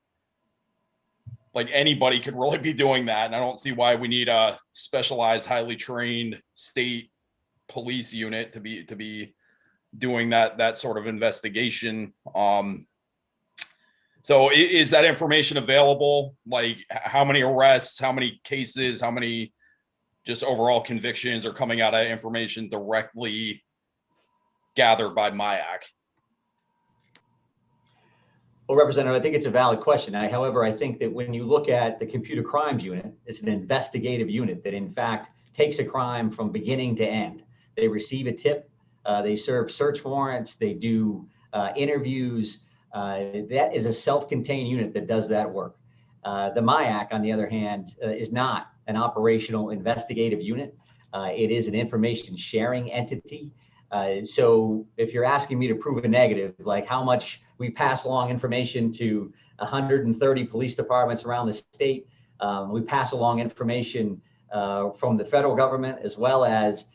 like anybody could really be doing that, and I don't see why we need a specialized, highly trained state police unit to be doing that sort of investigation. So is that information available? Like how many arrests, how many cases, how many just overall convictions are coming out of information directly gathered by MIAC? Well, Representative, I think it's a valid question. However, I think that when you look at the computer crimes unit, it's an investigative unit that in fact takes a crime from beginning to end. They receive a tip, they serve search warrants, they do interviews. That is a self-contained unit that does that work. The MIAC, on the other hand, is not an operational investigative unit. It is an information sharing entity. So if you're asking me to prove a negative, like how much we pass along information to 130 police departments around the state, we pass along information from the federal government as well as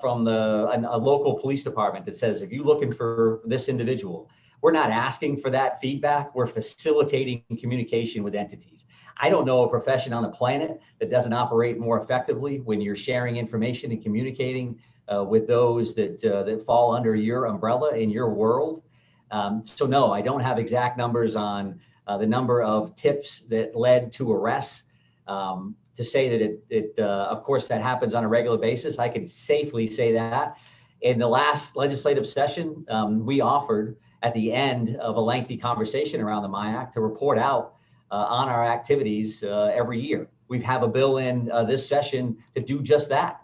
from a local police department that says, if you're looking for this individual, we're not asking for that feedback. We're facilitating communication with entities. I don't know a profession on the planet that doesn't operate more effectively when you're sharing information and communicating with those that fall under your umbrella in your world. So no, I don't have exact numbers on the number of tips that led to arrests. To say that of course, that happens on a regular basis, I can safely say that. In the last legislative session, we offered at the end of a lengthy conversation around the MIAC to report out on our activities every year. We have a bill in this session to do just that.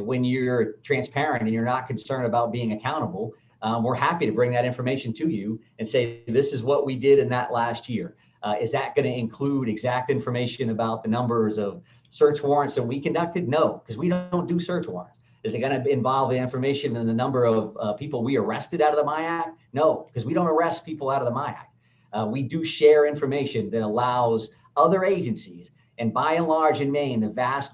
When you're transparent and you're not concerned about being accountable, we're happy to bring that information to you and say, this is what we did in that last year. Is that going to include exact information about the numbers of search warrants that we conducted? No, because we don't do search warrants. Is it going to involve the information and the number of people we arrested out of the MIAC? No, because we don't arrest people out of the MIAC. We do share information that allows other agencies, and by and large in Maine, the vast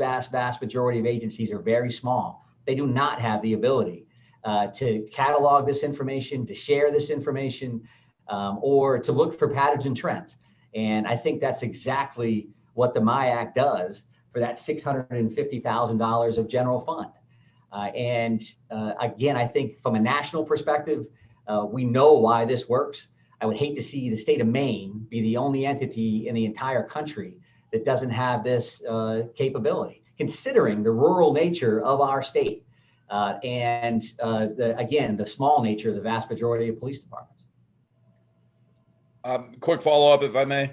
majority of agencies are very small. They do not have the ability to catalog this information, to share this information, or to look for patterns and trends. And I think that's exactly what the MIAC does for that $650,000 of general fund. Again, I think from a national perspective, we know why this works. I would hate to see the state of Maine be the only entity in the entire country that doesn't have this capability, considering the rural nature of our state again, the small nature of the vast majority of police departments. Quick follow-up, if I may.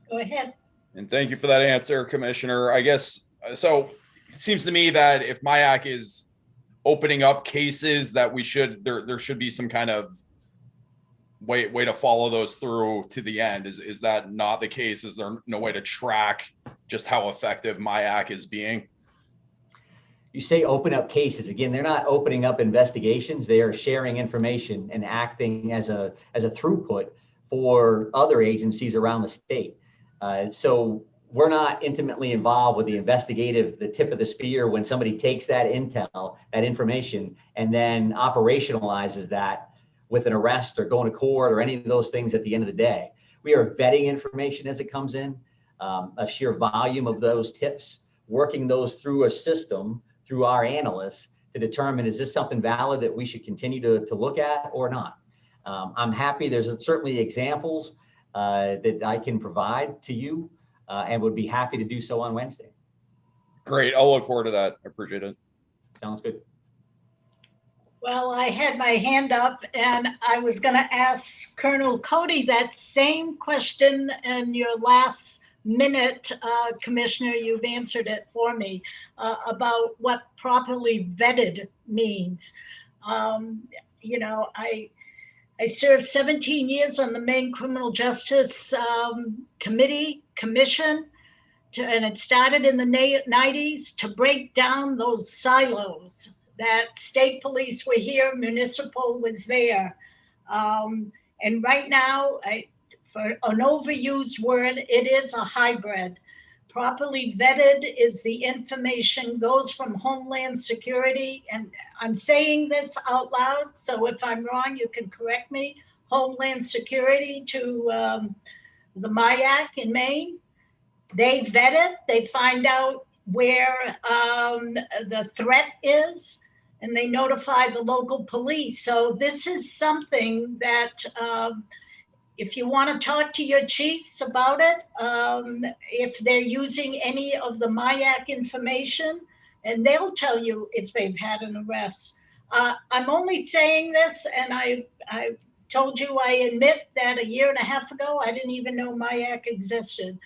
Go ahead. And thank you for that answer, Commissioner. I guess, so it seems to me that if MIAC is opening up cases that there should be some kind of way to follow those through to the end. Is that not the case? Is there no way to track just how effective MIAC is being? You say open up cases. Again, they're not opening up investigations. They are sharing information and acting as a throughput for other agencies around the state. So we're not intimately involved with the tip of the spear when somebody takes that intel, that information, and then operationalizes that with an arrest or going to court or any of those things at the end of the day. We are vetting information as it comes in, a sheer volume of those tips, working those through a system, through our analysts to determine, is this something valid that we should continue to look at or not? I'm happy. There's certainly examples that I can provide to you and would be happy to do so on Wednesday. Great. I'll look forward to that. I appreciate it. Sounds good. Well, I had my hand up and I was going to ask Colonel Cody that same question in your last minute, Commissioner. You've answered it for me about what properly vetted means. You know, I served 17 years on the Maine Criminal Justice Commission, and it started in the 90s to break down those silos. That state police were here, municipal was there. And right now, for an overused word, it is a hybrid. Properly vetted is the information goes from Homeland Security, and I'm saying this out loud, so if I'm wrong, you can correct me, Homeland Security to the MIAC in Maine. They vet it, they find out where the threat is, and they notify the local police. So this is something that if you want to talk to your chiefs about it, if they're using any of the MIAC information, and they'll tell you if they've had an arrest. I'm only saying this, and I told you, I admit that a year and a half ago, I didn't even know MIAC existed,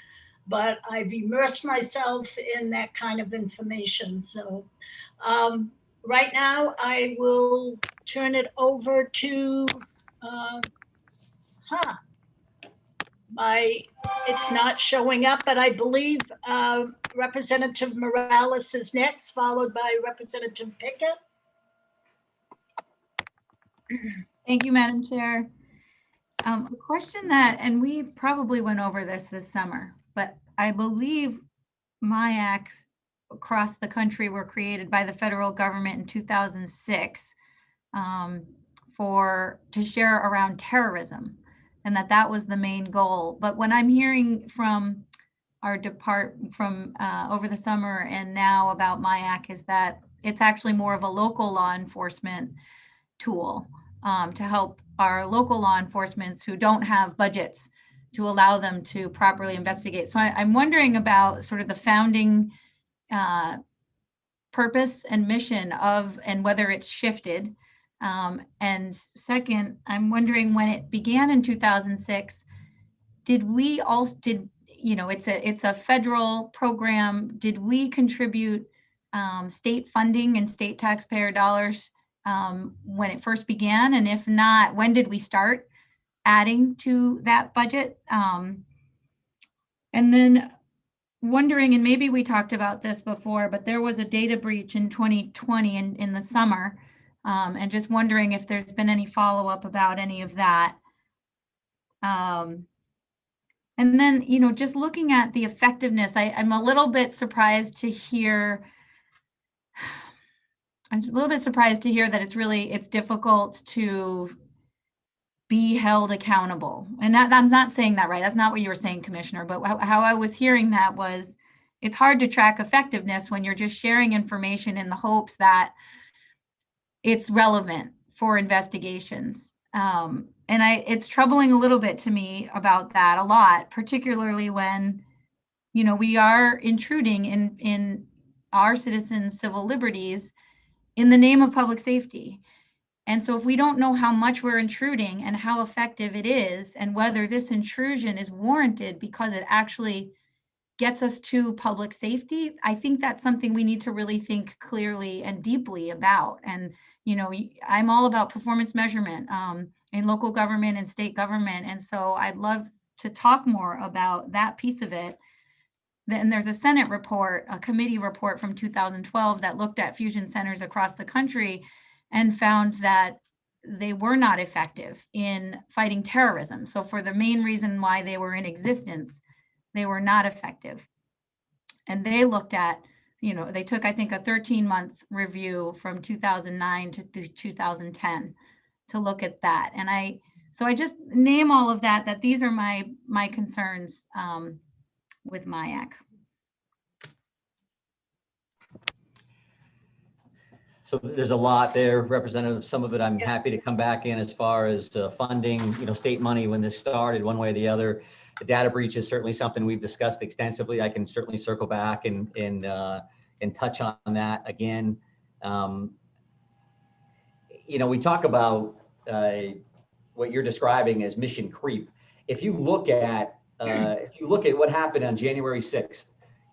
but I've immersed myself in that kind of information. So right now, I will turn it over to, it's not showing up, but I believe Representative Morales is next, followed by Representative Pickett. Thank you, Madam Chair. A question that, and we probably went over this summer, but I believe MIACs across the country were created by the federal government in 2006 to share around terrorism, and that was the main goal. But when I'm hearing from our department over the summer and now about MIAC is that it's actually more of a local law enforcement tool to help our local law enforcements who don't have budgets to allow them to properly investigate. So I'm wondering about sort of the founding purpose and mission of, and whether it's shifted. And second, I'm wondering, when it began in 2006, did we also, it's a federal program. Did we contribute state funding and state taxpayer dollars when it first began? And if not, when did we start adding to that budget? And then wondering, and maybe we talked about this before, but there was a data breach in 2020 in the summer. And just wondering if there's been any follow-up about any of that. And then, just looking at the effectiveness, I'm a little bit surprised to hear, that it's difficult to be held accountable. And I'm not saying that right. That's not what you were saying, Commissioner, but how I was hearing that was, it's hard to track effectiveness when you're just sharing information in the hopes that it's relevant for investigations. And it's troubling a little bit to me about that a lot, particularly when, we are intruding in our citizens' civil liberties in the name of public safety. And so if we don't know how much we're intruding and how effective it is, and whether this intrusion is warranted because it actually gets us to public safety, I think that's something we need to really think clearly and deeply about. And, I'm all about performance measurement in local government and state government. And so I'd love to talk more about that piece of it. Then there's a Senate report, a committee report from 2012 that looked at fusion centers across the country and found that they were not effective in fighting terrorism. So for the main reason why they were in existence, they were not effective. And they looked at, they took, I think, a 13-month review from 2009 to 2010 to look at that. And I just name all of that these are my concerns with MIAC. So there's a lot there, Representative. Some of it I'm happy to come back in as far as funding, state money when this started one way or the other. The data breach is certainly something we've discussed extensively. I can certainly circle back and touch on that again. We talk about what you're describing as mission creep. If you look at what happened on January 6th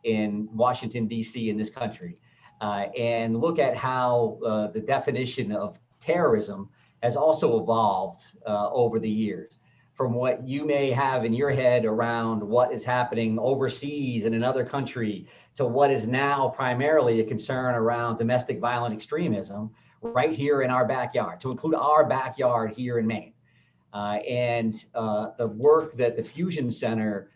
in Washington, D.C. in this country, and look at how the definition of terrorism has also evolved over the years, from what you may have in your head around what is happening overseas in another country to what is now primarily a concern around domestic violent extremism right here in our backyard, to include our backyard here in Maine. And the work that the Fusion Center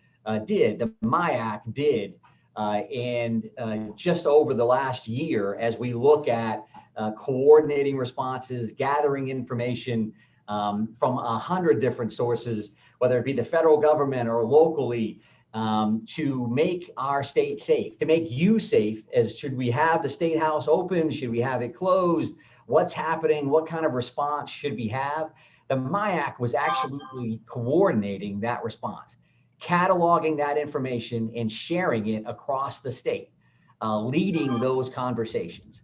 did, the MIAC did, and just over the last year, as we look at coordinating responses, gathering information from 100 different sources, whether it be the federal government or locally, to make our state safe, to make you safe, as should we have the State House open, should we have it closed, what's happening, what kind of response should we have? The MIAC was absolutely coordinating that response, cataloging that information and sharing it across the state, leading those conversations.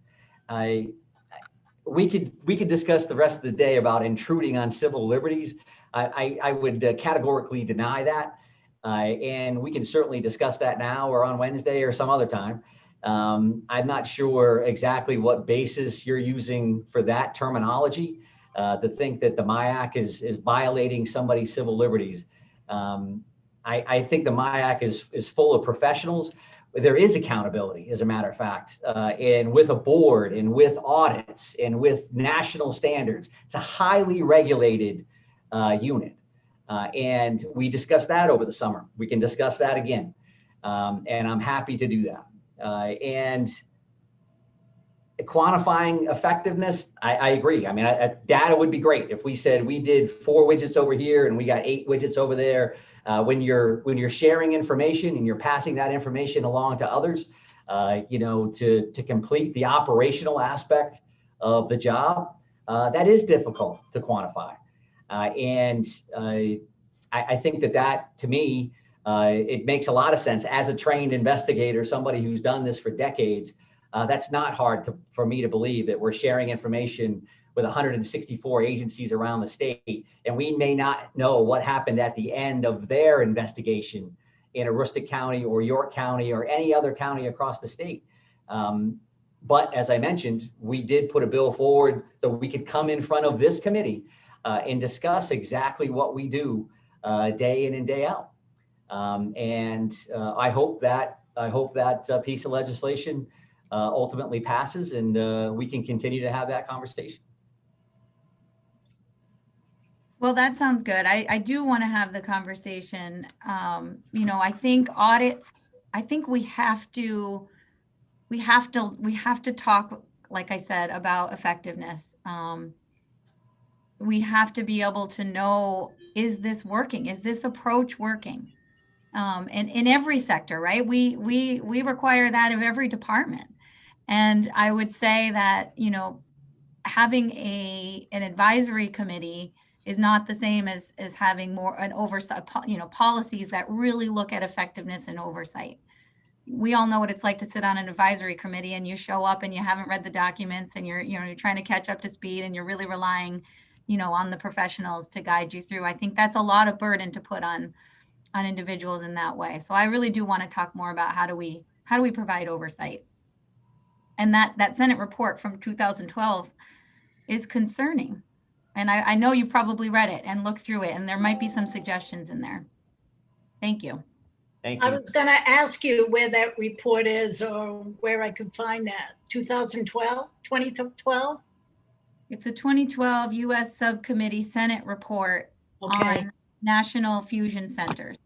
We could discuss the rest of the day about intruding on civil liberties. I would categorically deny that. And we can certainly discuss that now or on Wednesday or some other time. I'm not sure exactly what basis you're using for that terminology, to think that the MIAC is violating somebody's civil liberties. I think the MIAC is full of professionals. There is accountability, as a matter of fact, and with a board and with audits and with national standards. It's a highly regulated unit. And we discussed that over the summer. We can discuss that again. And I'm happy to do that. And quantifying effectiveness, I agree. I mean, data would be great if we said we did 4 widgets over here and we got 8 widgets over there. When you're sharing information and you're passing that information along to others, to complete the operational aspect of the job, that is difficult to quantify. And I think that to me, it makes a lot of sense as a trained investigator, somebody who's done this for decades. That's not hard for me to believe that we're sharing information with 164 agencies around the state, and we may not know what happened at the end of their investigation in Aroostook County or York County or any other county across the state. But as I mentioned, we did put a bill forward so we could come in front of this committee and discuss exactly what we do day in and day out. I hope that piece of legislation ultimately passes, and we can continue to have that conversation. Well, that sounds good. I do want to have the conversation. I think audits, I think we have to talk, like I said, about effectiveness. We have to be able to know, is this working? Is this approach working? And in every sector, right? We require that of every department. And I would say that, having an advisory committee is not the same as having more an oversight, policies that really look at effectiveness and oversight. We all know what it's like to sit on an advisory committee and you show up and you haven't read the documents and you're trying to catch up to speed and you're really relying, on the professionals to guide you through. I think that's a lot of burden to put on individuals in that way. So I really do want to talk more about how do we provide oversight. And that Senate report from 2012 is concerning. And I know you've probably read it and looked through it, and there might be some suggestions in there. Thank you. Thank you. I was going to ask you where that report is or where I could find that. 2012? It's a 2012 U.S. Subcommittee Senate report on national fusion centers.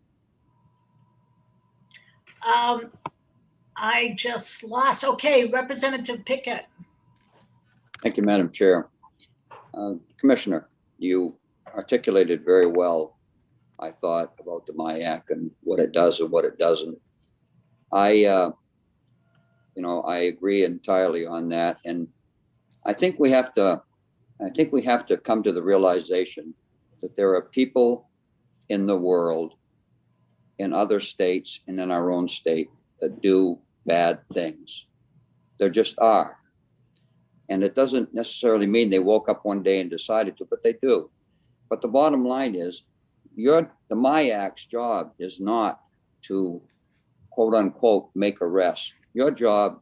I just lost. Okay, Representative Pickett. Thank you, Madam Chair. Commissioner, you articulated very well, I thought, about the MIAC and what it does and what it doesn't. I agree entirely on that. And I think we have to come to the realization that there are people in the world, in other states and in our own state, that do bad things. There just are. And it doesn't necessarily mean they woke up one day and decided to, but they do. But the bottom line is, the MIAC's job is not to, quote unquote, make arrests. Your job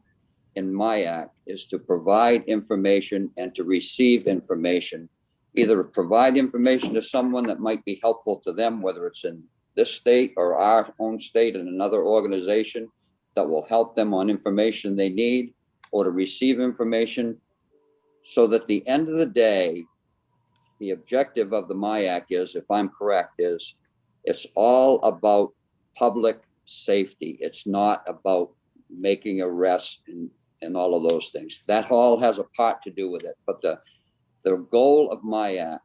in MIAC is to provide information and to receive information, either provide information to someone that might be helpful to them, whether it's in this state or our own state and another organization that will help them on information they need, or to receive information, so that at the end of the day, the objective of the MIAC is, if I'm correct, is it's all about public safety. It's not about making arrests and all of those things. That all has a part to do with it. But the goal of MIAC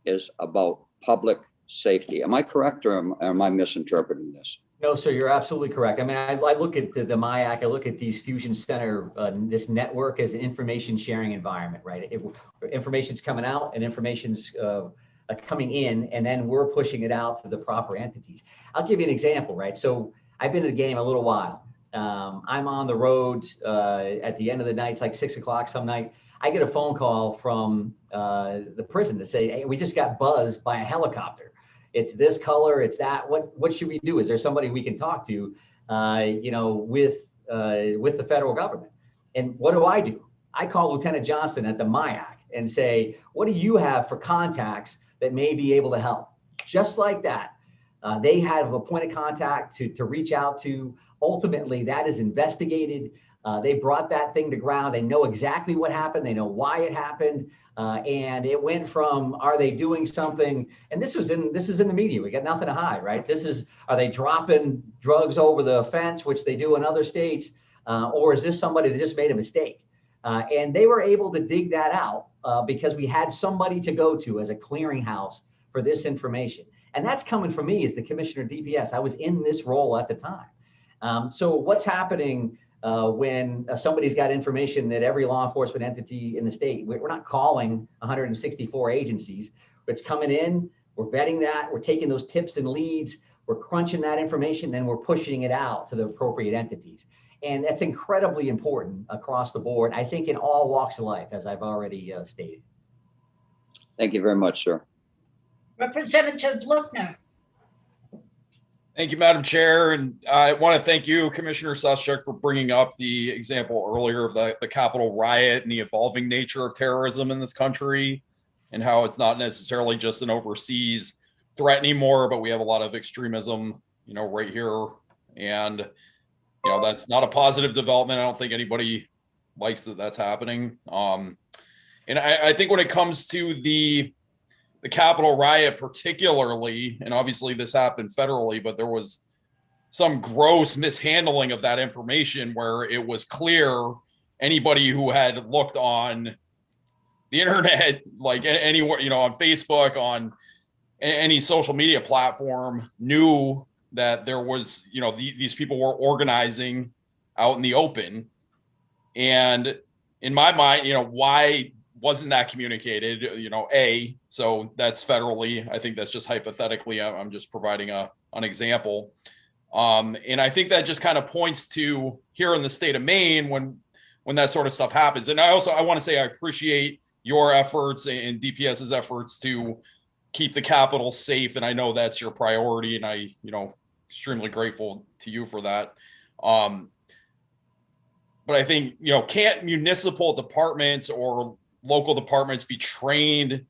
is about public safety. Am I correct, or am I misinterpreting this? No, sir, you're absolutely correct. I mean, I look at the MIAC, I look at these fusion center, this network as an information sharing environment, right? Information's coming out and information's coming in, and then we're pushing it out to the proper entities. I'll give you an example, right? So I've been in the game a little while. I'm on the road at the end of the night, it's like 6 o'clock some night. I get a phone call from the prison to say, hey, we just got buzzed by a helicopter. It's this color, it's that. What should we do? Is there somebody we can talk to, with the federal government? And what do? I call Lieutenant Johnson at the MIAC and say, what do you have for contacts that may be able to help? Just like that. They have a point of contact to reach out to. Ultimately, that is investigated. They brought that thing to ground. They know exactly what happened. They know why it happened. And it went from, are they doing something? And this is in the media. We got nothing to hide, right? Are they dropping drugs over the fence, which they do in other states? Or is this somebody that just made a mistake? And they were able to dig that out because we had somebody to go to as a clearinghouse for this information. And that's coming from me as the commissioner of DPS. I was in this role at the time. So what's happening when somebody's got information that every law enforcement entity in the state, we're not calling 164 agencies. it's coming in, we're vetting that, we're taking those tips and leads, we're crunching that information, then we're pushing it out to the appropriate entities. And that's incredibly important across the board, I think in all walks of life, as I've already stated. Thank you very much, sir. Representative Lookner. Thank you, Madam Chair. And I want to thank you, Commissioner Suschek, for bringing up the example earlier of the Capitol riot and the evolving nature of terrorism in this country, and how it's not necessarily just an overseas threat anymore, but we have a lot of extremism, right here. And, that's not a positive development. I don't think anybody likes that that's happening. And I think when it comes to the Capitol riot particularly, and obviously this happened federally, but there was some gross mishandling of that information where it was clear anybody who had looked on the internet, like anywhere, on Facebook, on any social media platform, knew that there was, these people were organizing out in the open. And in my mind, why wasn't that communicated? So that's federally. I think that's just hypothetically. I'm just providing an example. And I think that just kind of points to here in the state of Maine when that sort of stuff happens. And I want to say I appreciate your efforts and DPS's efforts to keep the Capitol safe. And I know that's your priority, and I, extremely grateful to you for that. But I think, can't municipal departments or local departments be trained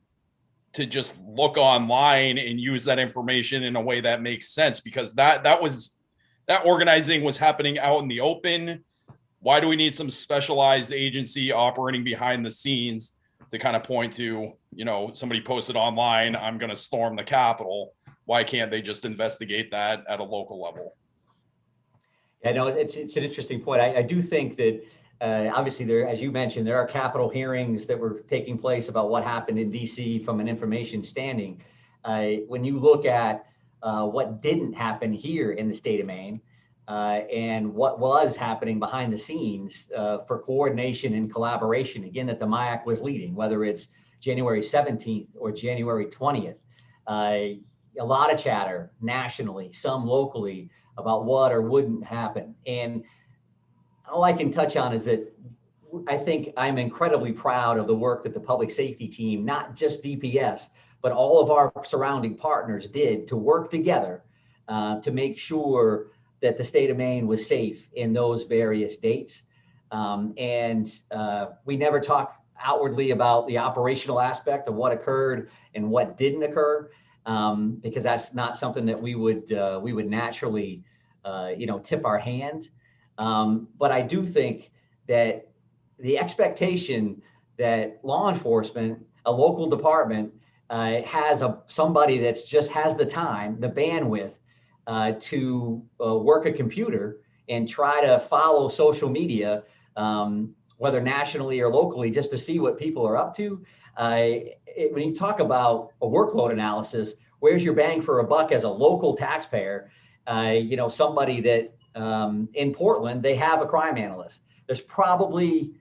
to just look online and use that information in a way that makes sense? Because that organizing was happening out in the open. Why do we need some specialized agency operating behind the scenes to kind of point to, somebody posted online, I'm going to storm the Capitol? Why can't they just investigate that at a local level? Yeah, no, it's an interesting point. I do think that obviously there, as you mentioned, there are Capitol hearings that were taking place about what happened in DC from an information standing. When you look at what didn't happen here in the state of Maine and what was happening behind the scenes for coordination and collaboration, again, that the MIAC was leading, whether it's January 17th or January 20th, a lot of chatter nationally, some locally, about what or wouldn't happen. And all I can touch on is that I think I'm incredibly proud of the work that the public safety team, not just DPS, but all of our surrounding partners did to work together to make sure that the state of Maine was safe in those various dates. We never talk outwardly about the operational aspect of what occurred and what didn't occur, because that's not something that we would naturally, tip our hand. But I do think that the expectation that law enforcement, a local department, has somebody that's just has the time, the bandwidth to work a computer and try to follow social media, whether nationally or locally, just to see what people are up to. When you talk about a workload analysis, where's your bang for a buck as a local taxpayer? Somebody that in Portland, they have a crime analyst. There's probably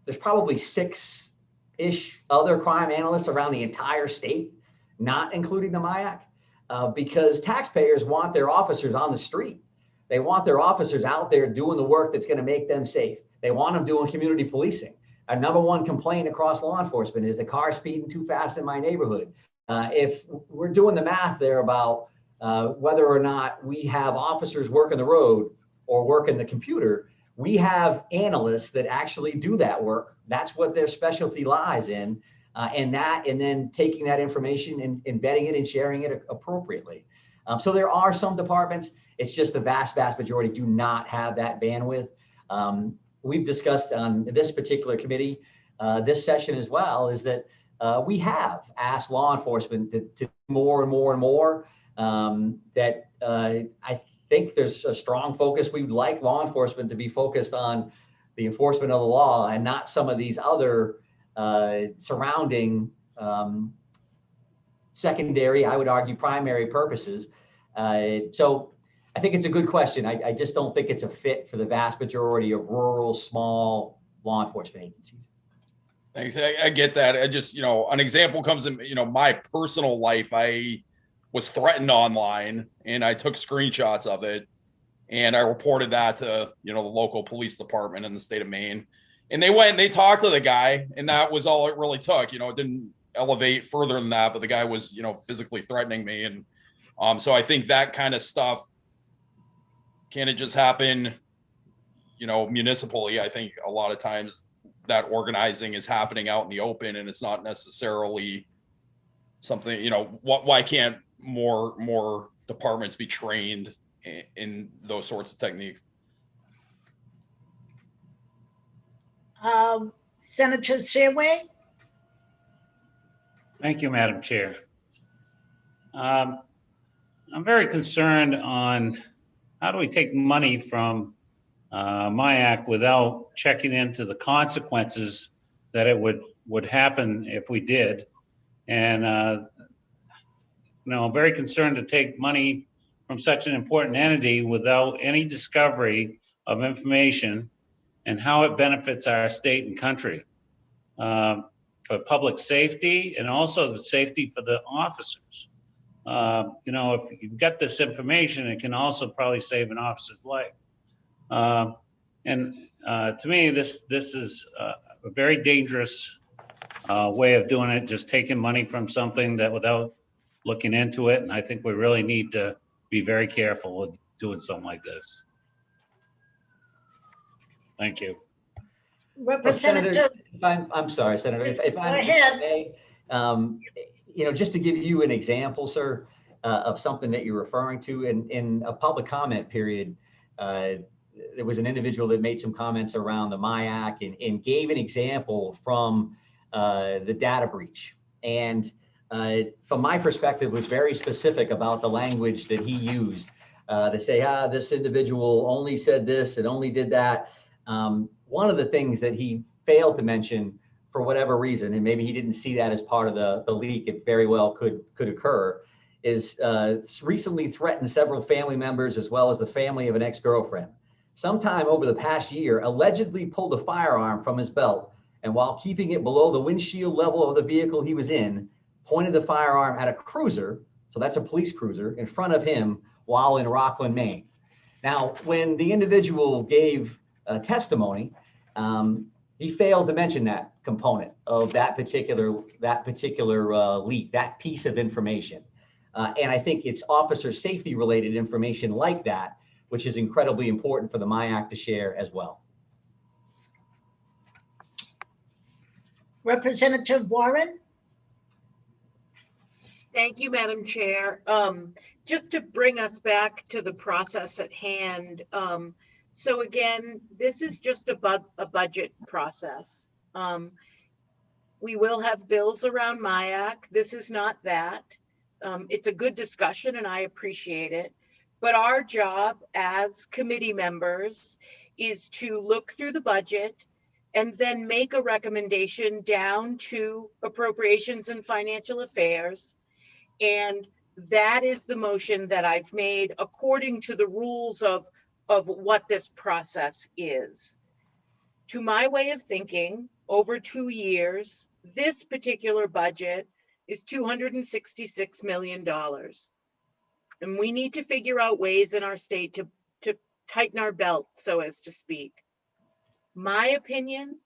6-ish other crime analysts around the entire state, not including the MIAC, because taxpayers want their officers on the street. They want their officers out there doing the work that's going to make them safe. They want them doing community policing. Our number one complaint across law enforcement is the car speeding too fast in my neighborhood. If we're doing the math there about whether or not we have officers working the road or working the computer, we have analysts that actually do that work. That's what their specialty lies in, and then taking that information and embedding it and sharing it appropriately. So there are some departments, it's just the vast majority do not have that bandwidth. We've discussed on this particular committee, this session as well, is that we have asked law enforcement to do more and more and more. I think there's a strong focus. We'd like law enforcement to be focused on the enforcement of the law and not some of these other surrounding secondary, I would argue, primary purposes. So I think it's a good question. I just don't think it's a fit for the vast majority of rural, small law enforcement agencies. Thanks. I get that. I just, an example comes in, my personal life. I was threatened online and I took screenshots of it and I reported that to, the local police department in the state of Maine. And they went and they talked to the guy, and that was all it really took. It didn't elevate further than that, but the guy was, physically threatening me. And so I think that kind of stuff, can it just happen, municipally? I think a lot of times that organizing is happening out in the open, and it's not necessarily something, why can't more departments be trained in those sorts of techniques? Senator Seaway? Thank you, Madam Chair. I'm very concerned on how do we take money from MIAC without checking into the consequences that it would happen if we did. And, I'm very concerned to take money from such an important entity without any discovery of information and how it benefits our state and country for public safety and also the safety for the officers. If you've got this information, it can also probably save an officer's life. To me, this is a very dangerous way of doing it, just taking money from something that without looking into it. And I think we really need to be very careful with doing something like this. Thank you. Representative. I'm sorry, Senator. If Go I ahead. may, just to give you an example, sir, of something that you're referring to in a public comment period, there was an individual that made some comments around the MIAC and gave an example from the data breach. And from my perspective, was very specific about the language that he used to say, this individual only said this and only did that. One of the things that he failed to mention for whatever reason, and maybe he didn't see that as part of the leak, it very well could occur, is recently threatened several family members as well as the family of an ex-girlfriend. Sometime over the past year, allegedly pulled a firearm from his belt, and while keeping it below the windshield level of the vehicle he was in, pointed the firearm at a cruiser, so that's a police cruiser, in front of him while in Rockland, Maine. Now, when the individual gave testimony, he failed to mention that component of that particular leak, that piece of information. And I think it's officer safety related information like that, which is incredibly important for the MIAC to share as well. Representative Warren? Thank you, Madam Chair. Just to bring us back to the process at hand. So again, this is just a budget process. We will have bills around MIAC. This is not that. It's a good discussion and I appreciate it. But our job as committee members is to look through the budget and then make a recommendation down to Appropriations and Financial Affairs. And that is the motion that I've made according to the rules of what this process is. To my way of thinking, over 2 years, this particular budget is $266 million. And we need to figure out ways in our state to tighten our belt, so as to speak. My opinion,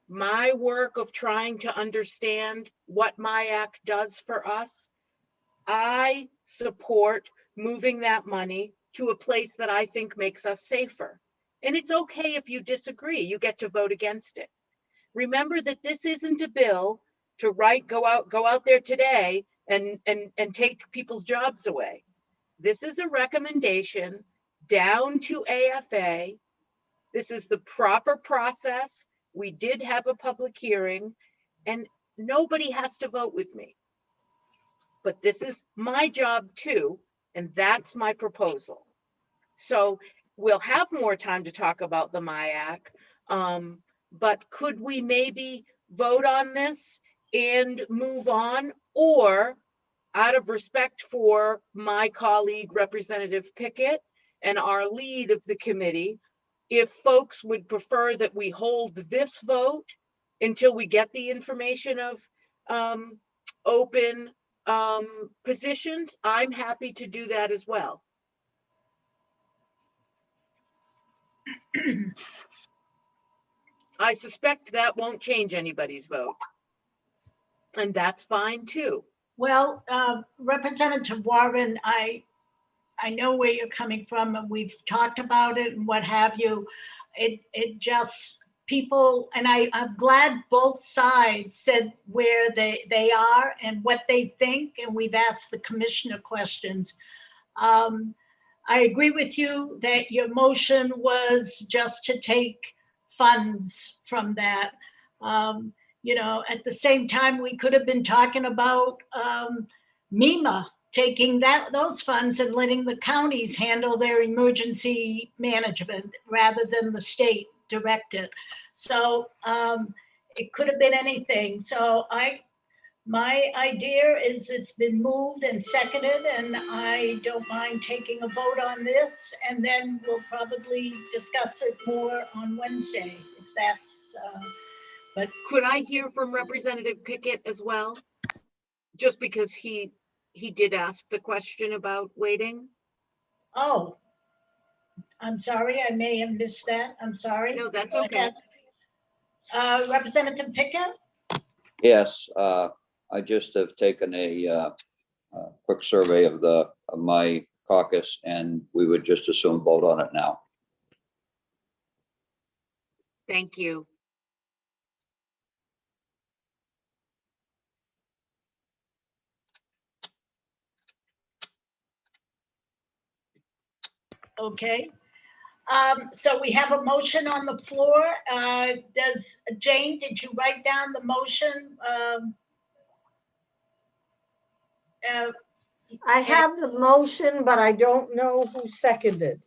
my work of trying to understand what MIAC does for us, I support moving that money to a place that I think makes us safer. And it's okay if you disagree, you get to vote against it. Remember that this isn't a bill to go out there today and take people's jobs away. This is a recommendation down to AFA. This is the proper process. We did have a public hearing and nobody has to vote with me. But this is my job too, and that's my proposal. So we'll have more time to talk about the MIAC, but could we maybe vote on this and move on? Or out of respect for my colleague, Representative Pickett, and our lead of the committee, if folks would prefer that we hold this vote until we get the information of open positions, I'm happy to do that as well. I suspect that won't change anybody's vote. And that's fine too. Well, Representative Warren, I know where you're coming from, and we've talked about it and what have you. It just, people, and I'm glad both sides said where they are and what they think, and we've asked the commissioner questions. I agree with you that your motion was just to take funds from that. You know, at the same time, we could have been talking about MEMA taking those funds and letting the counties handle their emergency management rather than the state direct it. So it could have been anything. So my idea is it's been moved and seconded, and I don't mind taking a vote on this, and then we'll probably discuss it more on Wednesday, if that's, but. Could I hear from Representative Pickett as well? Just because he did ask the question about waiting. Oh, I'm sorry, I may have missed that. I'm sorry. No, that's okay. Representative Pickett? Yes, I just have taken a quick survey of my caucus, and we would just as soon vote on it now. Thank you. Okay. So we have a motion on the floor. Jane, did you write down the motion? I have the motion, but I don't know who seconded.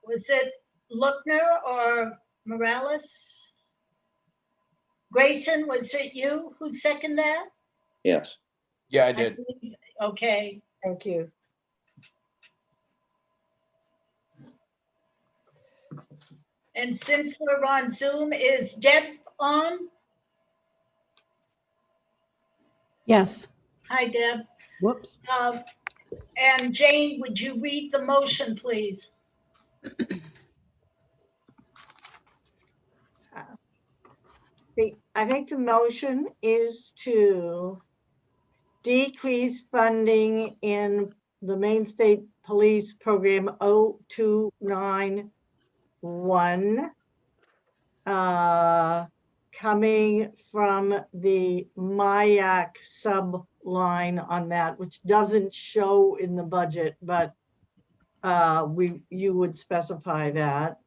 Was it Lookner or Morales? Grayson, was it you who seconded that? Yes. Yeah, I did. Okay. Thank you. And since we're on Zoom, is Deb on? Yes. Hi, Deb. Whoops. And Jane, would you read the motion, please? I think the motion is to decrease funding in the Maine State Police Program 0291, coming from the MIAC subline on that, which doesn't show in the budget, but you would specify that.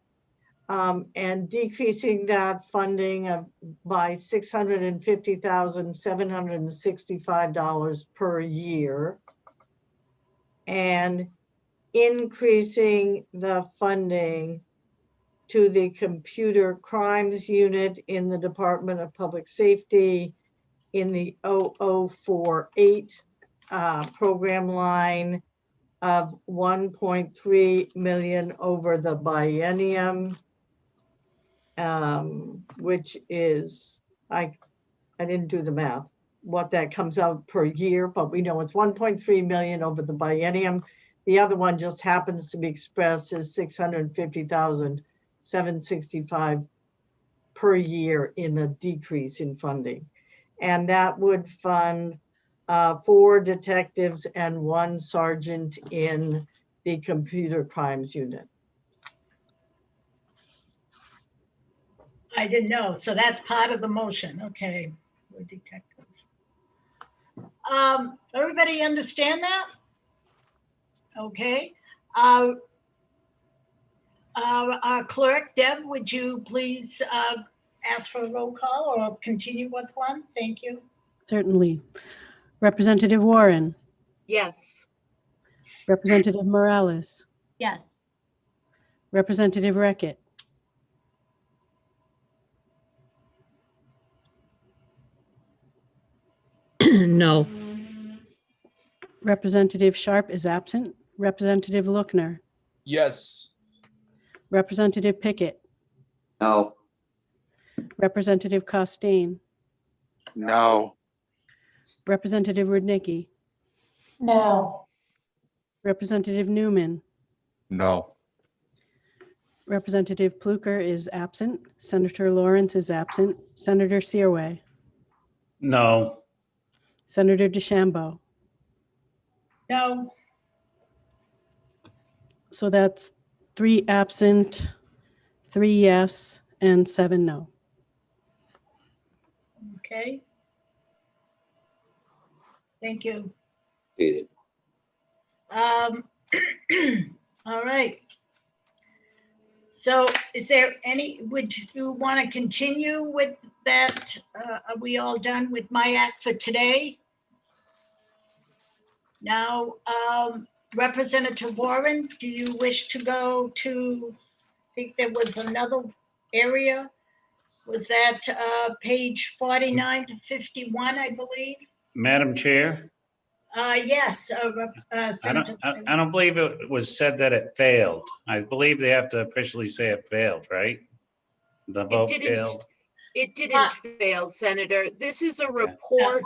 And decreasing that funding by $650,765 per year, and increasing the funding to the computer crimes unit in the Department of Public Safety in the 0048 program line of 1.3 million over the biennium. Which is, I didn't do the math, what that comes out per year, but we know it's 1.3 million over the biennium. The other one just happens to be expressed as 650,765 per year in a decrease in funding. And that would fund 4 detectives and 1 sergeant in the computer crimes unit. I didn't know, so that's part of the motion, okay. We're detectives. Everybody understand that? Okay. Our clerk, Deb, would you please ask for a roll call or continue with one? Thank you. Certainly. Representative Warren, Yes. Representative Morales, Yes. Representative Reckitt, No. Representative Sharp is absent. Representative Lookner, Yes. Representative Pickett, No. Representative Costain, No. Representative Rudnicki, No. Representative Newman, No. Representative Pluker is absent. Senator Lawrence is absent. Senator Searway, No. Senator DeChambeau. No. So that's 3 absent, 3 yes, and 7 no. Okay. Thank you. Repeat it. All right. So is there any, would you want to continue with that? Are we all done with MIAC for today? Now, Representative Warren, do you wish to go to, I think there was another area. Was that page 49 to 51, I believe? Madam Chair, Yes. Senator. I don't believe it was said that it failed. I believe they have to officially say it failed, right? The vote failed. It didn't fail, Senator. This is a report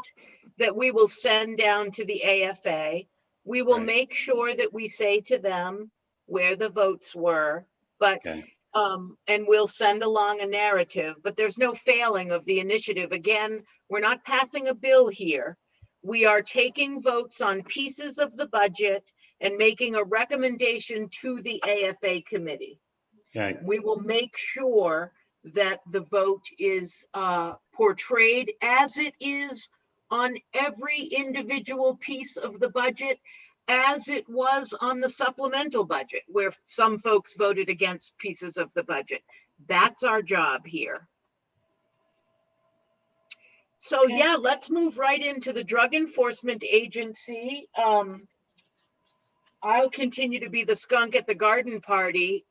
that we will send down to the AFA. We will make sure that we say to them where the votes were, but and we'll send along a narrative, but there's no failing of the initiative. Again, we're not passing a bill here. We are taking votes on pieces of the budget and making a recommendation to the AFA committee. Okay. We will make sure that the vote is portrayed as it is on every individual piece of the budget, as it was on the supplemental budget, where some folks voted against pieces of the budget. That's our job here. So yeah, let's move right into the Drug Enforcement Agency. I'll continue to be the skunk at the garden party.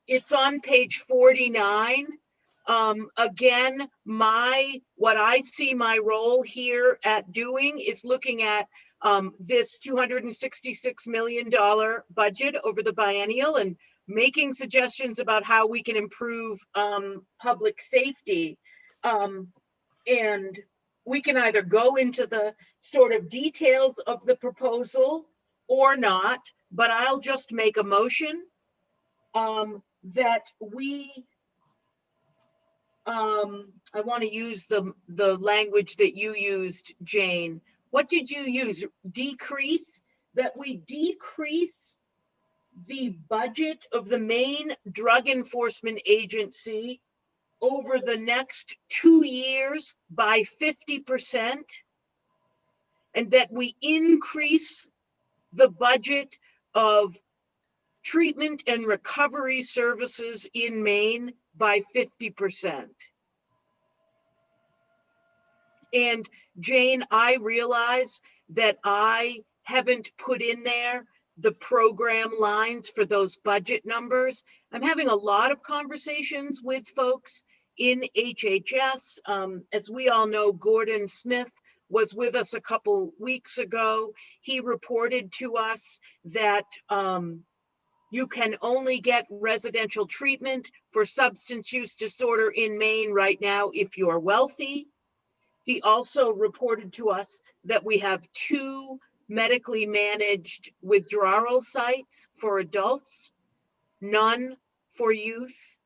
It's on page 49. Again, what I see my role here at doing is looking at this $266 million budget over the biennial and making suggestions about how we can improve public safety. And we can either go into the sort of details of the proposal or not, but I'll just make a motion that we, I want to use the language that you used, Jane. What did you use? Decrease, that we decrease the budget of the Maine Drug Enforcement Agency over the next 2 years by 50%, and that we increase the budget of treatment and recovery services in Maine by 50%. And Jane, I realize that I haven't put in there the program lines for those budget numbers. I'm having a lot of conversations with folks in HHS. As we all know, Gordon Smith was with us a couple weeks ago. He reported to us that you can only get residential treatment for substance use disorder in Maine right now if you're wealthy. He also reported to us that we have 2 medically managed withdrawal sites for adults, none for youth.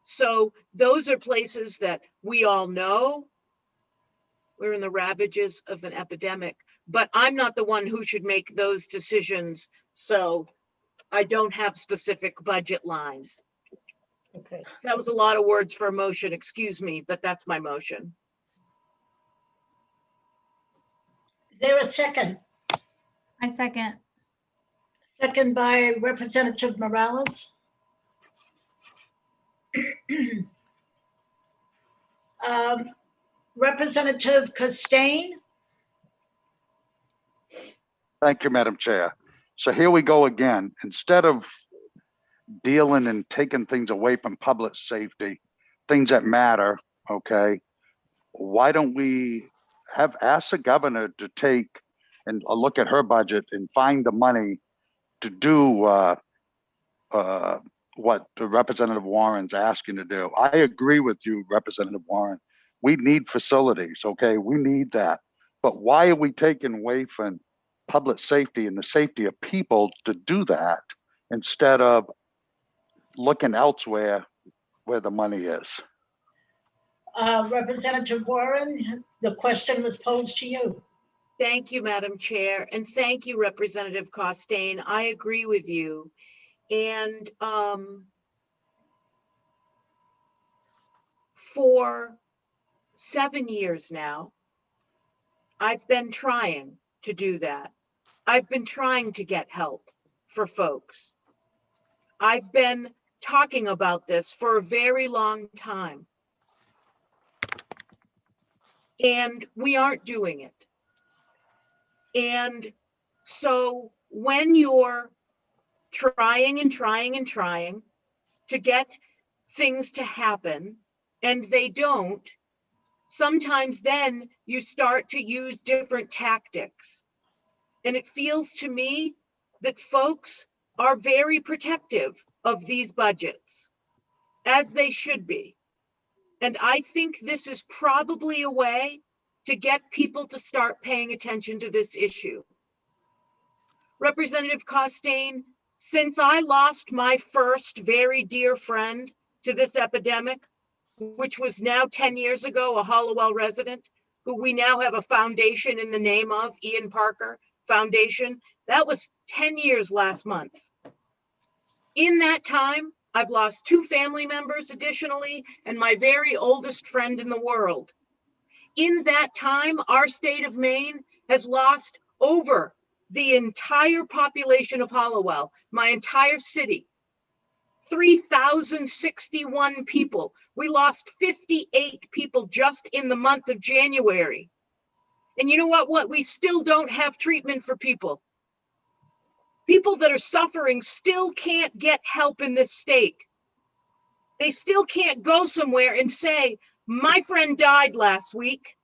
So those are places that we all know we're in the ravages of an epidemic, but I'm not the one who should make those decisions. So I don't have specific budget lines. Okay. That was a lot of words for a motion, excuse me, but that's my motion. Is there a second? I second. Second by Representative Morales. Representative Costain? Thank you, Madam Chair. So here we go again. Instead of dealing and taking things away from public safety, things that matter, okay, why don't we ask the governor to take and look at her budget and find the money to do what the Representative Warren's asking to do. I agree with you, Representative Warren. We need facilities, okay? We need that. But why are we taking away from public safety and the safety of people to do that instead of looking elsewhere where the money is? Representative Warren, the question was posed to you. Thank you, Madam Chair, and thank you, Representative Costain. I agree with you. And for 7 years now, I've been trying to do that. I've been trying to get help for folks. I've been talking about this for a very long time. And we aren't doing it. And so when you're trying and trying and trying to get things to happen and they don't, sometimes then you start to use different tactics. And it feels to me that folks are very protective of these budgets, as they should be. And I think this is probably a way to get people to start paying attention to this issue. Representative Costain, since I lost my first very dear friend to this epidemic, which was now 10 years ago, a Hallowell resident, who we now have a foundation in the name of, Ian Parker Foundation. That was 10 years last month. In that time, I've lost 2 family members additionally, and my very oldest friend in the world. In that time, our state of Maine has lost over the entire population of Hallowell, my entire city, 3,061 people. We lost 58 people just in the month of January. And you know what? We still don't have treatment for people. People that are suffering still can't get help in this state. They still can't go somewhere and say, my friend died last week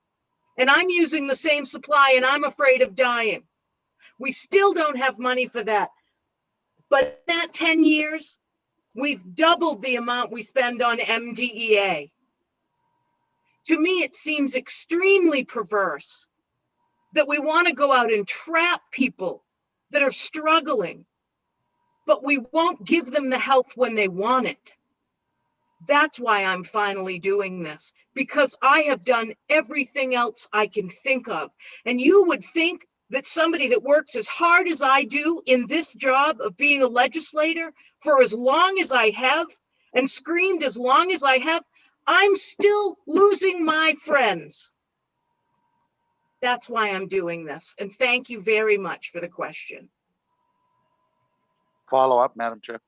and I'm using the same supply and I'm afraid of dying. We still don't have money for that. But in that 10 years, we've doubled the amount we spend on MDEA. To me, it seems extremely perverse that we want to go out and trap people that are struggling, but we won't give them the help when they want it. That's why I'm finally doing this, because I have done everything else I can think of. And you would think that somebody that works as hard as I do in this job of being a legislator for as long as I have and screamed as long as I have, I'm still losing my friends. That's why I'm doing this. And thank you very much for the question. Follow up, Madam Chair.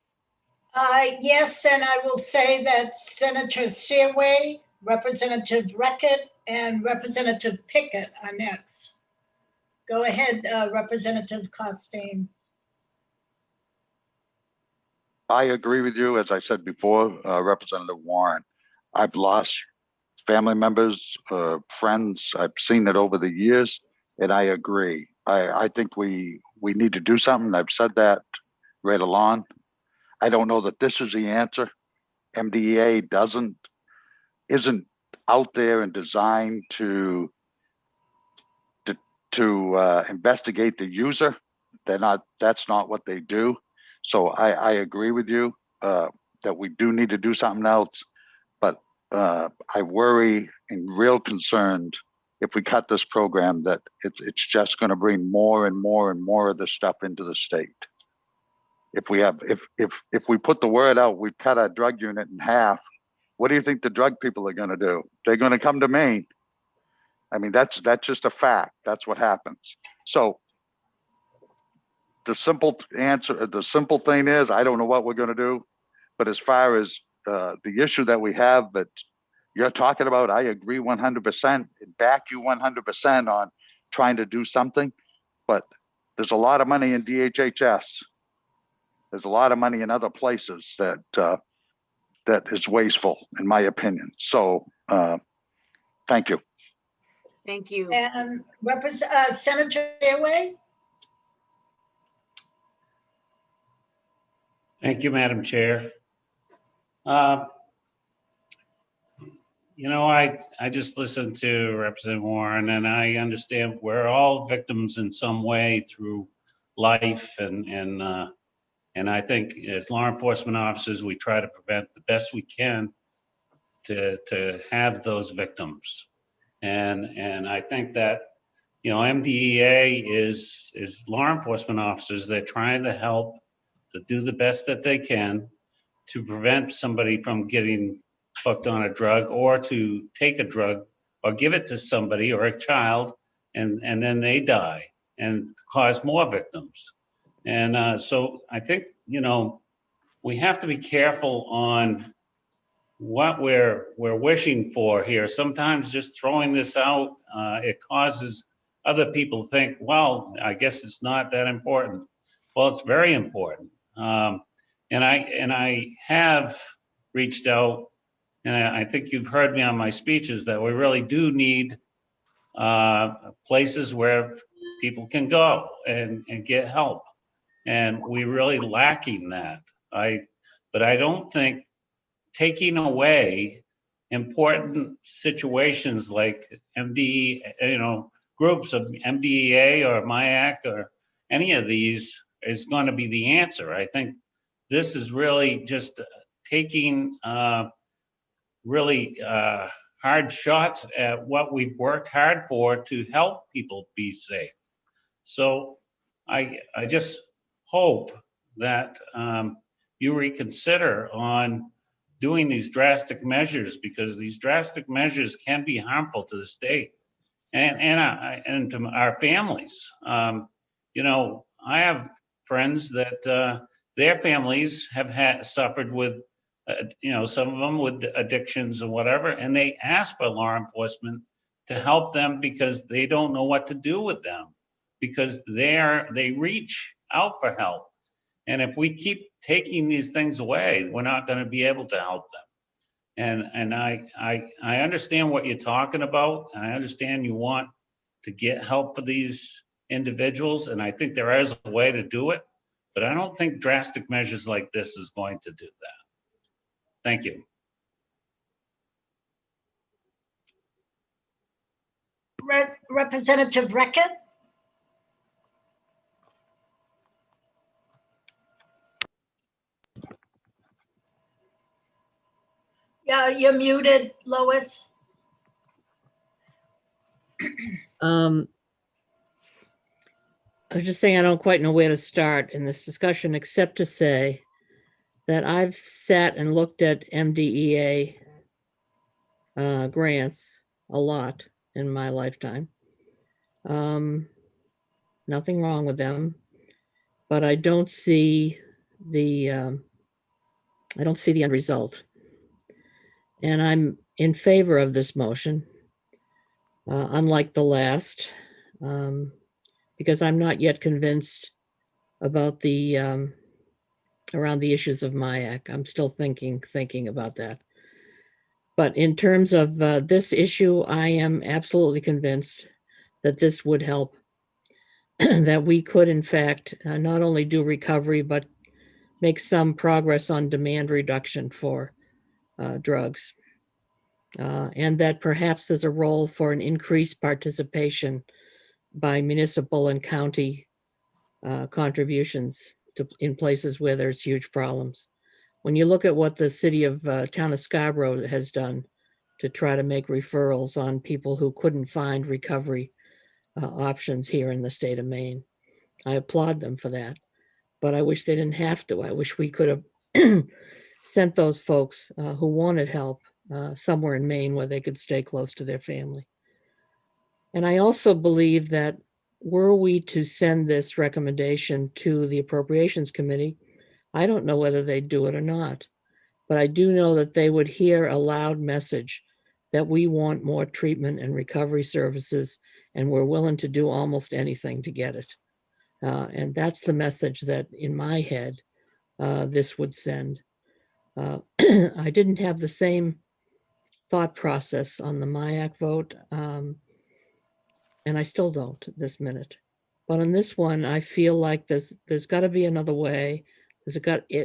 Yes, and I will say that Senator Seaway, Representative Reckitt, and Representative Pickett are next. Go ahead, Representative Costain. I agree with you. As I said before, Representative Warren, I've lost family members, friends. I've seen it over the years, and I agree. I think we need to do something. I've said that right along. I don't know that this is the answer. MDEA isn't out there and designed to investigate the user. That's not what they do. So I agree with you that we do need to do something else, but I worry and real concerned if we cut this program that it's just going to bring more and more and more of this stuff into the state. If we put the word out, we've cut our drug unit in half. What do you think the drug people are going to do? They're going to come to Maine. I mean, that's just a fact. That's what happens. So the simple answer, the simple thing is, I don't know what we're going to do. But as far as the issue that we have that you're talking about, I agree 100% and back you 100% on trying to do something. But there's a lot of money in DHHS. There's a lot of money in other places that is wasteful, in my opinion. So thank you. Thank you. And Senator Seaway? Thank you, Madam Chair. Uh, I just listened to Representative Warren, and I understand we're all victims in some way through life, and I think as law enforcement officers, we try to prevent the best we can to have those victims. And I think that, MDEA is law enforcement officers. They're trying to help to do the best that they can to prevent somebody from getting hooked on a drug, or to take a drug or give it to somebody or a child, and then they die and cause more victims. And so I think, we have to be careful on what we're wishing for here. Sometimes just throwing this out, it causes other people to think, well, I guess it's not that important. Well, it's very important. And I have reached out, and I think you've heard me on my speeches, that we really do need places where people can go and get help. And we're really lacking that. But I don't think taking away important situations like groups of MDEA or MIAC or any of these is going to be the answer. I think this is really just taking really hard shots at what we've worked hard for to help people be safe. So I just hope that you reconsider on doing these drastic measures, because these drastic measures can be harmful to the state and to our families. I have friends that their families have suffered with, some of them with addictions and whatever, and they ask for law enforcement to help them because they don't know what to do with them, because they reach out for help. And if we keep taking these things away, we're not going to be able to help them. And I understand what you're talking about, and I understand you want to get help for these individuals, and I think there is a way to do it, but I don't think drastic measures like this is going to do that. Thank you. Representative Reckitt? Yeah, you're muted, Lois. I was just saying, I don't quite know where to start in this discussion, except to say that I've sat and looked at MDEA grants a lot in my lifetime. Nothing wrong with them, but I don't see the end result. And I'm in favor of this motion, unlike the last, because I'm not yet convinced about the around the issues of MIAC. I'm still thinking about that. But in terms of this issue, I am absolutely convinced that this would help, that we could, in fact, not only do recovery, but make some progress on demand reduction for drugs. And that perhaps there's a role for an increased participation by municipal and county contributions in places where there's huge problems. When you look at what the city of town of Scarborough has done to try to make referrals on people who couldn't find recovery options here in the state of Maine, I applaud them for that. But I wish they didn't have to. I wish we could have sent those folks who wanted help somewhere in Maine where they could stay close to their family. And I also believe that were we to send this recommendation to the Appropriations Committee, I don't know whether they'd do it or not, but I do know that they would hear a loud message that we want more treatment and recovery services, and we're willing to do almost anything to get it. And that's the message that, in my head, this would send. I didn't have the same thought process on the MIAC vote, and I still don't this minute. But on this one, I feel like there's got to be another way.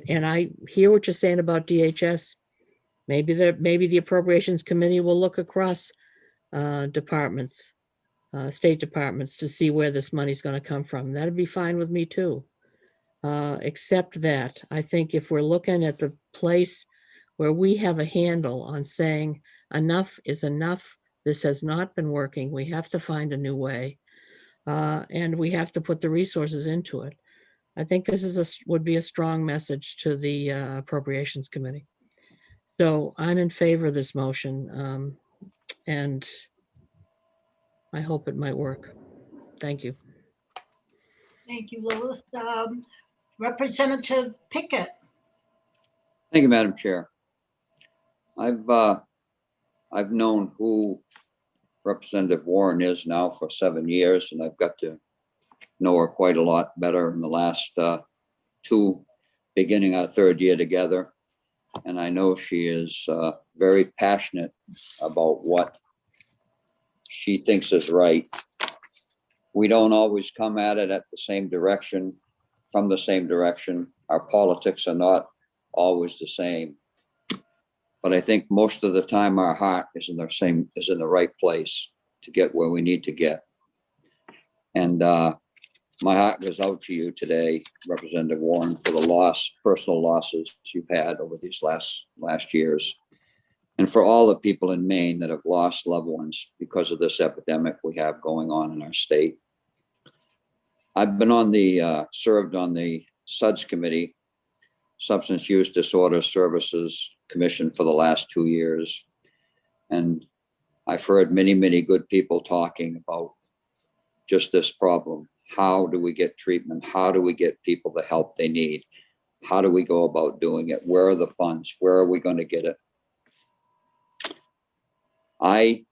And I hear what you're saying about DHS. Maybe the Appropriations Committee will look across departments, state departments, to see where this money's going to come from. That'd be fine with me too. Except that I think if we're looking at the place where we have a handle on saying enough is enough, this has not been working, we have to find a new way, and we have to put the resources into it. I think this would be a strong message to the Appropriations Committee. So I'm in favor of this motion, and I hope it might work. Thank you. Thank you, Lois. Representative Pickett. Thank you, Madam Chair. I've known who Representative Warren is now for 7 years, and I've got to know her quite a lot better in the last two, beginning our third year together. And I know she is very passionate about what she thinks is right. We don't always come at it at the same direction, from the same direction. Our politics are not always the same. But I think most of the time our heart is in the right place to get where we need to get. And my heart goes out to you today, Representative Warren, for the personal losses you've had over these last years. And for all the people in Maine that have lost loved ones because of this epidemic we have going on in our state. I've been served on the SUDS committee, Substance Use Disorder Services Commission, for the last 2 years. And I've heard many, many good people talking about just this problem. How do we get treatment? How do we get people the help they need? How do we go about doing it? Where are the funds? Where are we going to get it? I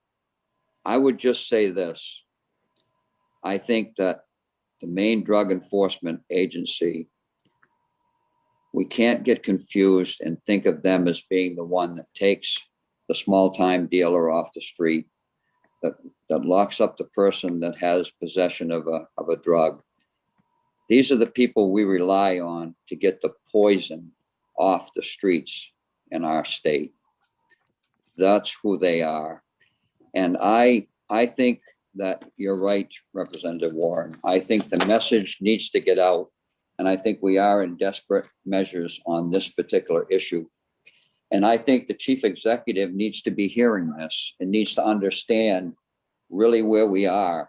would just say this. I think that the Maine Drug Enforcement Agency, we can't get confused and think of them as being the one that takes the small-time dealer off the street, that locks up the person that has possession of a drug. These are the people we rely on to get the poison off the streets in our state. That's who they are. And I think that you're right, Representative Warren. I think the message needs to get out. And I think we are in desperate measures on this particular issue. And I think the chief executive needs to be hearing this and needs to understand really where we are.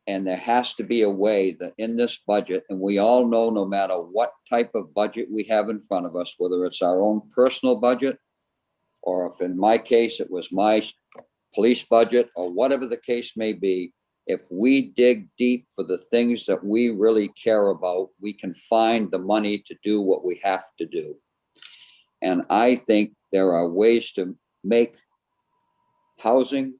And there has to be a way that in this budget, and we all know no matter what type of budget we have in front of us, whether it's our own personal budget, or if in my case, it was my police budget, or whatever the case may be, if we dig deep for the things that we really care about, we can find the money to do what we have to do. And I think there are ways to make housing,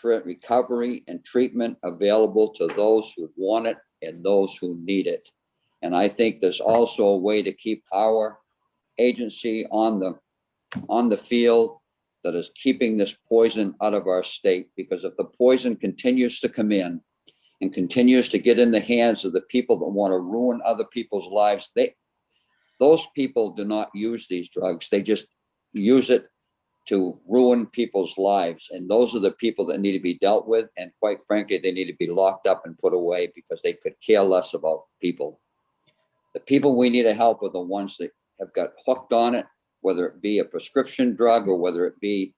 recovery, and treatment available to those who want it and those who need it. And I think there's also a way to keep our agency on the field that is keeping this poison out of our state, because if the poison continues to come in and continues to get in the hands of the people that want to ruin other people's lives, those people do not use these drugs. They just use it to ruin people's lives. And those are the people that need to be dealt with. And quite frankly, they need to be locked up and put away because they could care less about people. The people we need to help are the ones that have got hooked on it, whether it be a prescription drug or whether it be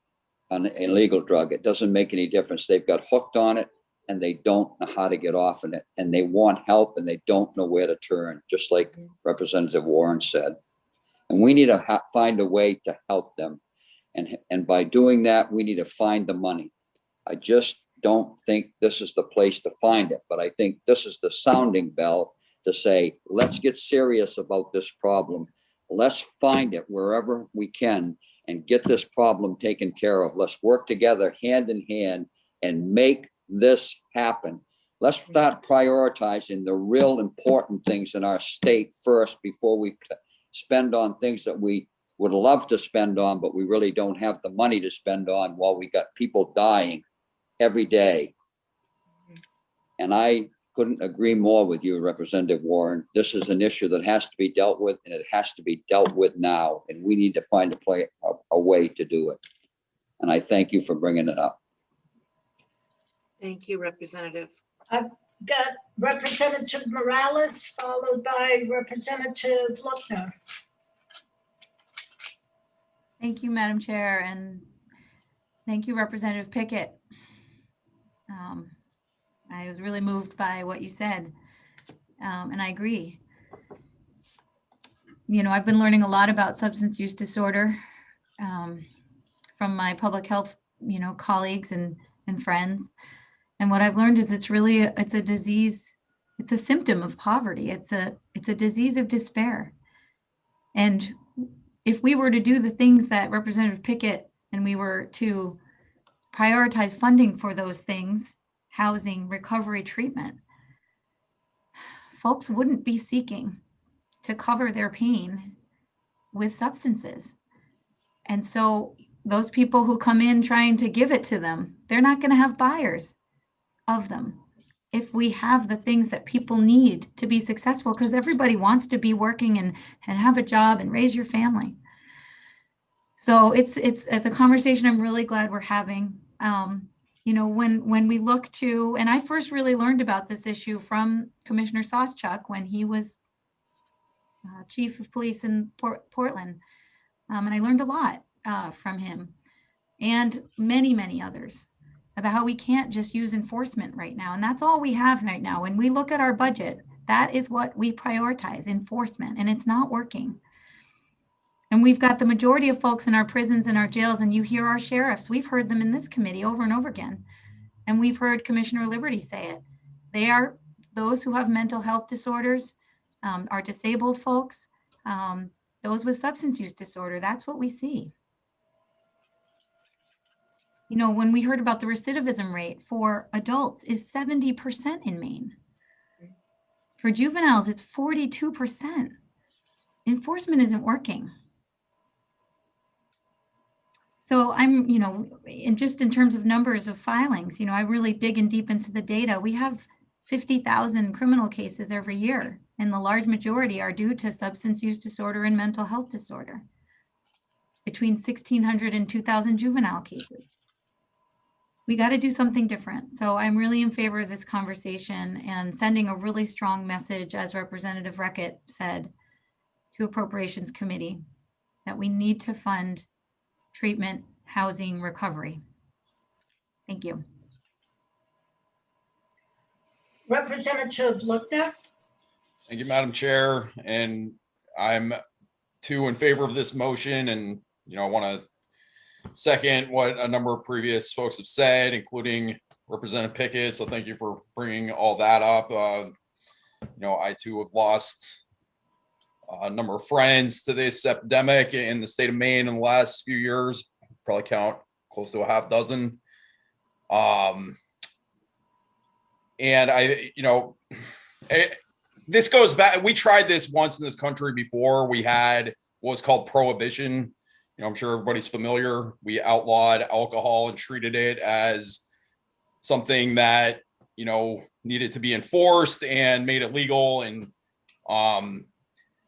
an illegal drug. It doesn't make any difference. They've got hooked on it and they don't know how to get off in it. And they want help and they don't know where to turn, just like Representative Warren said. And we need to find a way to help them. And by doing that, we need to find the money. I just don't think this is the place to find it, but I think this is the sounding bell to say, let's get serious about this problem. Let's find it wherever we can and get this problem taken care of. Let's work together hand in hand and make this happen. Let's start prioritizing the real important things in our state first before we spend on things that we would love to spend on, but we really don't have the money to spend on while we got people dying every day. And I couldn't agree more with you, Representative Warren. This is an issue that has to be dealt with, and it has to be dealt with now, and we need to find a way to do it. And I thank you for bringing it up. Thank you, Representative. I've got Representative Morales, followed by Representative Luckner. Thank you, Madam Chair, and thank you, Representative Pickett. I was really moved by what you said, and I agree. You know, I've been learning a lot about substance use disorder from my public health, colleagues and friends. And what I've learned is it's a disease. It's a symptom of poverty. It's a disease of despair. And if we were to do the things that Representative Pickett and we were to prioritize funding for those things, housing, recovery, treatment, folks wouldn't be seeking to cover their pain with substances. And so those people who come in trying to give it to them, they're not going to have buyers of them if we have the things that people need to be successful, because everybody wants to be working and have a job and raise your family. So it's a conversation I'm really glad we're having. When we look to, and I first really learned about this issue from Commissioner Sawchuk when he was chief of police in Portland. And I learned a lot from him and many, many others about how we can't just use enforcement right now. And that's all we have right now. When we look at our budget, that is what we prioritize, enforcement, and it's not working. And we've got the majority of folks in our prisons and our jails, and you hear our sheriffs. We've heard them in this committee over and over again. And we've heard Commissioner Liberty say it. They are those who have mental health disorders, are disabled folks, those with substance use disorder. That's what we see. When we heard about the recidivism rate for adults is 70% in Maine. For juveniles, it's 42%. Enforcement isn't working. So I'm, in terms of numbers of filings, I really dig in deep into the data. We have 50,000 criminal cases every year, and the large majority are due to substance use disorder and mental health disorder. Between 1,600 and 2,000 juvenile cases. We got to do something different. So I'm really in favor of this conversation and sending a really strong message, as Representative Reckett said, to Appropriations Committee, that we need to fund treatment, housing, recovery. Thank you. Representative Luckner. Thank you, Madam Chair. And I'm too in favor of this motion. And, I want to second what a number of previous folks have said, including Representative Pickett. So thank you for bringing all that up. I too have lost a number of friends to this epidemic in the state of Maine in the last few years. Probably count close to a half dozen. And this goes back. We tried this once in this country before. We had what was called prohibition. I'm sure everybody's familiar. We outlawed alcohol and treated it as something that, needed to be enforced and made it legal. And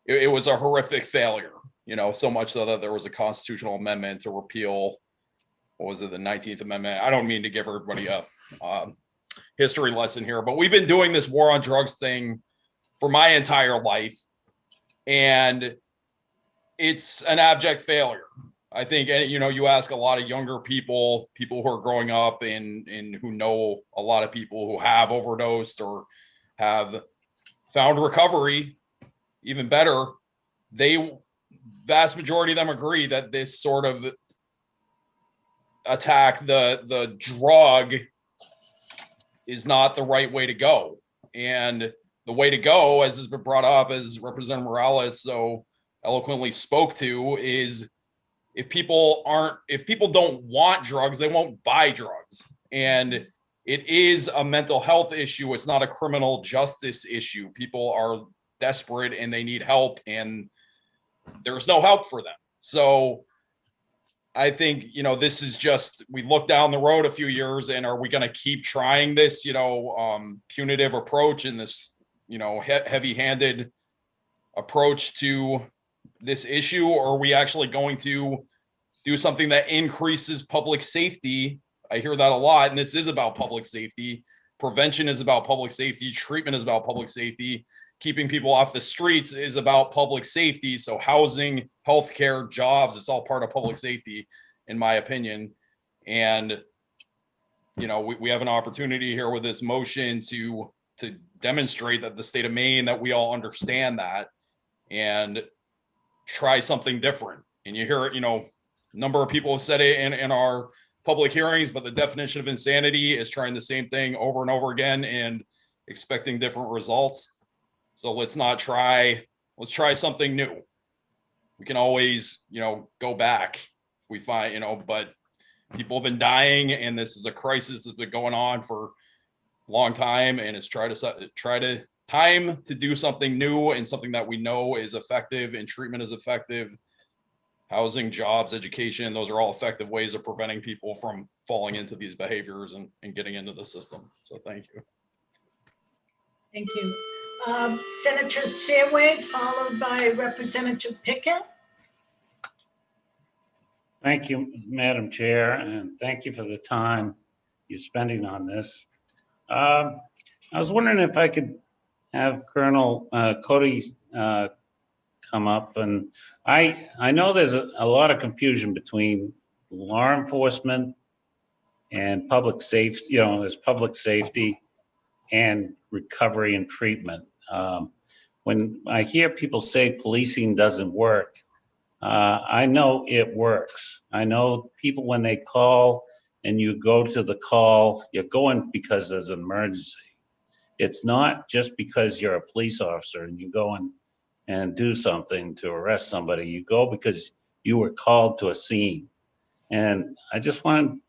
it was a horrific failure, so much so that there was a constitutional amendment to repeal, what was it, the 19th Amendment? I don't mean to give everybody a history lesson here, but we've been doing this war on drugs thing for my entire life. And it's an abject failure. I think, you ask a lot of younger people who are growing up and who know a lot of people who have overdosed or have found recovery even better. Vast majority of them agree that this sort of attack, the drug, is not the right way to go. And the way to go, as has been brought up, as Representative Morales so eloquently spoke to, is if people don't want drugs, they won't buy drugs. And it is a mental health issue. It's not a criminal justice issue. People are desperate and they need help, and there's no help for them. So I think, this is just, we look down the road a few years and are we going to keep trying this, punitive approach and this, heavy-handed approach to this issue? Or are we actually going to do something that increases public safety? I hear that a lot, and this is about public safety. Prevention is about public safety. Treatment is about public safety. Keeping people off the streets is about public safety. So housing, healthcare, jobs, it's all part of public safety, in my opinion. And, we have an opportunity here with this motion to demonstrate that the state of Maine, that we all understand that and try something different. And you hear it, a number of people have said it in our public hearings, but the definition of insanity is trying the same thing over and over again and expecting different results. So let's try something new. We can always, go back. We find, but people have been dying, and this is a crisis that's been going on for a long time, and it's time to do something new and something that we know is effective, and treatment is effective. Housing, jobs, education, those are all effective ways of preventing people from falling into these behaviors and getting into the system. So thank you. Thank you. Senator Seaway, followed by Representative Pickett. Thank you, Madam Chair, and thank you for the time you're spending on this. I was wondering if I could have Colonel Cody come up. And I know there's a lot of confusion between law enforcement and public safety. There's public safety and recovery and treatment. When I hear people say policing doesn't work, I know it works. I know people, when they call and you go to the call, you're going because there's an emergency. It's not just because you're a police officer and you go and do something to arrest somebody. You go because you were called to a scene. And I just wanted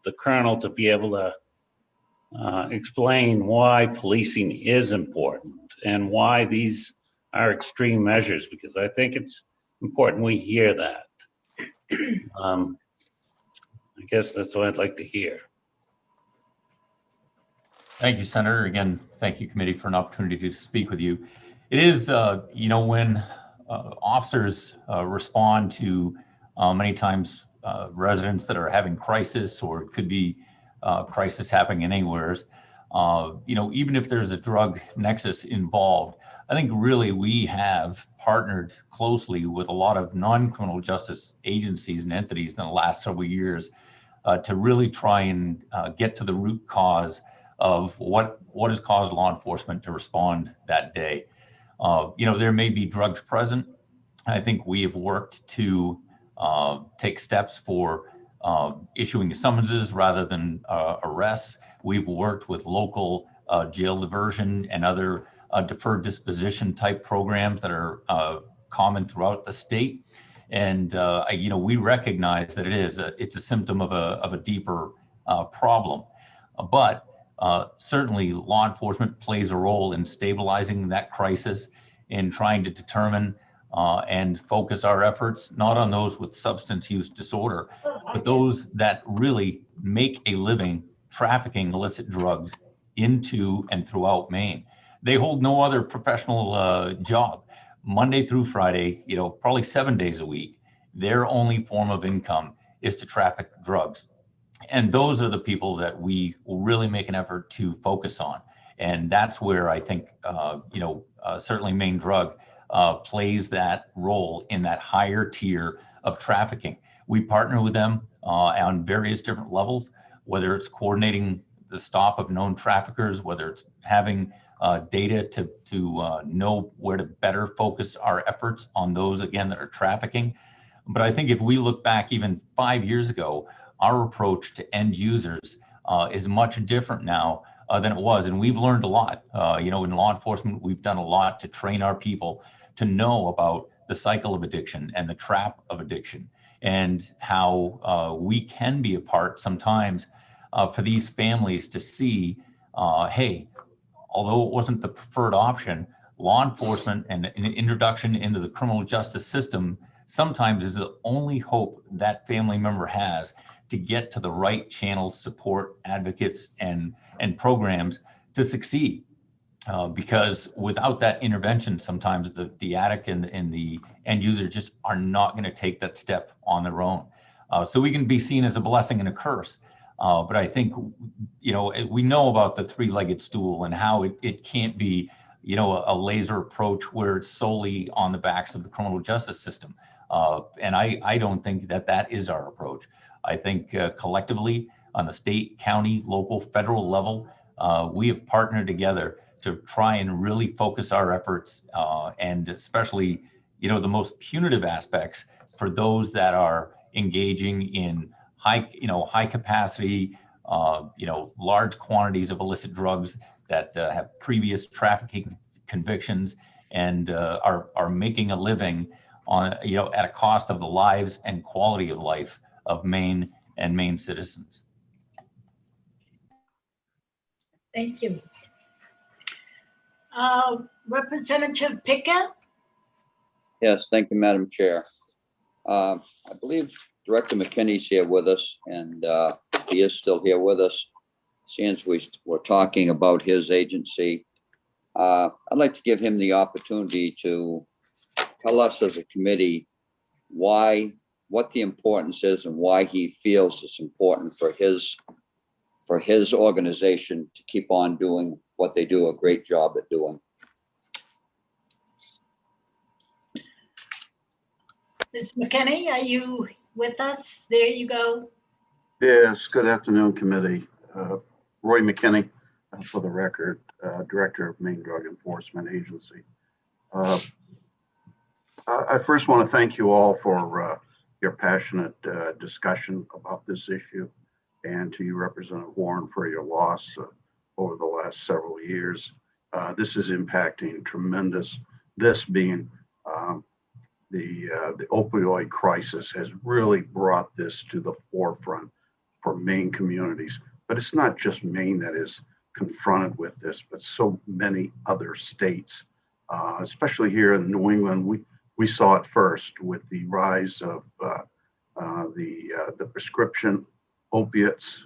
the Colonel to be able to explain why policing is important and why these are extreme measures, because I think it's important we hear that. I guess that's what I'd like to hear. Thank you, Senator. Again, thank you, committee, for an opportunity to speak with you. It is, when officers respond to many times residents that are having crisis, or it could be crisis happening anywhere, even if there's a drug nexus involved, I think really we have partnered closely with a lot of non-criminal justice agencies and entities in the last several years to really try and get to the root cause of what has caused law enforcement to respond that day. There may be drugs present. I think we have worked to take steps for issuing summonses rather than arrests. We've worked with local jail diversion and other deferred disposition type programs that are common throughout the state. And we recognize that it's a symptom of a deeper problem. But certainly law enforcement plays a role in stabilizing that crisis, in trying to determine and focus our efforts not on those with substance use disorder, but those that really make a living trafficking illicit drugs into and throughout Maine. They hold no other professional job. Monday through Friday, probably 7 days a week, their only form of income is to traffic drugs. And those are the people that we will really make an effort to focus on. And that's where I think, certainly Maine Drug plays that role in that higher tier of trafficking. We partner with them on various different levels, whether it's coordinating the stop of known traffickers, whether it's having data to know where to better focus our efforts on those, again, that are trafficking. But I think if we look back even 5 years ago, our approach to end users is much different now than it was. And we've learned a lot. In law enforcement, we've done a lot to train our people to know about the cycle of addiction and the trap of addiction, and how we can be a part sometimes for these families to see, hey, although it wasn't the preferred option, law enforcement and an introduction into the criminal justice system sometimes is the only hope that family member has to get to the right channels, support, advocates, and programs to succeed. Because without that intervention, sometimes the addict and the end user just are not going to take that step on their own. So we can be seen as a blessing and a curse. But I think, you know, we know about the three-legged stool and how it can't be, you know, a laser approach where it's solely on the backs of the criminal justice system. And I don't think that is our approach. I think collectively on the state, county, local, federal level, we have partnered together to try and really focus our efforts and especially, you know, the most punitive aspects for those that are engaging in high capacity, you know, large quantities of illicit drugs that have previous trafficking convictions and are making a living on, you know, at a cost of the lives and quality of life of Maine and Maine citizens. Thank you. Representative Pickett? Yes, thank you, Madam Chair. I believe Director McKinney's here with us, and he is still here with us. Since we were talking about his agency, I'd like to give him the opportunity to tell us as a committee what the importance is and why he feels it's important for his organization to keep on doing what they do a great job at doing. Ms. McKinney, are you with us? There you go. Yes, good afternoon, committee. Roy McKinney, for the record, Director of Maine Drug Enforcement Agency. I first want to thank you all for your passionate discussion about this issue, and to you, Representative Warren, for your loss over the last several years. This is impacting tremendous. This being the opioid crisis has really brought this to the forefront for Maine communities. But it's not just Maine that is confronted with this, but so many other states, especially here in New England. We saw it first with the rise of the prescription opiates,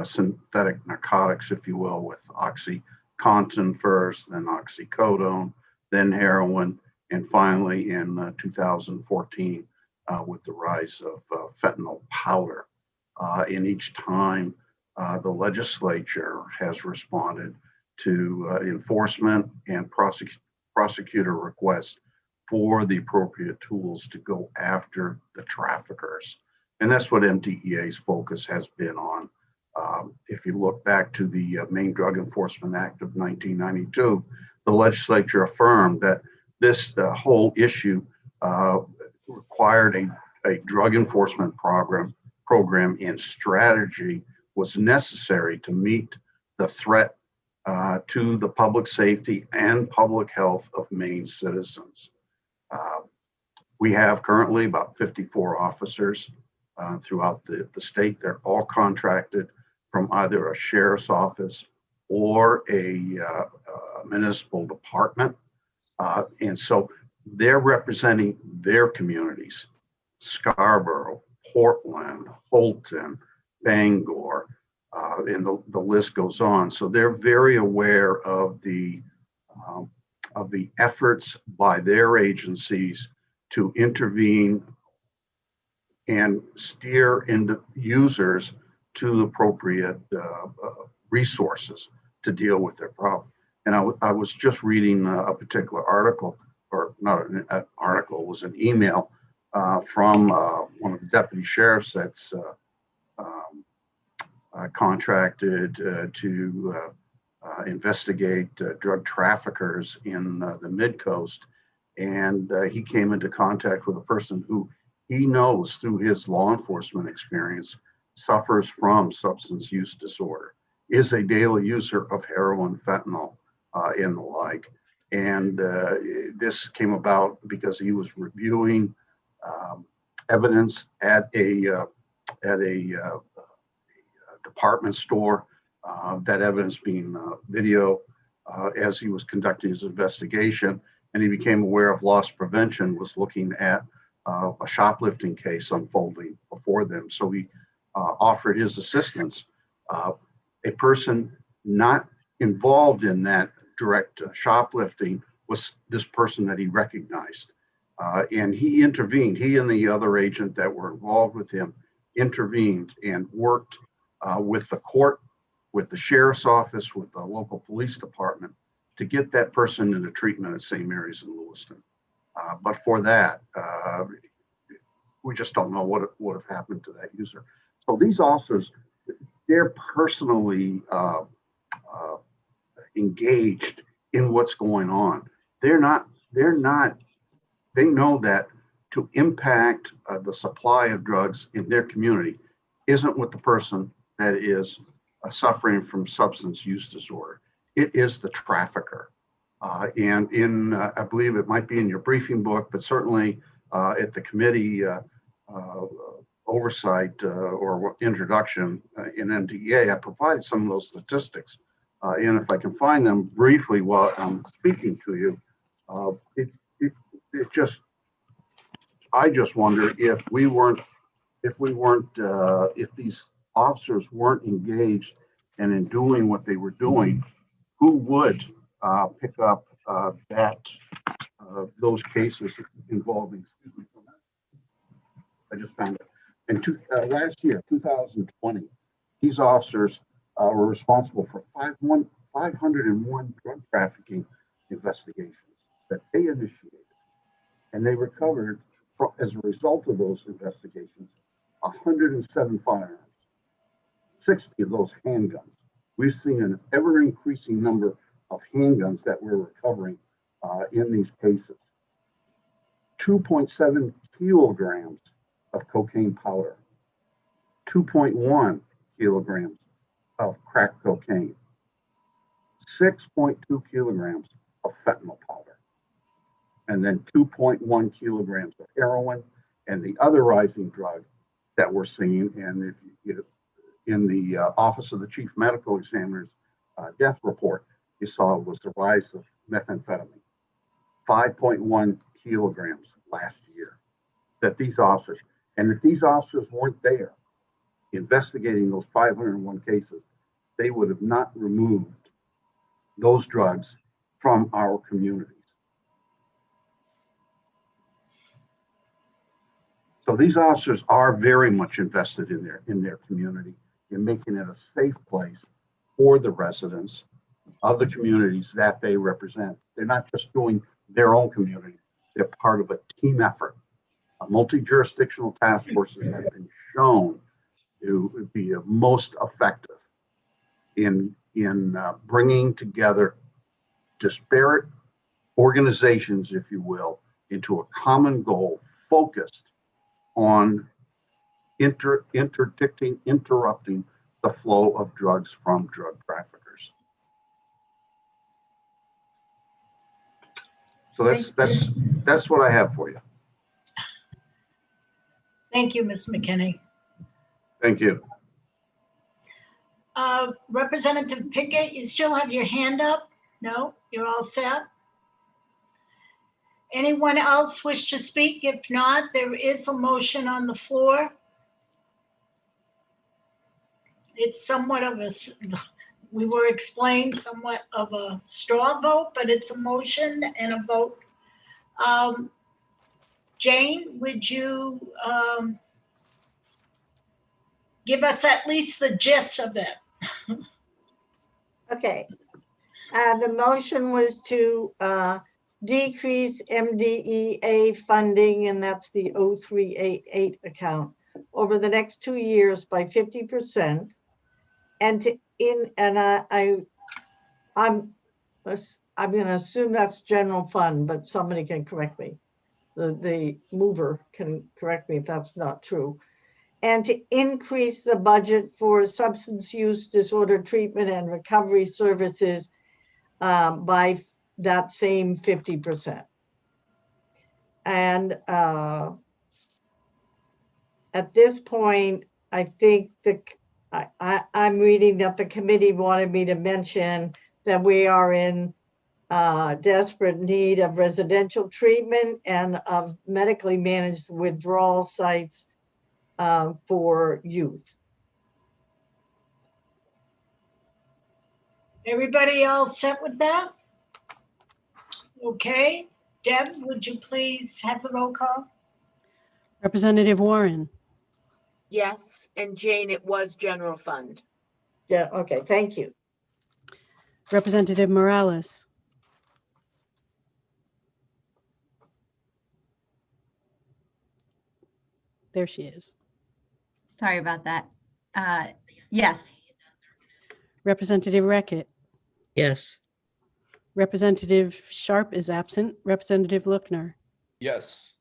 synthetic narcotics, if you will, with OxyContin first, then oxycodone, then heroin, and finally in 2014 with the rise of fentanyl powder. And each time the legislature has responded to enforcement and prosecutor requests for the appropriate tools to go after the traffickers. And that's what MDEA's focus has been on. If you look back to the Maine Drug Enforcement Act of 1992, the legislature affirmed that this whole issue required a drug enforcement program and strategy was necessary to meet the threat to the public safety and public health of Maine citizens. We have currently about 54 officers throughout the state. They're all contracted from either a sheriff's office or a municipal department. And so they're representing their communities: Scarborough, Portland, Holton, Bangor, and the list goes on. So they're very aware of the efforts by their agencies to intervene and steer into users to appropriate resources to deal with their problem. And I was just reading a particular article, or not an article, it was an email from one of the deputy sheriffs that's contracted to investigate drug traffickers in the mid-coast. And he came into contact with a person who he knows through his law enforcement experience suffers from substance use disorder, is a daily user of heroin, fentanyl, and the like. And this came about because he was reviewing evidence at a department store, that evidence being video, as he was conducting his investigation. And he became aware of loss prevention was looking at a shoplifting case unfolding before them. So he offered his assistance. A person not involved in that direct shoplifting was this person that he recognized. And he intervened. He and the other agent that were involved with him intervened and worked with the court, with the sheriff's office, with the local police department to get that person into treatment at St. Mary's in Lewiston. But for that, we just don't know what would have happened to that user. So these officers, they're personally engaged in what's going on. They know that to impact the supply of drugs in their community isn't with the person that is suffering from substance use disorder. It is the trafficker. And in, I believe it might be in your briefing book, but certainly at the committee oversight or introduction in NDA, I provided some of those statistics. And if I can find them briefly while I'm speaking to you, I just wonder if these officers weren't engaged and in doing what they were doing, who would pick up those cases involving, I just found it. And last year, 2020, these officers were responsible for 501 drug trafficking investigations that they initiated. And they recovered, as a result of those investigations, 107 firearms, 60 of those handguns. We've seen an ever increasing number of handguns that we're recovering in these cases. 2.7 kilograms of cocaine powder, 2.1 kilograms of crack cocaine, 6.2 kilograms of fentanyl powder, and then 2.1 kilograms of heroin, and the other rising drug that we're seeing, and if you, in the Office of the Chief Medical Examiner's death report, you saw was the rise of methamphetamine, 5.1 kilograms last year, that these officers, and if these officers weren't there investigating those 501 cases, they would have not removed those drugs from our communities. So these officers are very much invested in their community, in making it a safe place for the residents of the communities that they represent. They're not just doing their own community, they're part of a team effort. Multi-jurisdictional task forces have been shown to be most effective in bringing together disparate organizations, if you will, into a common goal focused on interrupting the flow of drugs from drug traffickers. So that's what I have for you. Thank you, Ms. McKinney. Thank you. Representative Pickett, you still have your hand up? No, you're all set? Anyone else wish to speak? If not, there is a motion on the floor. It's somewhat of we were explained somewhat of a straw vote, but it's a motion and a vote. Jane, would you give us at least the gist of it? Okay. The motion was to decrease MDEA funding, and that's the 0388 account, over the next 2 years by 50%. And I'm going to assume that's general fund, but somebody can correct me. The mover can correct me if that's not true. And to increase the budget for substance use disorder treatment and recovery services by that same 50%. And at this point, I think I'm reading that the committee wanted me to mention that we are in desperate need of residential treatment and of medically managed withdrawal sites for youth. Everybody all set with that? Okay, Deb, would you please have the roll call? Representative Warren, Yes, and Jane, it was general fund. Yeah, okay, thank you. Representative Morales, there she is. Sorry about that. Yes. Representative Reckitt, Yes. Representative Sharp is absent. Representative Lookner, Yes.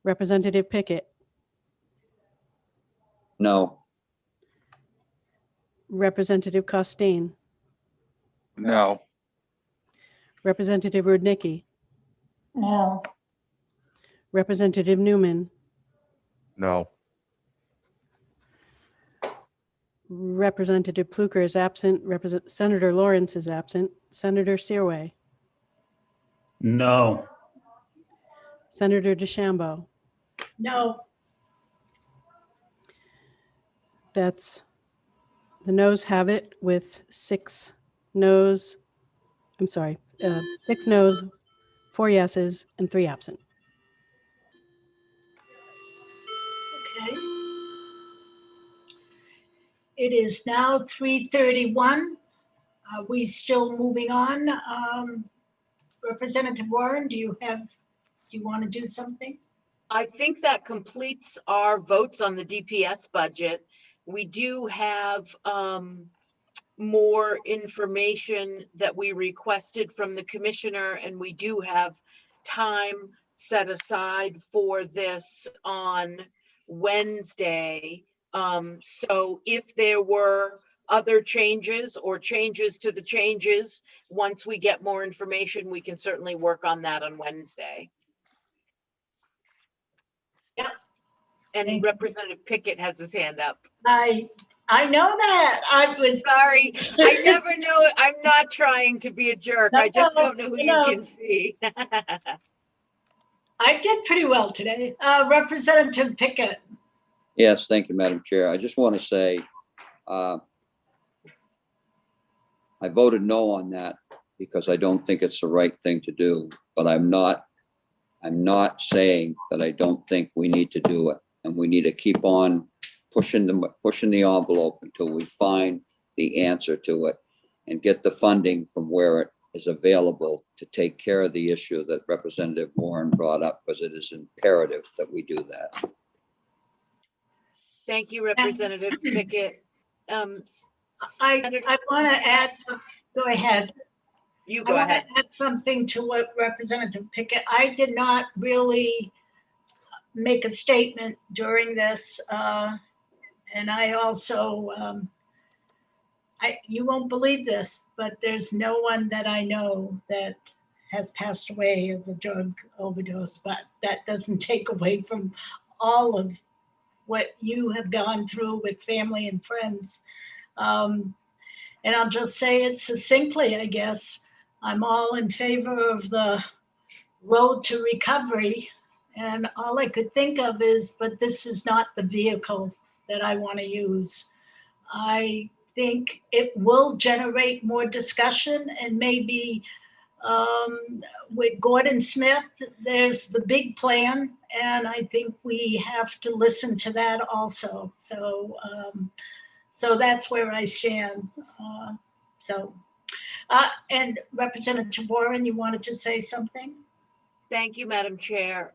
Representative Pickett, No. Representative Costain, No. Representative Rudnicki, No. Representative Newman, No. Representative Pluker is absent. Senator Lawrence is absent. Senator Searway, No. Senator DeChambeau. No. That's, the noes have it with 6 noes. I'm sorry, 6 noes, 4 yeses, and 3 absent. Okay. It is now 3:31. Are we still moving on? Representative Warren, do you want to do something? I think that completes our votes on the DPS budget. We do have more information that we requested from the commissioner, and we do have time set aside for this on Wednesday. So if there were other changes or changes to the changes, once we get more information, we can certainly work on that on Wednesday. Yeah. And Representative Pickett has his hand up. I know that. I was sorry. I never know. I'm not trying to be a jerk. I just don't know who you can see. I did pretty well today. Representative Pickett. Yes, thank you, Madam Chair. I just want to say, I voted no on that because I don't think it's the right thing to do, but I'm not saying that I don't think we need to do it. And we need to keep on pushing the envelope until we find the answer to it and get the funding from where it is available to take care of the issue that Representative Warren brought up, because it is imperative that we do that. Thank you, Representative Pickett. I want to add some, go ahead. You go ahead. I want to add something to what Representative Pickett, I did not really make a statement during this. And I also, you won't believe this, but there's no one that I know that has passed away of a drug overdose, but that doesn't take away from all of what you have gone through with family and friends. And I'll just say it succinctly, I guess. I'm all in favor of the road to recovery. And all I could think of is, but this is not the vehicle that I want to use. I think it will generate more discussion, and maybe with Gordon Smith, there's the big plan, and I think we have to listen to that also. So that's where I stand. And Representative Warren, you wanted to say something? Thank you, Madam Chair.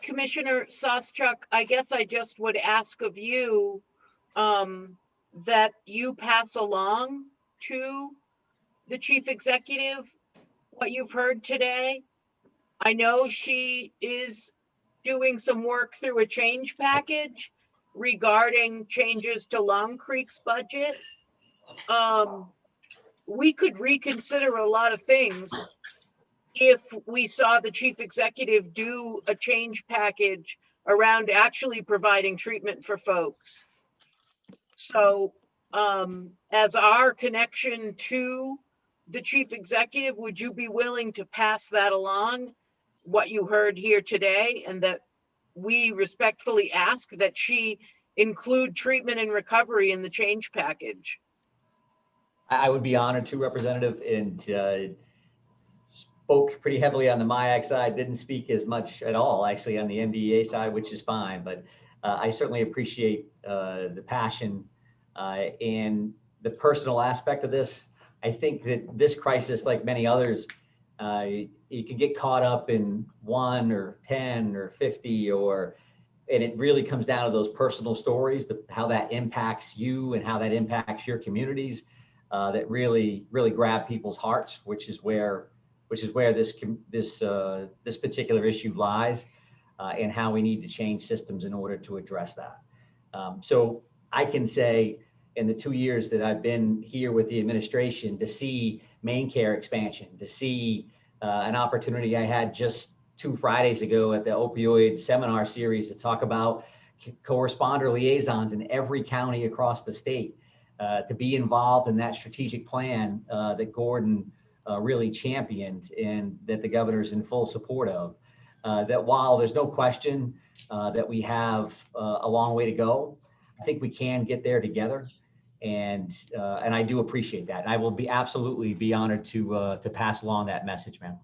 Commissioner Sawstruck, I guess I just would ask of you that you pass along to the Chief Executive what you've heard today. I know she is doing some work through a change package regarding changes to Long Creek's budget. We could reconsider a lot of things if we saw the Chief Executive do a change package around actually providing treatment for folks. So as our connection to the chief executive, would you be willing to pass that along, what you heard here today, and that we respectfully ask that she include treatment and recovery in the change package? I would be honored to, Representative, and spoke pretty heavily on the MIAC side, didn't speak as much at all, actually, on the MDEA side, which is fine. But I certainly appreciate the passion and the personal aspect of this. I think that this crisis, like many others, you can get caught up in 1 or 10 or 50, and it really comes down to those personal stories, how that impacts you and how that impacts your communities, that really grab people's hearts, which is where this particular issue lies, and how we need to change systems in order to address that. So I can say, in the 2 years that I've been here with the administration, to see main care expansion, to see an opportunity I had just 2 Fridays ago at the opioid seminar series to talk about co-responder liaisons in every county across the state, to be involved in that strategic plan that Gordon really championed and that the governor's in full support of. That while there's no question that we have a long way to go, I think we can get there together. And I do appreciate that. And I will absolutely be honored to pass along that message, ma'am.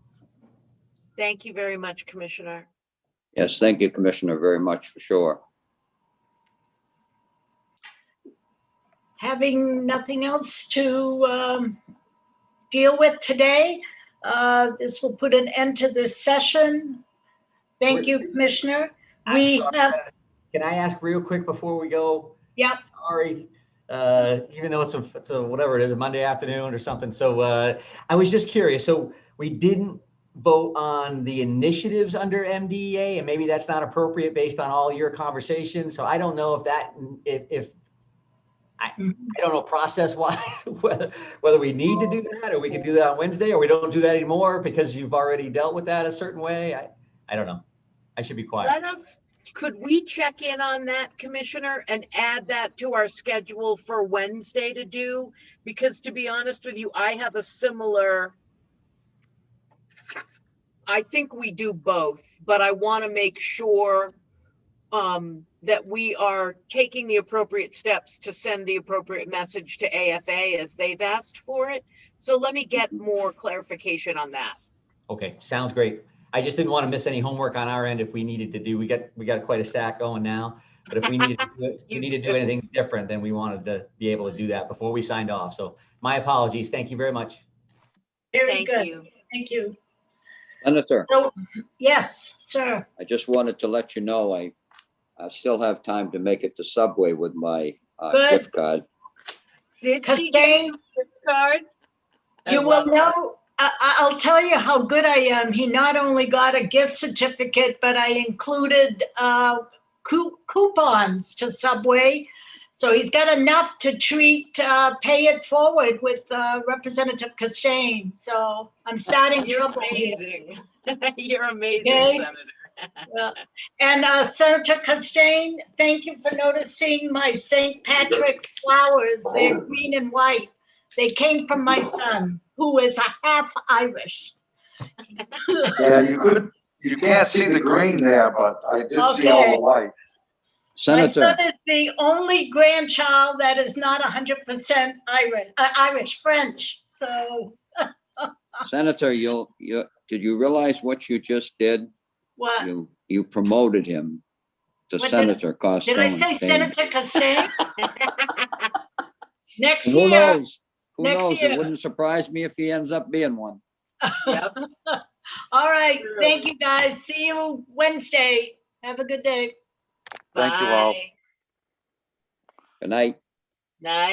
Thank you very much, Commissioner. Yes, thank you, Commissioner, very much, for sure. Having nothing else to deal with today, this will put an end to this session. Thank you, Commissioner. We have. Can I ask real quick before we go? Yep. Sorry, even though it's a whatever it is, a Monday afternoon or something. So I was just curious. So we didn't vote on the initiatives under MDEA, and maybe that's not appropriate based on all your conversations. So I don't know if I don't know process-wise whether we need to do that, or we can do that on Wednesday, or we don't do that anymore because you've already dealt with that a certain way. I don't know. I should be quiet. Could we check in on that, Commissioner, and add that to our schedule for Wednesday to do? Because to be honest with you, I have a similar, I think we do both, but I want to make sure that we are taking the appropriate steps to send the appropriate message to AFA as they've asked for it. So let me get more clarification on that. Okay, sounds great. I just didn't want to miss any homework on our end if we needed to do. We got quite a stack going now, but if we needed to do it, we need to do anything different, then we wanted to be able to do that before we signed off. So my apologies. Thank you very much. Very good. Thank you. Senator. So, yes, sir. I just wanted to let you know I still have time to make it to Subway with my gift card. Did she get a gift card? You will know. I'll tell you how good I am. He not only got a gift certificate, but I included coupons to Subway. So he's got enough to treat, pay it forward with Representative Costain. So I'm starting trouble. Amazing. You're amazing, Okay. Senator. And Senator Costain, thank you for noticing my St. Patrick's flowers. They're green and white. They came from my son, who is a half Irish. Yeah, you can't see the green there, but I did see all the white. Senator. My son is the only grandchild that is not 100% Irish, French. So. Senator, did you realize what you just did? What? You promoted him to Senator Costain. Did I say Senator Costain? Next Who year. knows? Who knows? It wouldn't surprise me if he ends up being one. Yep. All right. Thank you, guys. See you Wednesday. Have a good day. Thank you all. Good night. Night.